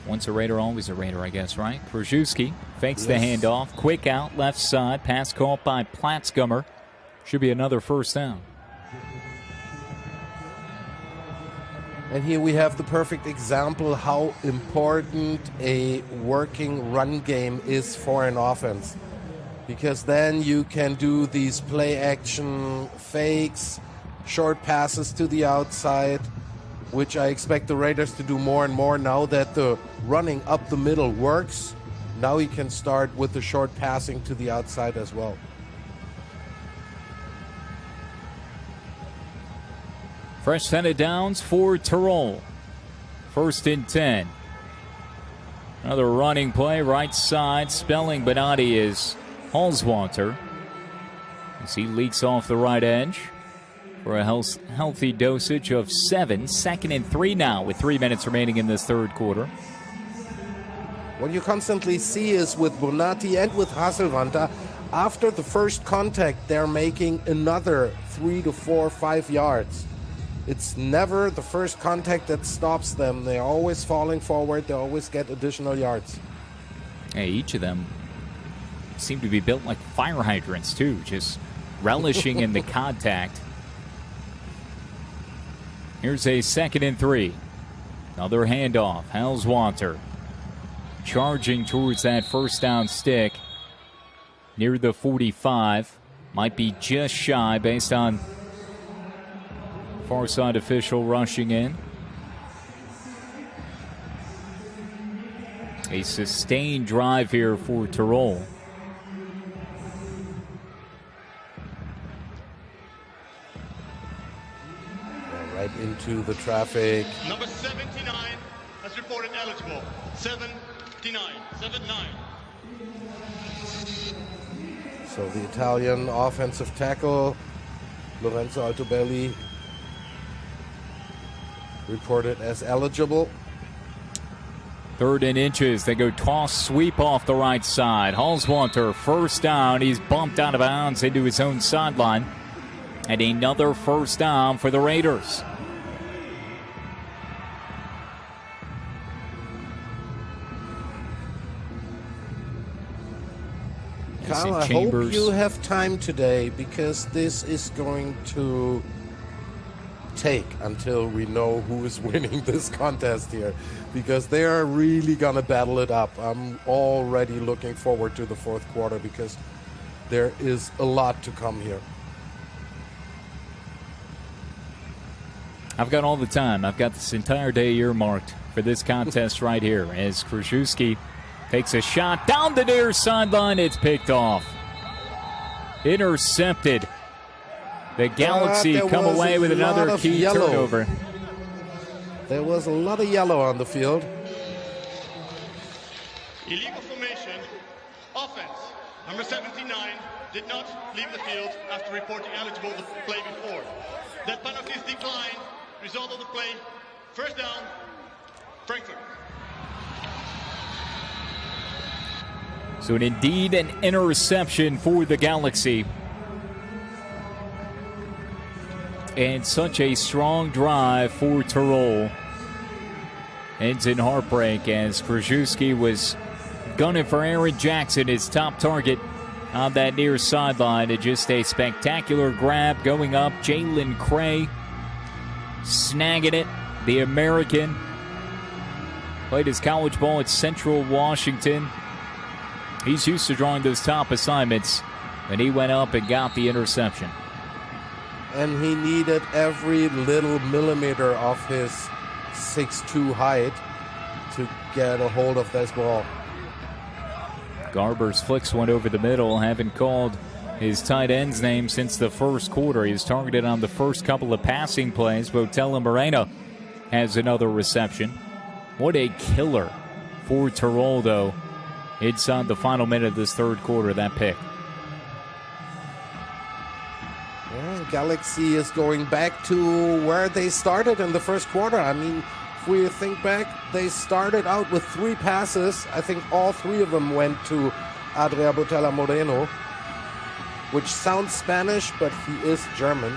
Once a Raider, always a Raider, I guess, right? Krzyzewski fakes the handoff, quick out left side, pass caught by Platzgummer. Should be another first down. And here we have the perfect example how important a working run game is for an offense. Because then you can do these play action fakes, short passes to the outside, which I expect the Raiders to do more and more now that the running up the middle works. Now you can start with the short passing to the outside as well. Fresh set of downs for Tirol. 1st and 10. Another running play, right side. Spelling Bonatti is Halswanter as he leaks off the right edge for a healthy dosage of 7. 2nd and 3 now with 3 minutes remaining in this third quarter. What you constantly see is with Bonatti and with Hasselwanta, after the first contact, they're making another 3 to 4, 5 yards. It's never the first contact that stops them. They're always falling forward. They always get additional yards. Hey, each of them seem to be built like fire hydrants, too, just relishing in the contact. Here's a 2nd and 3. Another handoff. Halswanter charging towards that first down stick near the 45. Might be just shy based on far side official rushing in. A sustained drive here for Tirol. Right into the traffic. Number 79 has reported eligible. 79. So the Italian offensive tackle, Lorenzo Altobelli, reported as eligible. 3rd and inches. They go toss sweep off the right side. Halswanter, first down. He's bumped out of bounds into his own sideline. And another first down for the Raiders. Kyle, I hope you have time today, because this is going to take until we know who is winning this contest here, because they are really going to battle it up. I'm already looking forward to the 4th quarter, because there is a lot to come here. I've got all the time. I've got this entire day earmarked for this contest right here, as Krzyzewski takes a shot down the near sideline. It's picked off. Intercepted. The Galaxy come away with another key turnover. There was a lot of yellow on the field. Illegal formation. Offense. Number 79 did not leave the field after reporting eligible to play before. That penalty is declined. Result of the play. First down. Frankfurt. So indeed an interception for the Galaxy. And such a strong drive for Tirol. Ends in heartbreak, as Krzyzewski was gunning for Aaron Jackson, his top target on that near sideline. And just a spectacular grab going up. Jalen Cray snagging it. The American played his college ball at Central Washington. He's used to drawing those top assignments, and he went up and got the interception. And he needed every little millimeter of his 6'2" height to get a hold of this ball. Garber's flicks one over the middle. Haven't called his tight end's name since the 1st quarter. He was targeted on the first couple of passing plays. Botella Moreno has another reception. What a killer for Tirol, though, inside the final minute of this 3rd quarter, that pick. Well, Galaxy is going back to where they started in the 1st quarter. I mean, if we think back, they started out with 3 passes. I think all 3 of them went to Adria Botella Moreno, which sounds Spanish, but he is German.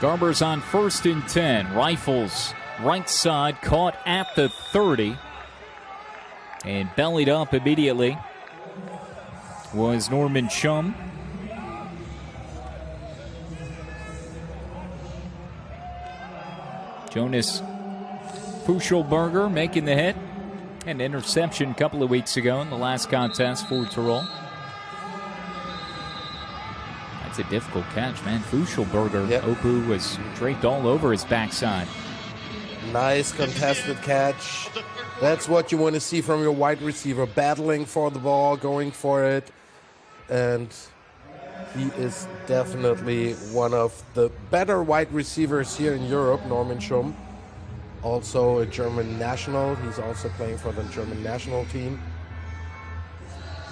Garber's on 1st and 10. Rifles right side, caught at the 30. And bellied up immediately was Norman Chum. Jonas Fuschelberger making the hit. An interception a couple of weeks ago in the last contest for Tirol. That's a difficult catch, man. Fuschelberger, yep. Opu was draped all over his backside. Nice contested catch. That's what you want to see from your wide receiver, battling for the ball, going for it. And he is definitely one of the better wide receivers here in Europe, Norman Schum. Also a German national. He's also playing for the German national team.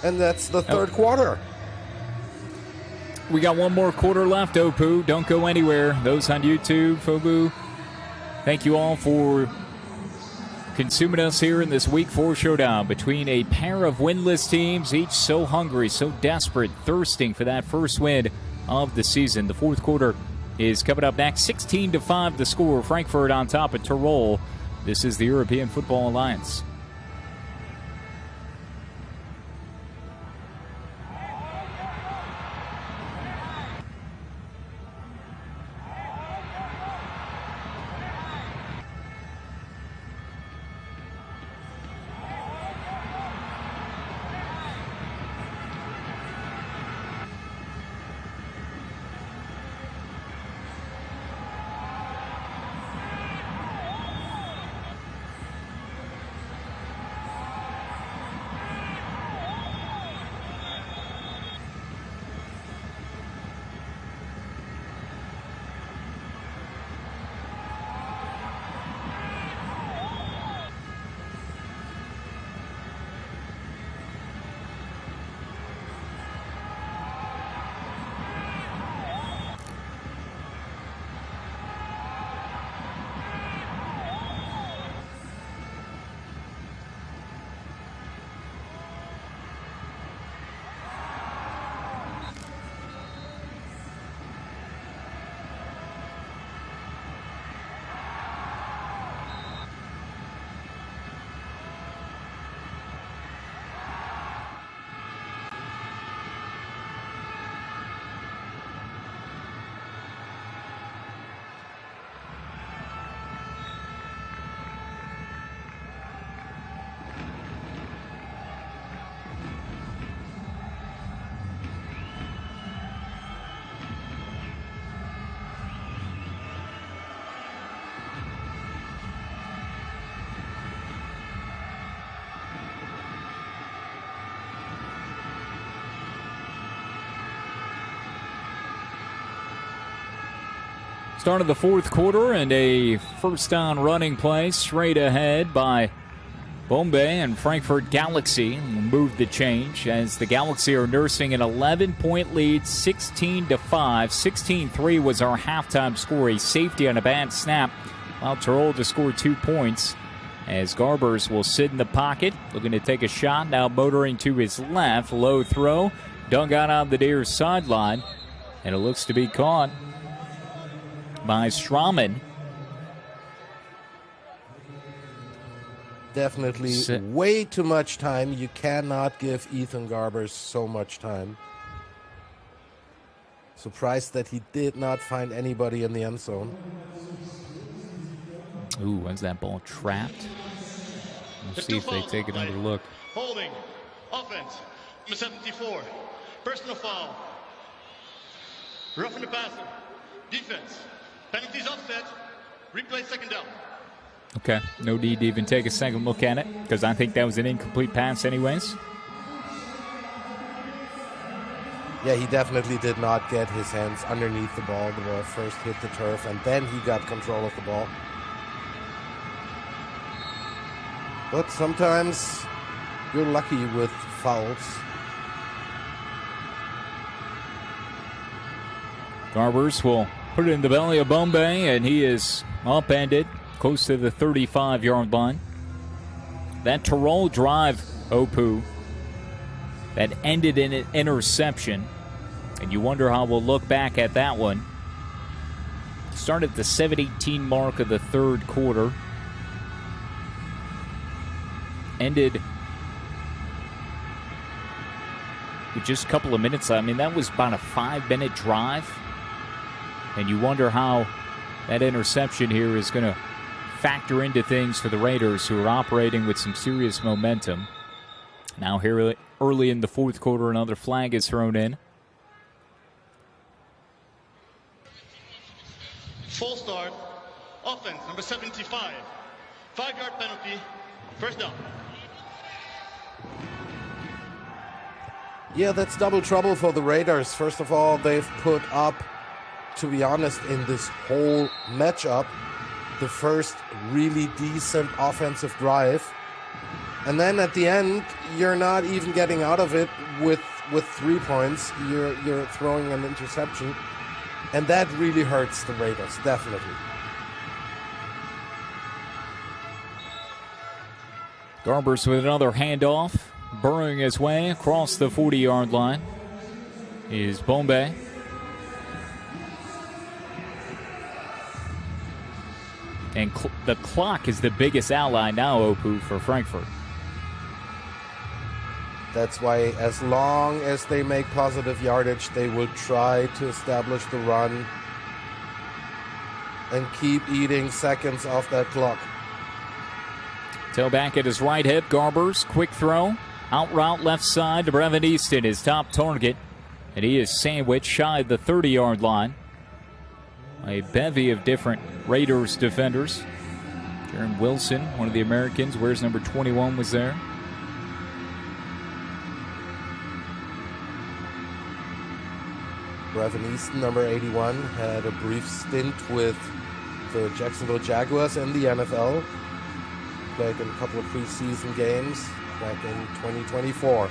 And that's the 3rd quarter. We got one more quarter left, Opu. Don't go anywhere. Those on YouTube, Fobu, thank you all for consuming us here in this Week 4 showdown between a pair of winless teams, each so hungry, so desperate, thirsting for that first win of the season. The 4th quarter is coming up next. 16-5 the score. Frankfurt on top of Tirol. This is the European Football Alliance. Start of the fourth quarter and a first down running play straight ahead by Bombay and Frankfurt Galaxy will move the change as the Galaxy are nursing an 11-point lead, 16-5. 16-3 was our halftime score, a safety on a bad snap. While Tirol to score 2 points as Garbers will sit in the pocket, looking to take a shot, now motoring to his left, low throw, dug out on the near sideline, and it looks to be caught by Straumann. Definitely way too much time. You cannot give Ethan Garbers so much time. Surprised that he did not find anybody in the end zone. Ooh, when's that ball trapped? We'll see if they take another look. Holding, offense, number 74, personal foul, roughing the passer, defense, penalties offset, replay second down. Okay, no need to even take a second look at it because I think that was an incomplete pass anyways. Yeah, he definitely did not get his hands underneath the ball. The ball first hit the turf and then he got control of the ball. But sometimes you're lucky with fouls. Garbers will put it in the belly of Bombay, and he is upended close to the 35-yard line. That Tirol drive, Opu, that ended in an interception. And you wonder how we'll look back at that one. Started at the 7:18 mark of the third quarter. Ended with just a couple of minutes. I mean, that was about a 5-minute drive. And you wonder how that interception here is going to factor into things for the Raiders, who are operating with some serious momentum. Now here early in the fourth quarter, another flag is thrown in. Full start, offense, number 75. 5-yard penalty, first down. Yeah, that's double trouble for the Raiders. First of all, they've put up, to be honest, in this whole matchup, the first really decent offensive drive. And then at the end, you're not even getting out of it with 3 points. You're throwing an interception. And that really hurts the Raiders, definitely. Garbers with another handoff, burrowing his way across the 40-yard line is Bombay. And the clock is the biggest ally now, Opu, for Frankfurt. That's why as long as they make positive yardage, they will try to establish the run and keep eating seconds off that clock. Tailback at his right hip, Garbers, quick throw. Out route left side to Brevin Easton, his top target. And he is sandwiched shy of the 30-yard line. A bevy of different Raiders defenders. Jaron Wilson, one of the Americans, wears number 21, was there. Brevin Easton, number 81, had a brief stint with the Jacksonville Jaguars in the NFL. Played in a couple of preseason games back in 2024.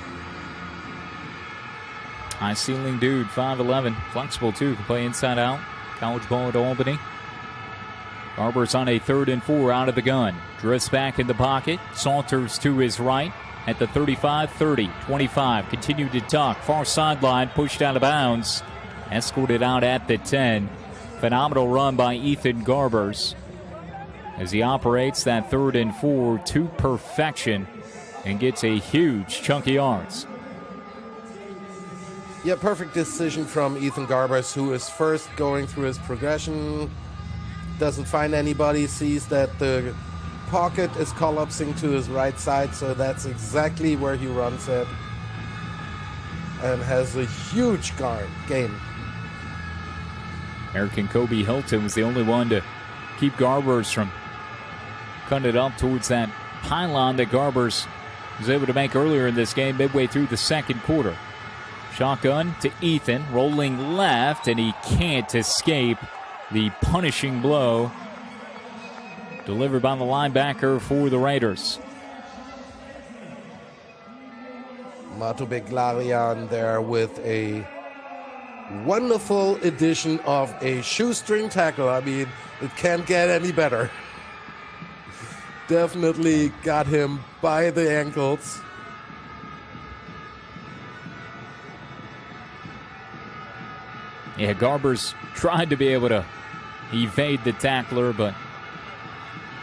High ceiling dude, 5'11", flexible too, can play inside out. College ball at Albany. Garbers on a 3rd and 4 out of the gun. Drifts back in the pocket. Saunters to his right at the 35, 30, 25. Continued to tuck. Far sideline, pushed out of bounds. Escorted out at the 10. Phenomenal run by Ethan Garbers as he operates that 3rd and 4 to perfection and gets a huge chunk of yards. Yeah, perfect decision from Ethan Garbers, who is first going through his progression, doesn't find anybody, sees that the pocket is collapsing to his right side, so that's exactly where he runs it, and has a huge gain. American Kobe Hilton was the only one to keep Garbers from cutting it up towards that pylon that Garbers was able to make earlier in this game, midway through the second quarter. Shotgun to Ethan, rolling left, and he can't escape the punishing blow delivered by the linebacker for the Raiders. Mato Beglarian there with a wonderful addition of a shoestring tackle. I mean, it can't get any better. Definitely got him by the ankles. Yeah, Garbers tried to be able to evade the tackler, but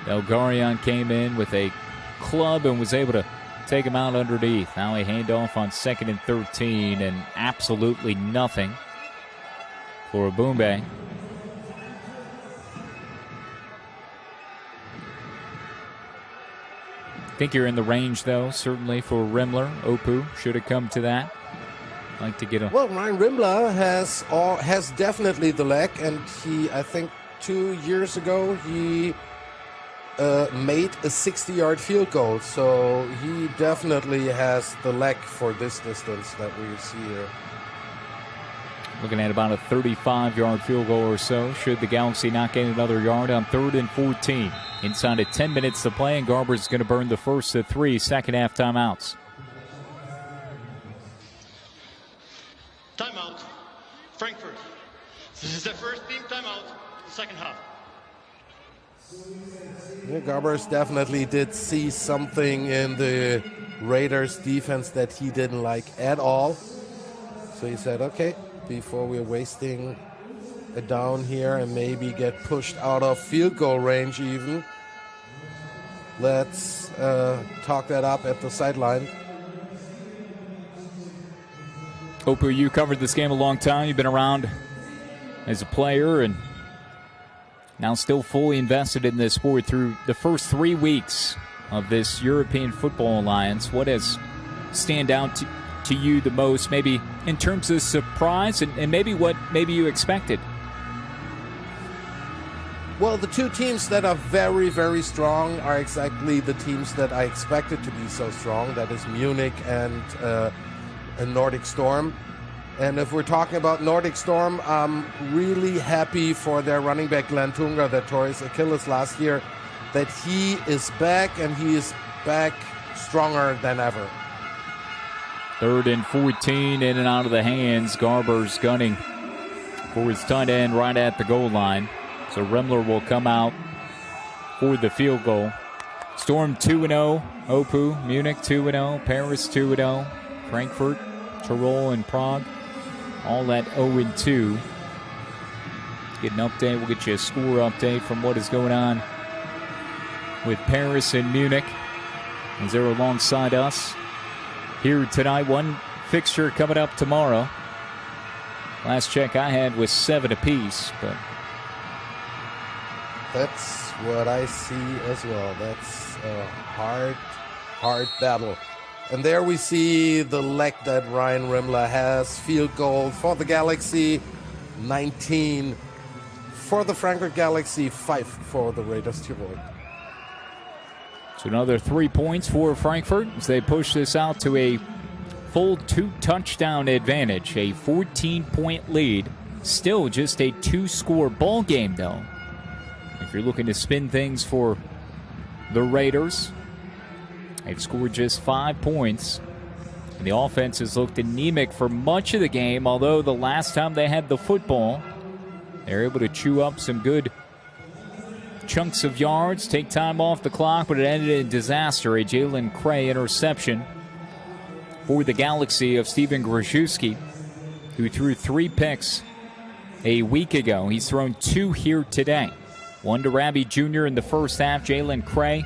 Belgarian came in with a club and was able to take him out underneath. Now a handoff on 2nd and 13, and absolutely nothing for Abumbe. I think you're in the range, though, certainly for Rimler. Opu should have come to that. Like to get a... Well, Ryan Rimler has definitely the leg, and I think 2 years ago, he made a 60-yard field goal. So he definitely has the leg for this distance that we see here. Looking at about a 35-yard field goal or so, should the Galaxy not gain another yard on 3rd and 14. Inside of 10 minutes to play, and Garber's going to burn the first of 3 second-half timeouts. Timeout, Frankfurt. This is the first team timeout, second half. Yeah, Garbers definitely did see something in the Raiders defense that he didn't like at all. So he said, okay, before we're wasting a down here and maybe get pushed out of field goal range even, let's talk that up at the sideline. Opu, you covered this game a long time. You've been around as a player and now still fully invested in this sport through the first 3 weeks of this European Football Alliance. What has stand out to you the most, maybe in terms of surprise and maybe what maybe you expected? Well, the two teams that are very, very strong are exactly the teams that I expected to be so strong. That is Munich and Nordic Storm. And if we're talking about Nordic Storm, I'm really happy for their running back Glenn Tunga that tore his Achilles last year, that he is back, and he is back stronger than ever. 3rd and 14, in and out of the hands. Garber's gunning for his tight end right at the goal line. So Rimler will come out for the field goal. Storm 2-0, Opu, Munich 2-0, Paris 2-0, Frankfurt, Tirol, and Prague all at 0-2. Get an update. We'll get you a score update from what is going on with Paris and Munich as they're alongside us here tonight. One fixture coming up tomorrow. Last check I had was 7 apiece, but that's what I see as well. That's a hard battle. And there we see the leg that Ryan Rimler has. Field goal for the Galaxy, 19 for the Frankfurt Galaxy, 5 for the Raiders Tirol. So another 3 points for Frankfurt as they push this out to a full 2-touchdown advantage, a 14-point lead. Still just a 2-score ball game, though. If you're looking to spin things for the Raiders, they've scored just 5 points. And the offense has looked anemic for much of the game, although the last time they had the football, they were able to chew up some good chunks of yards, take time off the clock, but it ended in disaster. A Jalen Cray interception for the Galaxy of Steven Grajewski, who threw 3 picks a week ago. He's thrown 2 here today. 1 to Rabi Jr. in the first half. Jalen Cray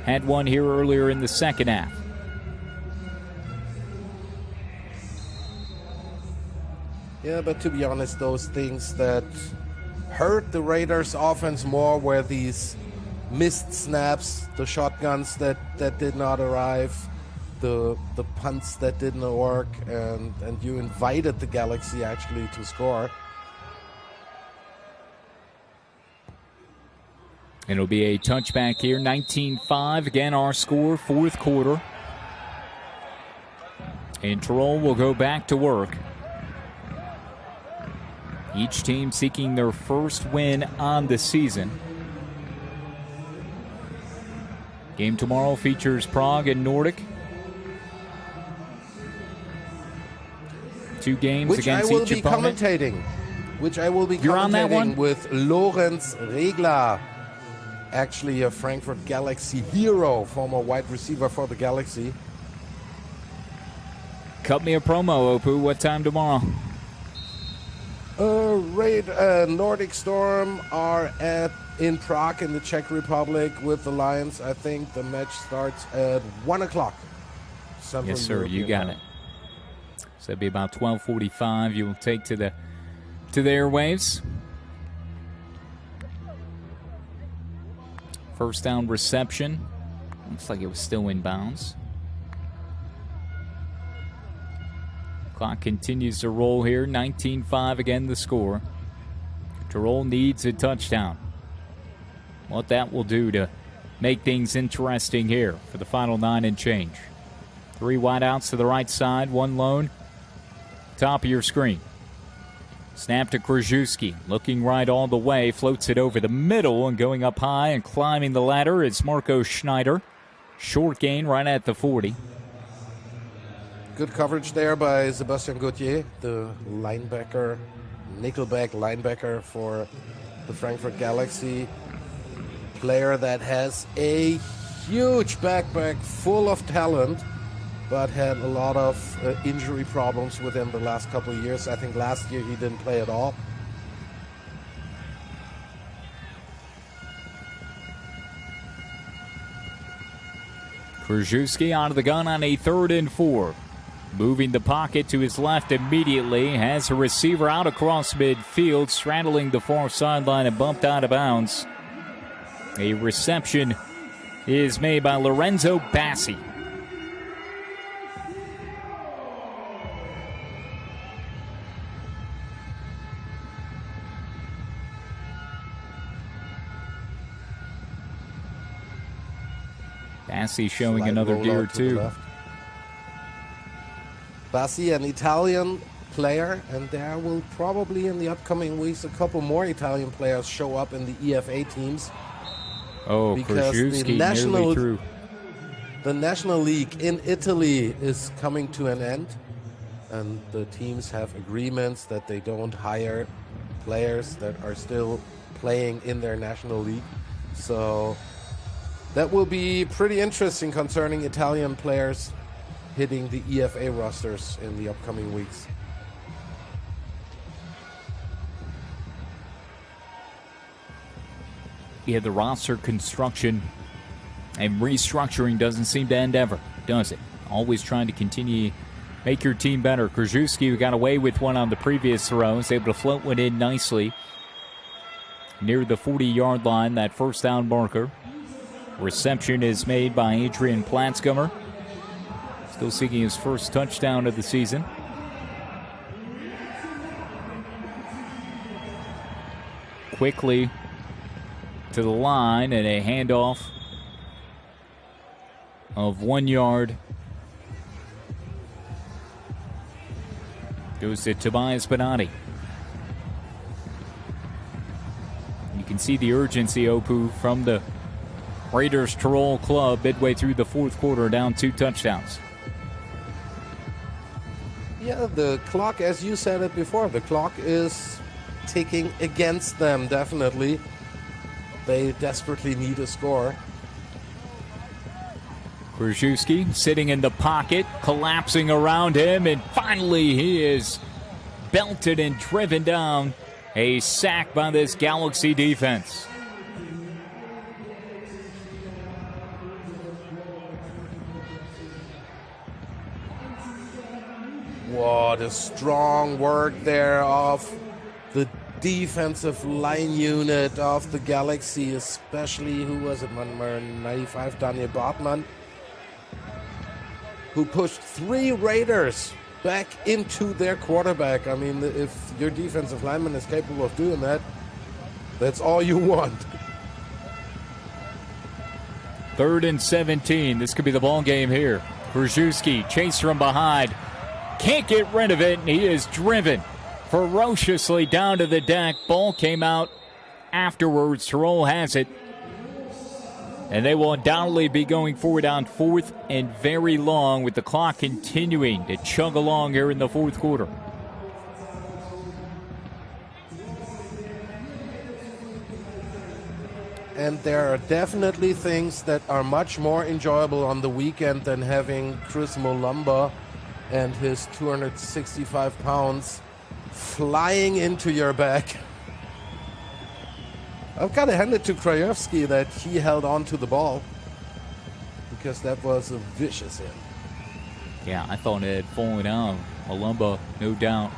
had 1 here earlier in the second half. Yeah, but to be honest, those things that hurt the Raiders offense more were these missed snaps, the shotguns that did not arrive, the punts that didn't work, and you invited the Galaxy actually to score. It'll be a touchback here, 19-5. Again, our score, 4th quarter. And Tirol will go back to work. Each team seeking their first win on the season. Game tomorrow features Prague and Nordic. 2 games against each opponent. Which I will be You're on that one? commentating with Lorenz Regler, actually a Frankfurt Galaxy hero, former wide receiver for the Galaxy. Cut me a promo, Opu. What time tomorrow? Nordic Storm are in Prague in the Czech Republic with the Lions. I think the match starts at 1 o'clock. Yes, sir. You got it. So it'll be about 12:45. You'll take to the airwaves. First down reception. Looks like it was still in bounds. Clock continues to roll here. 19-5 again the score. Tirol needs a touchdown. What that will do to make things interesting here for the final 9 and change. 3 wideouts to the right side, 1 lone. Top of your screen. Snap to Krzyzewski, looking right all the way, floats it over the middle, and going up high and climbing the ladder is Marco Schneider. Short gain right at the 40. Good coverage there by Sebastian Gauthier, the linebacker, nickelback linebacker for the Frankfurt Galaxy. Player that has a huge backpack full of talent, but had a lot of injury problems within the last couple of years. I think last year he didn't play at all. Krzyzewski out of the gun on a 3rd and 4. Moving the pocket to his left immediately. Has a receiver out across midfield, straddling the far sideline and bumped out of bounds. A reception is made by Lorenzo Bassi. Bassi showing another gear too. Bassi, an Italian player, and there will probably in the upcoming weeks a couple more Italian players show up in the EFA teams. Oh, because Krzyzewski the National League in Italy is coming to an end, and the teams have agreements that they don't hire players that are still playing in their National League. So that will be pretty interesting concerning Italian players hitting the EFA rosters in the upcoming weeks. Yeah, the roster construction and restructuring doesn't seem to end ever, does it? Always trying to continue make your team better. Krzyzewski, who got away with one on the previous throw, is able to float one in nicely near the 40-yard line, that first down marker. Reception is made by Adrian Platzgummer. Still seeking his first touchdown of the season. Quickly to the line, and a handoff of 1 yard. Goes to Tobias Bonatti. You can see the urgency, Opu, from the Raiders Tirol club midway through the 4th quarter, down 2 touchdowns. Yeah, the clock, as you said it before, the clock is ticking against them, definitely. They desperately need a score. Krzyzewski sitting in the pocket, collapsing around him, and finally he is belted and driven down. A sack by this Galaxy defense. What a strong work there of the defensive line unit of the Galaxy, especially, who was it, number 95, Daniel Bartmann, who pushed 3 Raiders back into their quarterback. I mean, if your defensive lineman is capable of doing that, that's all you want. 3rd and 17. This could be the ball game here. Krzyzewski chased from behind. Can't get rid of it, and he is driven ferociously down to the deck. Ball came out afterwards. Tirol has it. And they will undoubtedly be going forward on 4th and very long, with the clock continuing to chug along here in the 4th quarter. And there are definitely things that are much more enjoyable on the weekend than having Chris Mulumba and his 265 pounds flying into your back. I've got to hand it to Krajewski that he held on to the ball, because that was a vicious hit. Yeah, I thought it had fallen out. Mulumba, no doubt,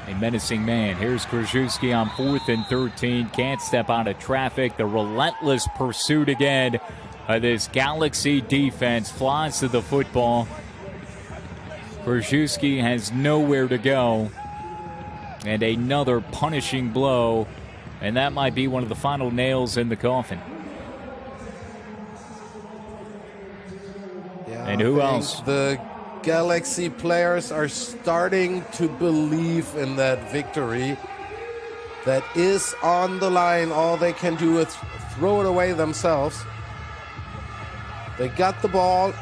a menacing man. Here's Krajewski on 4th and 13. Can't step out of traffic. The relentless pursuit again. This Galaxy defense flies to the football. Krajewski has nowhere to go. And another punishing blow. And that might be one of the final nails in the coffin. Yeah, and who else? The Galaxy players are starting to believe in that victory that is on the line. All they can do is throw it away themselves. They got the ball,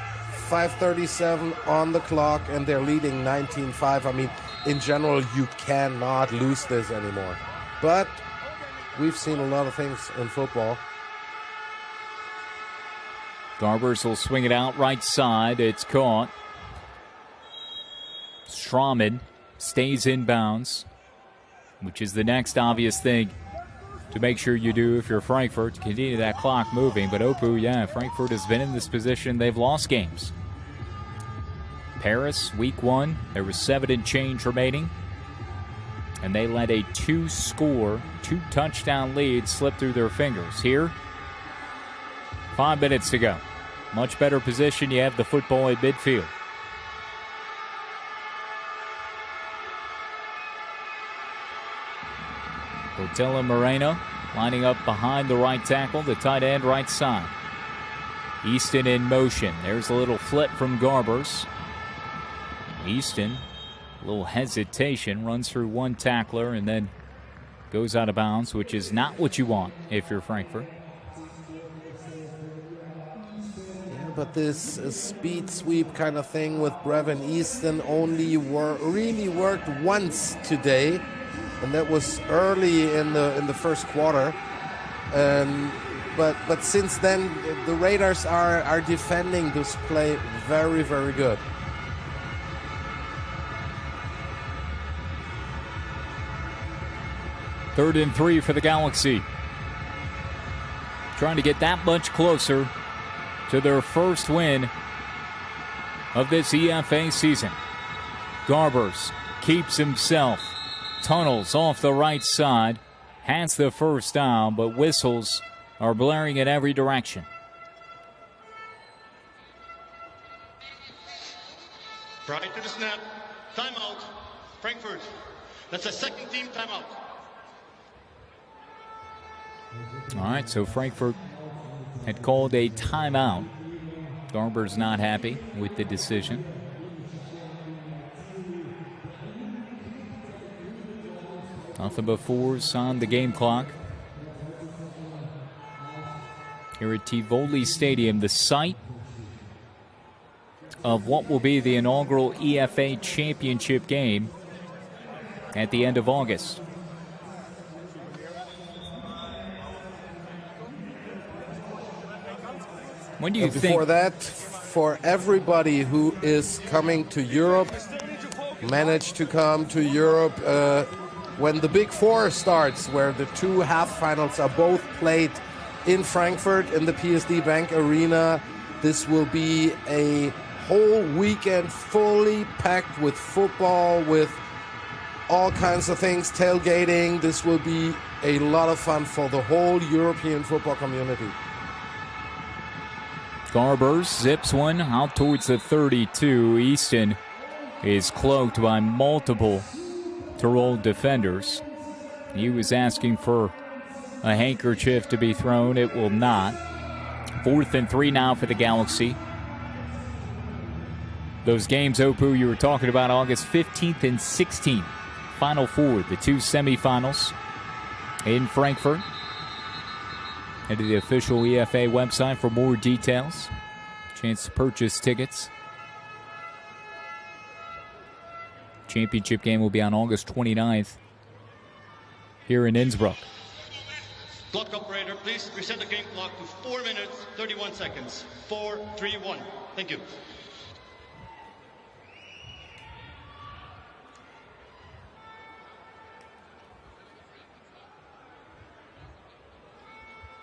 5:37 on the clock, and they're leading 19-5. I mean, in general, you cannot lose this anymore. But we've seen a lot of things in football. Garbers will swing it out right side. It's caught. Straumann stays in bounds, which is the next obvious thing to make sure you do if you're Frankfurt, to continue that clock moving. But Opu, yeah, Frankfurt has been in this position. They've lost games. Paris, week 1, there was 7 and change remaining. And they let a 2-touchdown lead slip through their fingers. Here, 5 minutes to go. Much better position. You have the football at midfield. Portela Moreno lining up behind the right tackle, the tight end right side. Easton in motion. There's a little flip from Garbers. Easton, a little hesitation, runs through one tackler and then goes out of bounds, which is not what you want if you're Frankfurt. Yeah, but this speed sweep kind of thing with Brevin Easton only really worked once today, and that was early in the first quarter. But since then, the Raiders are defending this play very, very good. Third and 3 for the Galaxy. Trying to get that much closer to their first win of this EFA season. Garbers keeps himself, tunnels off the right side, has the first down, but whistles are blaring in every direction. Prior to the snap, timeout, Frankfurt. That's a second team timeout. All right, so Frankfurt had called a timeout. Garber's not happy with the decision. Nothing but 4s on the game clock. Here at Tivoli Stadium, the site of what will be the inaugural EFA championship game at the end of August. When do you think? Before that, for everybody who is coming to Europe, managed to come to Europe when the Big Four starts, where the 2 half finals are both played in Frankfurt in the PSD Bank Arena, this will be a whole weekend fully packed with football, with all kinds of things, tailgating. This will be a lot of fun for the whole European football community. Garbers zips one out towards the 32. Easton is cloaked by multiple Tirol defenders. He was asking for a handkerchief to be thrown. It will not. 4th and 3 now for the Galaxy. Those games, Opu, you were talking about, August 15th and 16th. Final Four, the two semifinals in Frankfurt. Head to the official EFA website for more details. Chance to purchase tickets. Championship game will be on August 29th here in Innsbruck. Clock operator, please reset the game clock to 4 minutes, 31 seconds. 4, 3, 1. Thank you.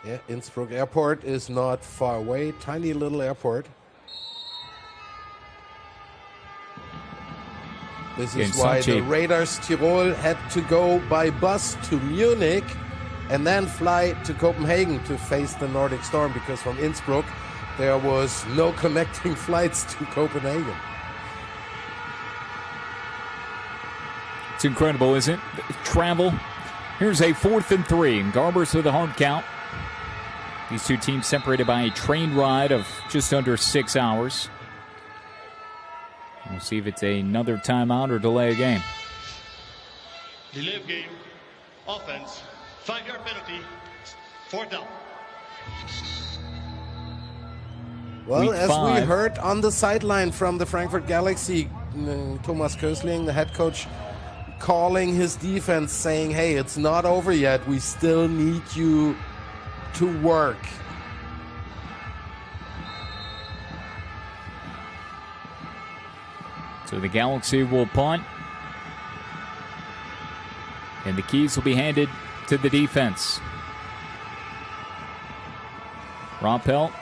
Yeah, Innsbruck Airport is not far away. Tiny little airport. This is why the Raiders Tirol had to go by bus to Munich and then fly to Copenhagen to face the Nordic Storm, because from Innsbruck there was no connecting flights to Copenhagen. It's incredible, isn't it? Travel. Here's a 4th and 3. And Garbers with a hard count. These two teams separated by a train ride of just under 6 hours. We'll see if it's another timeout or delay a game. Delay of game. Offense. 5-yard penalty. 4th down. Well, as we heard on the sideline from the Frankfurt Galaxy, Thomas Kösling, the head coach, calling his defense, saying, hey, it's not over yet. We still need you to work. So the Galaxy will punt. And the keys will be handed to the defense. Rompelt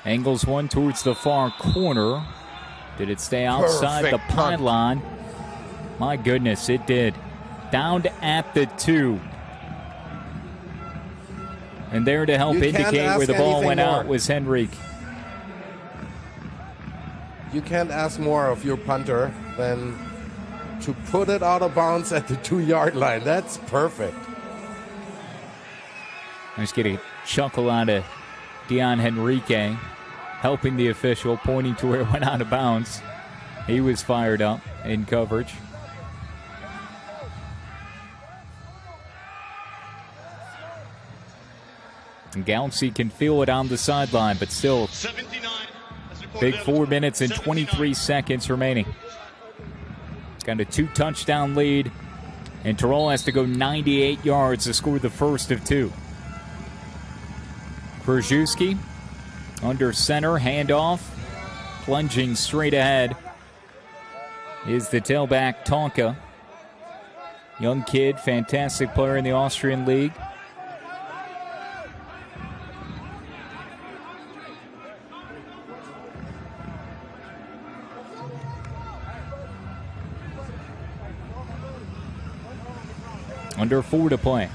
angles one towards the far corner. Did it stay outside the pylon? My goodness, it did. Down at the 2. And there to help indicate where the ball went out was Henrique. You can't ask more of your punter than to put it out of bounds at the 2-yard line. That's perfect. I just get a chuckle out of Dion Henrique, helping the official, pointing to where it went out of bounds. He was fired up in coverage. And Galaxy can feel it on the sideline, but still, 79. big 4 minutes and 23 seconds remaining. Got a 2-touchdown lead, and Tirol has to go 98 yards to score the first of 2. Krzyzewski under center, handoff, plunging straight ahead is the tailback Tonka. Young kid, fantastic player in the Austrian League. Under 4 to play.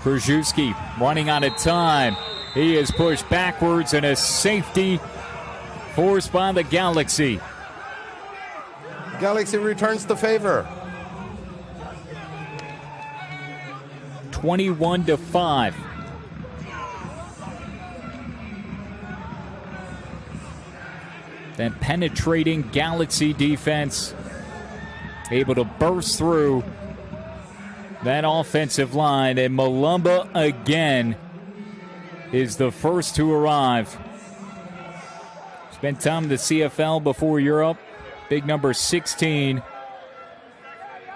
Krzyzewski running out of time. He is pushed backwards, and a safety forced by the Galaxy. Galaxy returns the favor. 21-5. That penetrating Galaxy defense able to burst through that offensive line, and Malumba again is the first to arrive. Spent time in the CFL before Europe. Big number 16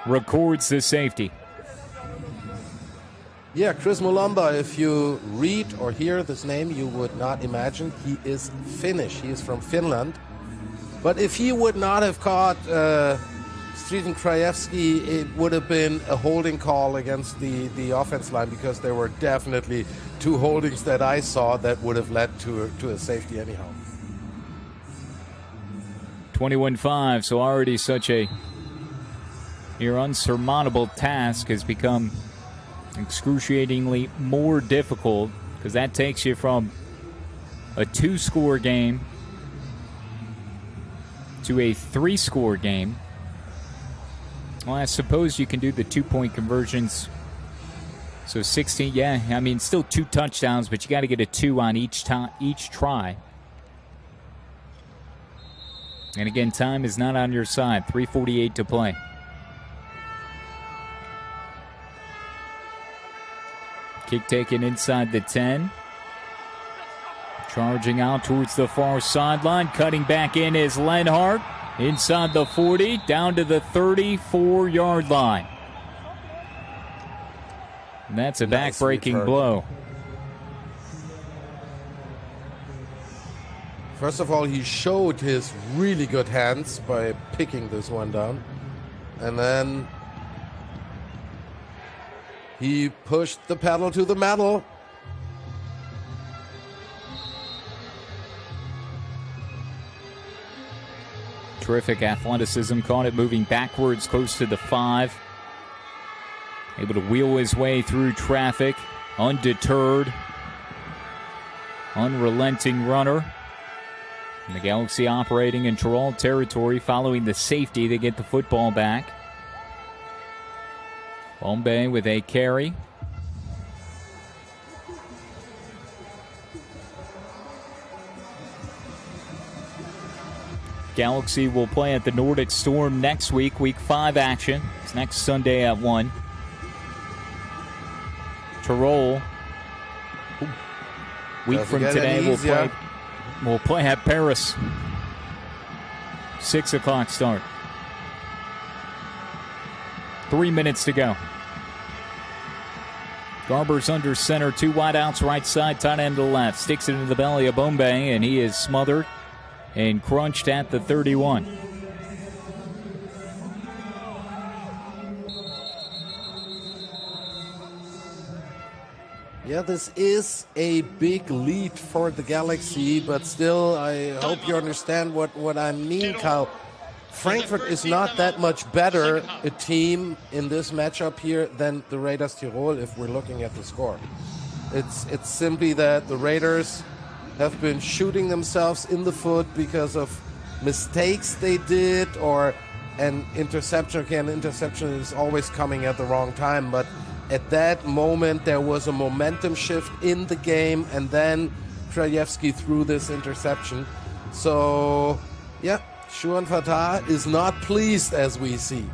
records the safety. Yeah, Chris Malumba, if you read or hear this name, you would not imagine he is Finnish. He is from Finland. But if he would not have caught Stephen Krajewski, it would have been a holding call against the offense line, because there were definitely 2 holdings that I saw that would have led to a safety anyhow. 21-5, so already such a near unsurmountable task has become excruciatingly more difficult, because that takes you from a 2-score game to a 3-score game. Well, I suppose you can do the 2-point conversions. So 16, yeah, I mean, still 2 touchdowns, but you got to get a 2 on each try. And again, time is not on your side. 3:48 to play. Kick taken inside the 10. Charging out towards the far sideline. Cutting back in is Lenhart. Inside the 40, down to the 34-yard line. And that's a back-breaking blow. First of all, he showed his really good hands by picking this one down. And then he pushed the pedal to the metal. Terrific athleticism. Caught it moving backwards close to the 5. Able to wheel his way through traffic. Undeterred. Unrelenting runner. And the Galaxy operating in Tirol territory following the safety. They get the football back. Bombe with a carry. Galaxy will play at the Nordic Storm next week, Week 5 action. It's next Sunday at 1. Tirol, week from today, we'll play at Paris. 6 o'clock start. 3 minutes to go. Garber's under center, 2 wideouts, right side, tight end to the left. Sticks it into the belly of Bombe, and he is smothered and crunched at the 31. Yeah, this is a big lead for the Galaxy, but still, I hope you understand what I mean, Kyle. Frankfurt is not that much better a team in this matchup here than the Raiders Tirol if we're looking at the score. It's simply that the Raiders have been shooting themselves in the foot because of mistakes they did or an interception. Again, interception is always coming at the wrong time, but at that moment there was a momentum shift in the game, and then Krajewski threw this interception. So, yeah, Shuan Fatah is not pleased, as we see.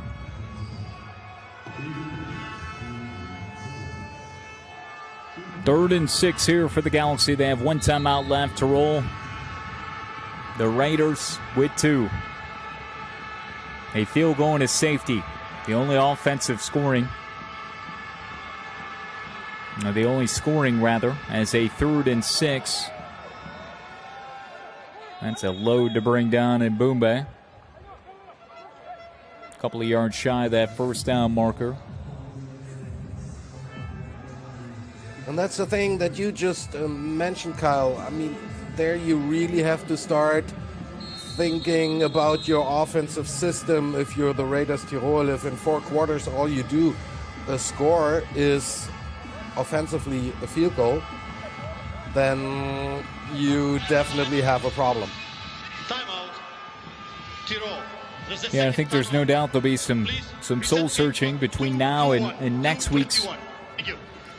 Third and 6 here for the Galaxy. They have 1 timeout left to roll. The Raiders with 2. A field goal and a safety. The only offensive scoring. The only scoring, rather, as a 3rd and 6. That's a load to bring down in Bombe. A couple of yards shy of that first down marker. And that's the thing that you just mentioned, Kyle. I mean, there you really have to start thinking about your offensive system if you're the Raiders Tirol. If in 4 quarters all you do score is offensively a field goal, then you definitely have a problem. Timeout. Tirol. Yeah, I think there's no doubt there'll be some soul searching between now and next week's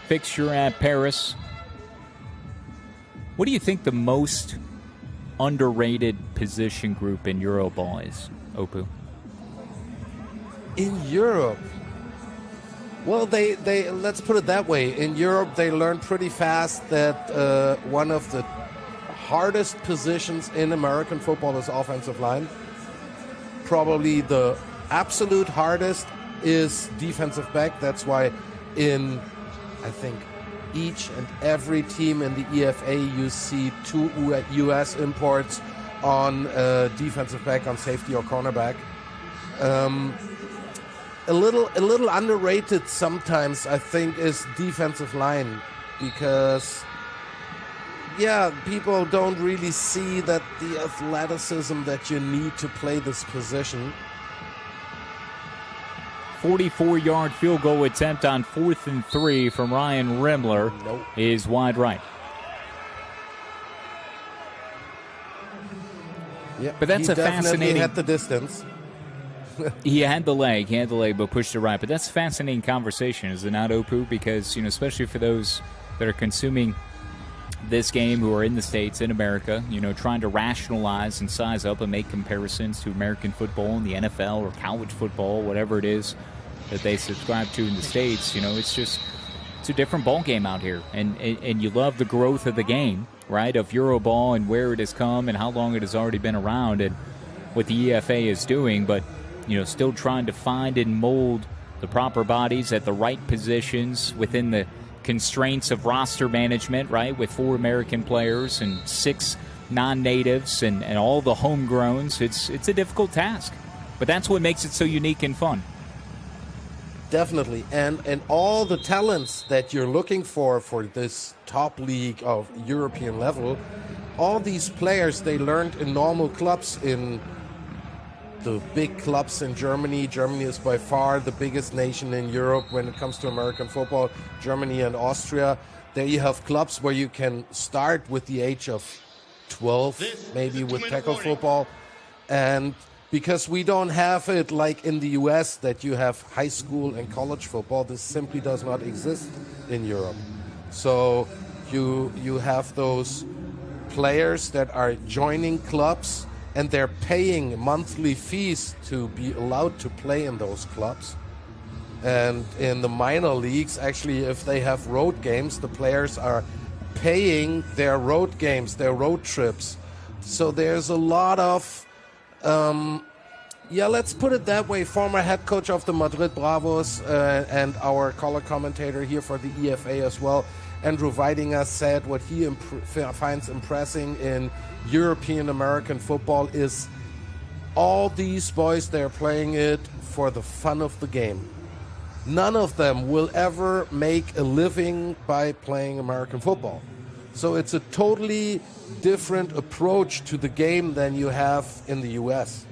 fixture at Paris. What do you think the most underrated position group in Euroball is, Opu? In Europe? Well, they let's put it that way. In Europe, they learned pretty fast that one of the hardest positions in American football is offensive line. Probably the absolute hardest is defensive back. That's why in, I think, each and every team in the EFA, you see 2 U.S. imports on defensive back, on safety or cornerback. A little underrated sometimes, I think, is defensive line, because, yeah, people don't really see that the athleticism that you need to play this position. 44-yard field goal attempt on 4th and 3 from Ryan Rimler is wide right. Yeah, but that's he a fascinating. He had the distance. He had the leg, but pushed it right. But that's a fascinating conversation, is it not, Opu? Because, especially for those that are consuming this game who are in the States, in America, trying to rationalize and size up and make comparisons to American football and the NFL or college football, whatever it is that they subscribe to in the States. It's a different ball game out here. And you love the growth of the game, right, of Euroball and where it has come and how long it has already been around and what the EFA is doing, but, still trying to find and mold the proper bodies at the right positions within the constraints of roster management, right, with 4 American players and 6 non-natives and all the homegrowns. It's a difficult task, but that's what makes it so unique and fun. Definitely, and all the talents that you're looking for this top league of European level, all these players, they learned in normal clubs, in the big clubs in Germany. Germany is by far the biggest nation in Europe when it comes to American football. Germany and Austria. There you have clubs where you can start with the age of 12, maybe with tackle football. And because we don't have it like in the US that you have high school and college football, this simply does not exist in Europe. So you have those players that are joining clubs and they're paying monthly fees to be allowed to play in those clubs. And in the minor leagues, actually, if they have road games, the players are paying their road games, their road trips. So there's a lot of, let's put it that way, former head coach of the Madrid Bravos and our color commentator here for the EFA as well, Andrew Weidinger, said what he finds impressing in European American football is all these boys, they're playing it for the fun of the game. None of them will ever make a living by playing American football. So it's a totally different approach to the game than you have in the US,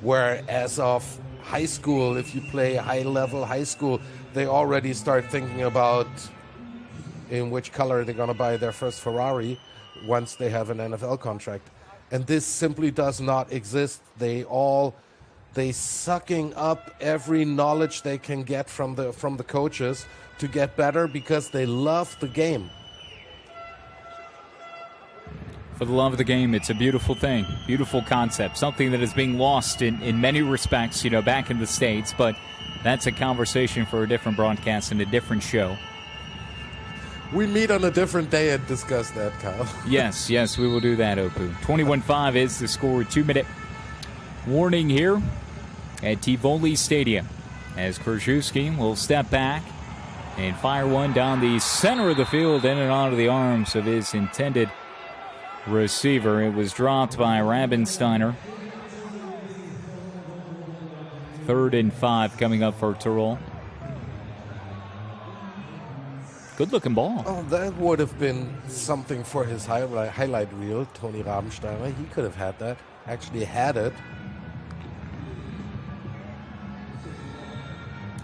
where as of high school, if you play high-level high school, they already start thinking about in which color they're going to buy their first Ferrari once they have an NFL contract. And this simply does not exist. They sucking up every knowledge they can get from the coaches to get better because they love the game. For the love of the game, it's a beautiful thing, beautiful concept, something that is being lost in many respects, back in the States, but that's a conversation for a different broadcast and a different show. We meet on a different day and discuss that, Kyle. Yes, we will do that, Opu. 21-5 is the score. 2-minute warning here at Tivoli Stadium as Krzyzewski will step back and fire one down the center of the field in and out of the arms of his intended receiver. It was dropped by Rabensteiner. 3rd and 5 coming up for Tirol. Good-looking ball. Oh, that would have been something for his highlight reel, Tony Rabensteiner. He could have had that. Actually had it.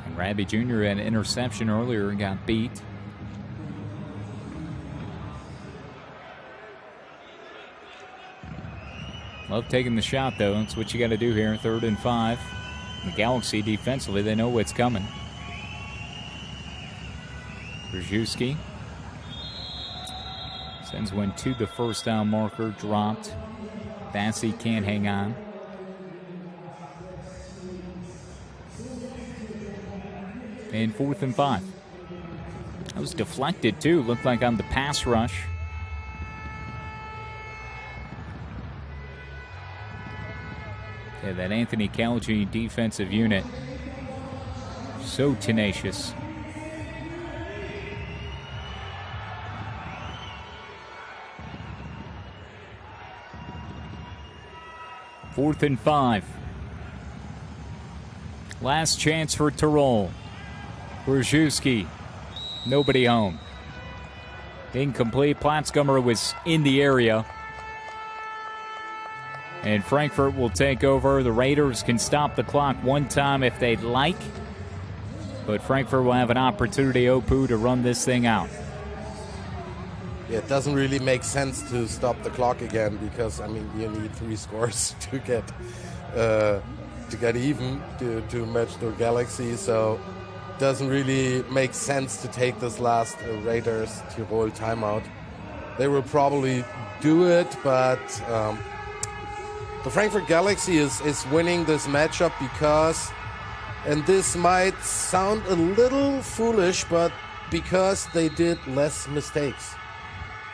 And Rabby Jr. had an interception earlier and got beat. Love taking the shot, though. That's what you got to do here. 3rd and 5. The Galaxy defensively, they know what's coming. Krzyzewski sends one to the first down marker, dropped. Bassey can't hang on. And 4th and 5. That was deflected too, looked like on the pass rush. Yeah, that Anthony Calgi defensive unit, so tenacious. Fourth and 5. Last chance for Tirol. Krzyzewski, nobody home. Incomplete. Platzgummer was in the area. And Frankfurt will take over. The Raiders can stop the clock one time if they'd like. But Frankfurt will have an opportunity, Opu, to run this thing out. Yeah, it doesn't really make sense to stop the clock again because, I mean, you need 3 scores to get even to match the Galaxy. So it doesn't really make sense to take this last Raiders Tirol timeout. they will probably do it, but the Frankfurt Galaxy is winning this matchup because, and this might sound a little foolish, but because they did less mistakes.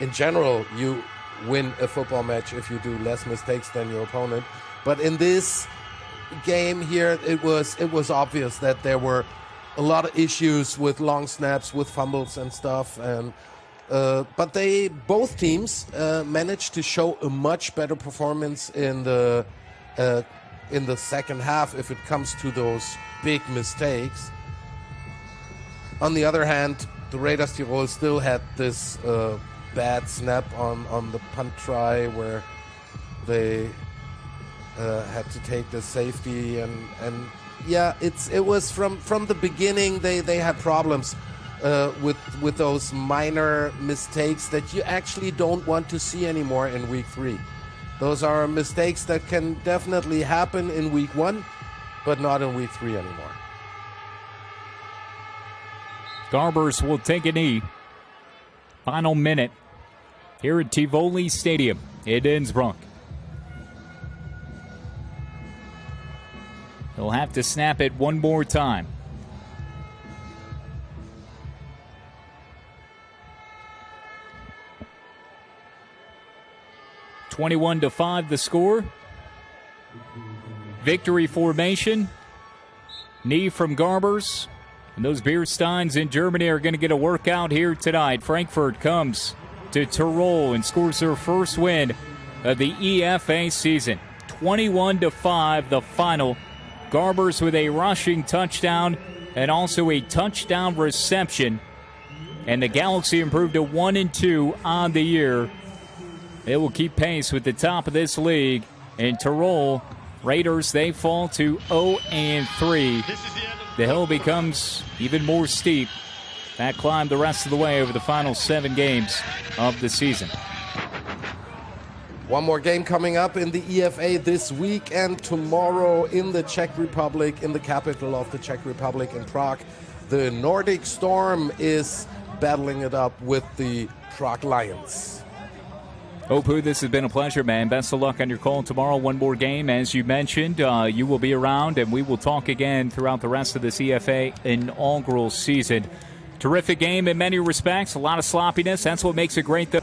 In general, you win a football match if you do less mistakes than your opponent. But in this game here, it was obvious that there were a lot of issues with long snaps, with fumbles and stuff. And but both teams managed to show a much better performance in the second half if it comes to those big mistakes. On the other hand, the Raiders Tirol still had this bad snap on the punt try where they had to take the safety, and yeah, it was from the beginning they had problems with those minor mistakes that you actually don't want to see anymore in week 3. Those are mistakes that can definitely happen in week 1, but not in week 3 anymore. Garbers will take a knee. Final minute here at Tivoli Stadium in Innsbruck. He'll have to snap it one more time. (21-5) the score. Victory formation. Knee from Garbers. And those Biersteins in Germany are going to get a workout here tonight. Frankfurt comes to Tirol and scores their first win of the EFA season. 21-5 the final. Garbers with a rushing touchdown and also a touchdown reception. And the Galaxy improved to 1-2 on the year. They will keep pace with the top of this league. In Tirol, Raiders, they fall to 0-3. The hill becomes even more steep. That climb the rest of the way over the final 7 games of the season. One more game coming up in the EFA this week and tomorrow in the Czech Republic, in the capital of the Czech Republic, in Prague. The Nordic Storm is battling it up with the Prague Lions. Opu, this has been a pleasure, man. Best of luck on your call tomorrow. One more game, as you mentioned. You will be around, and we will talk again throughout the rest of the CFA inaugural season. Terrific game in many respects. A lot of sloppiness. That's what makes it great, though.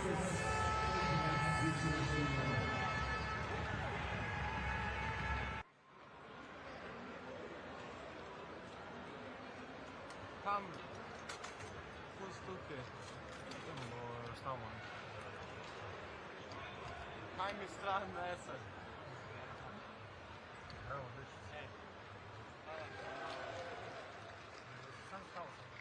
Tam full stuke. Šta man? Kaj mi stran nese? Evo, vidiš. Sam stao sam.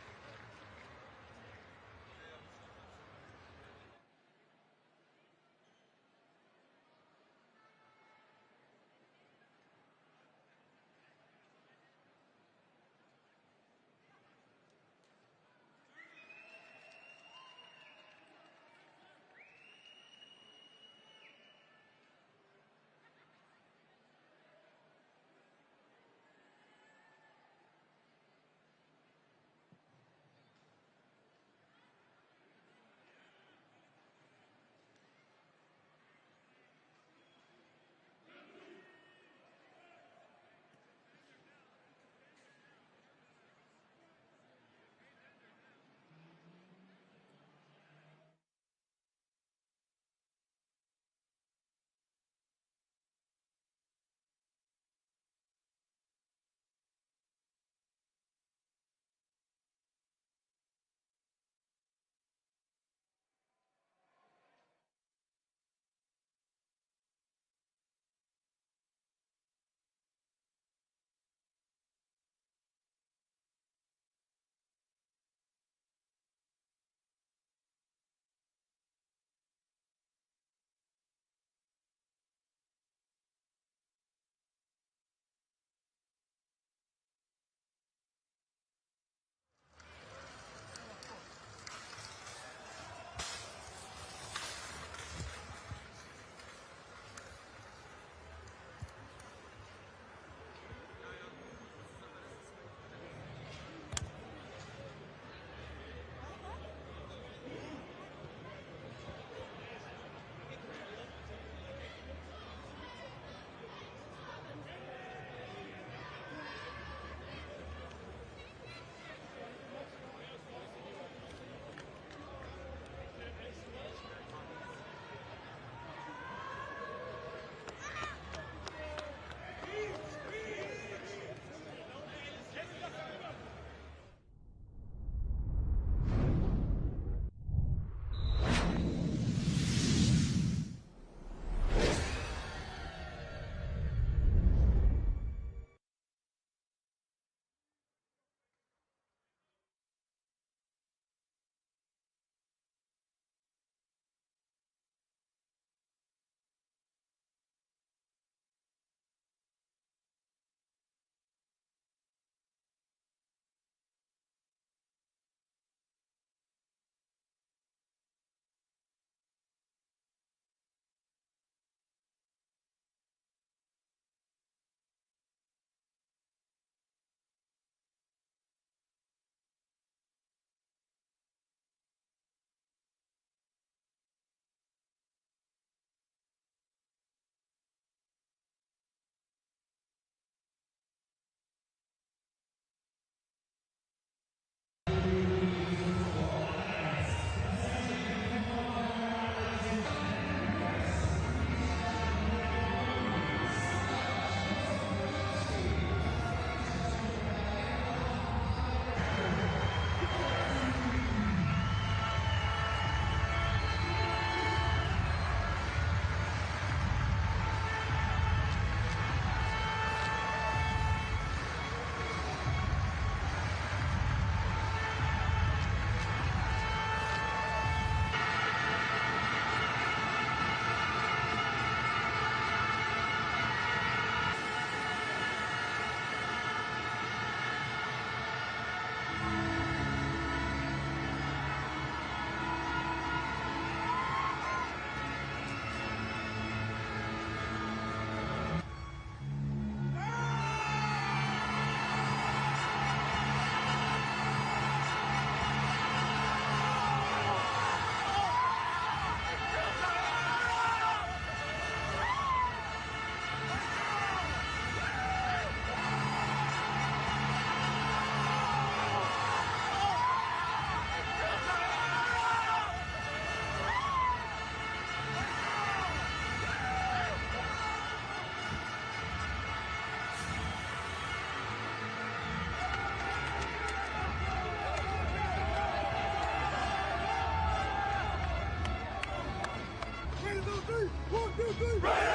Raiders!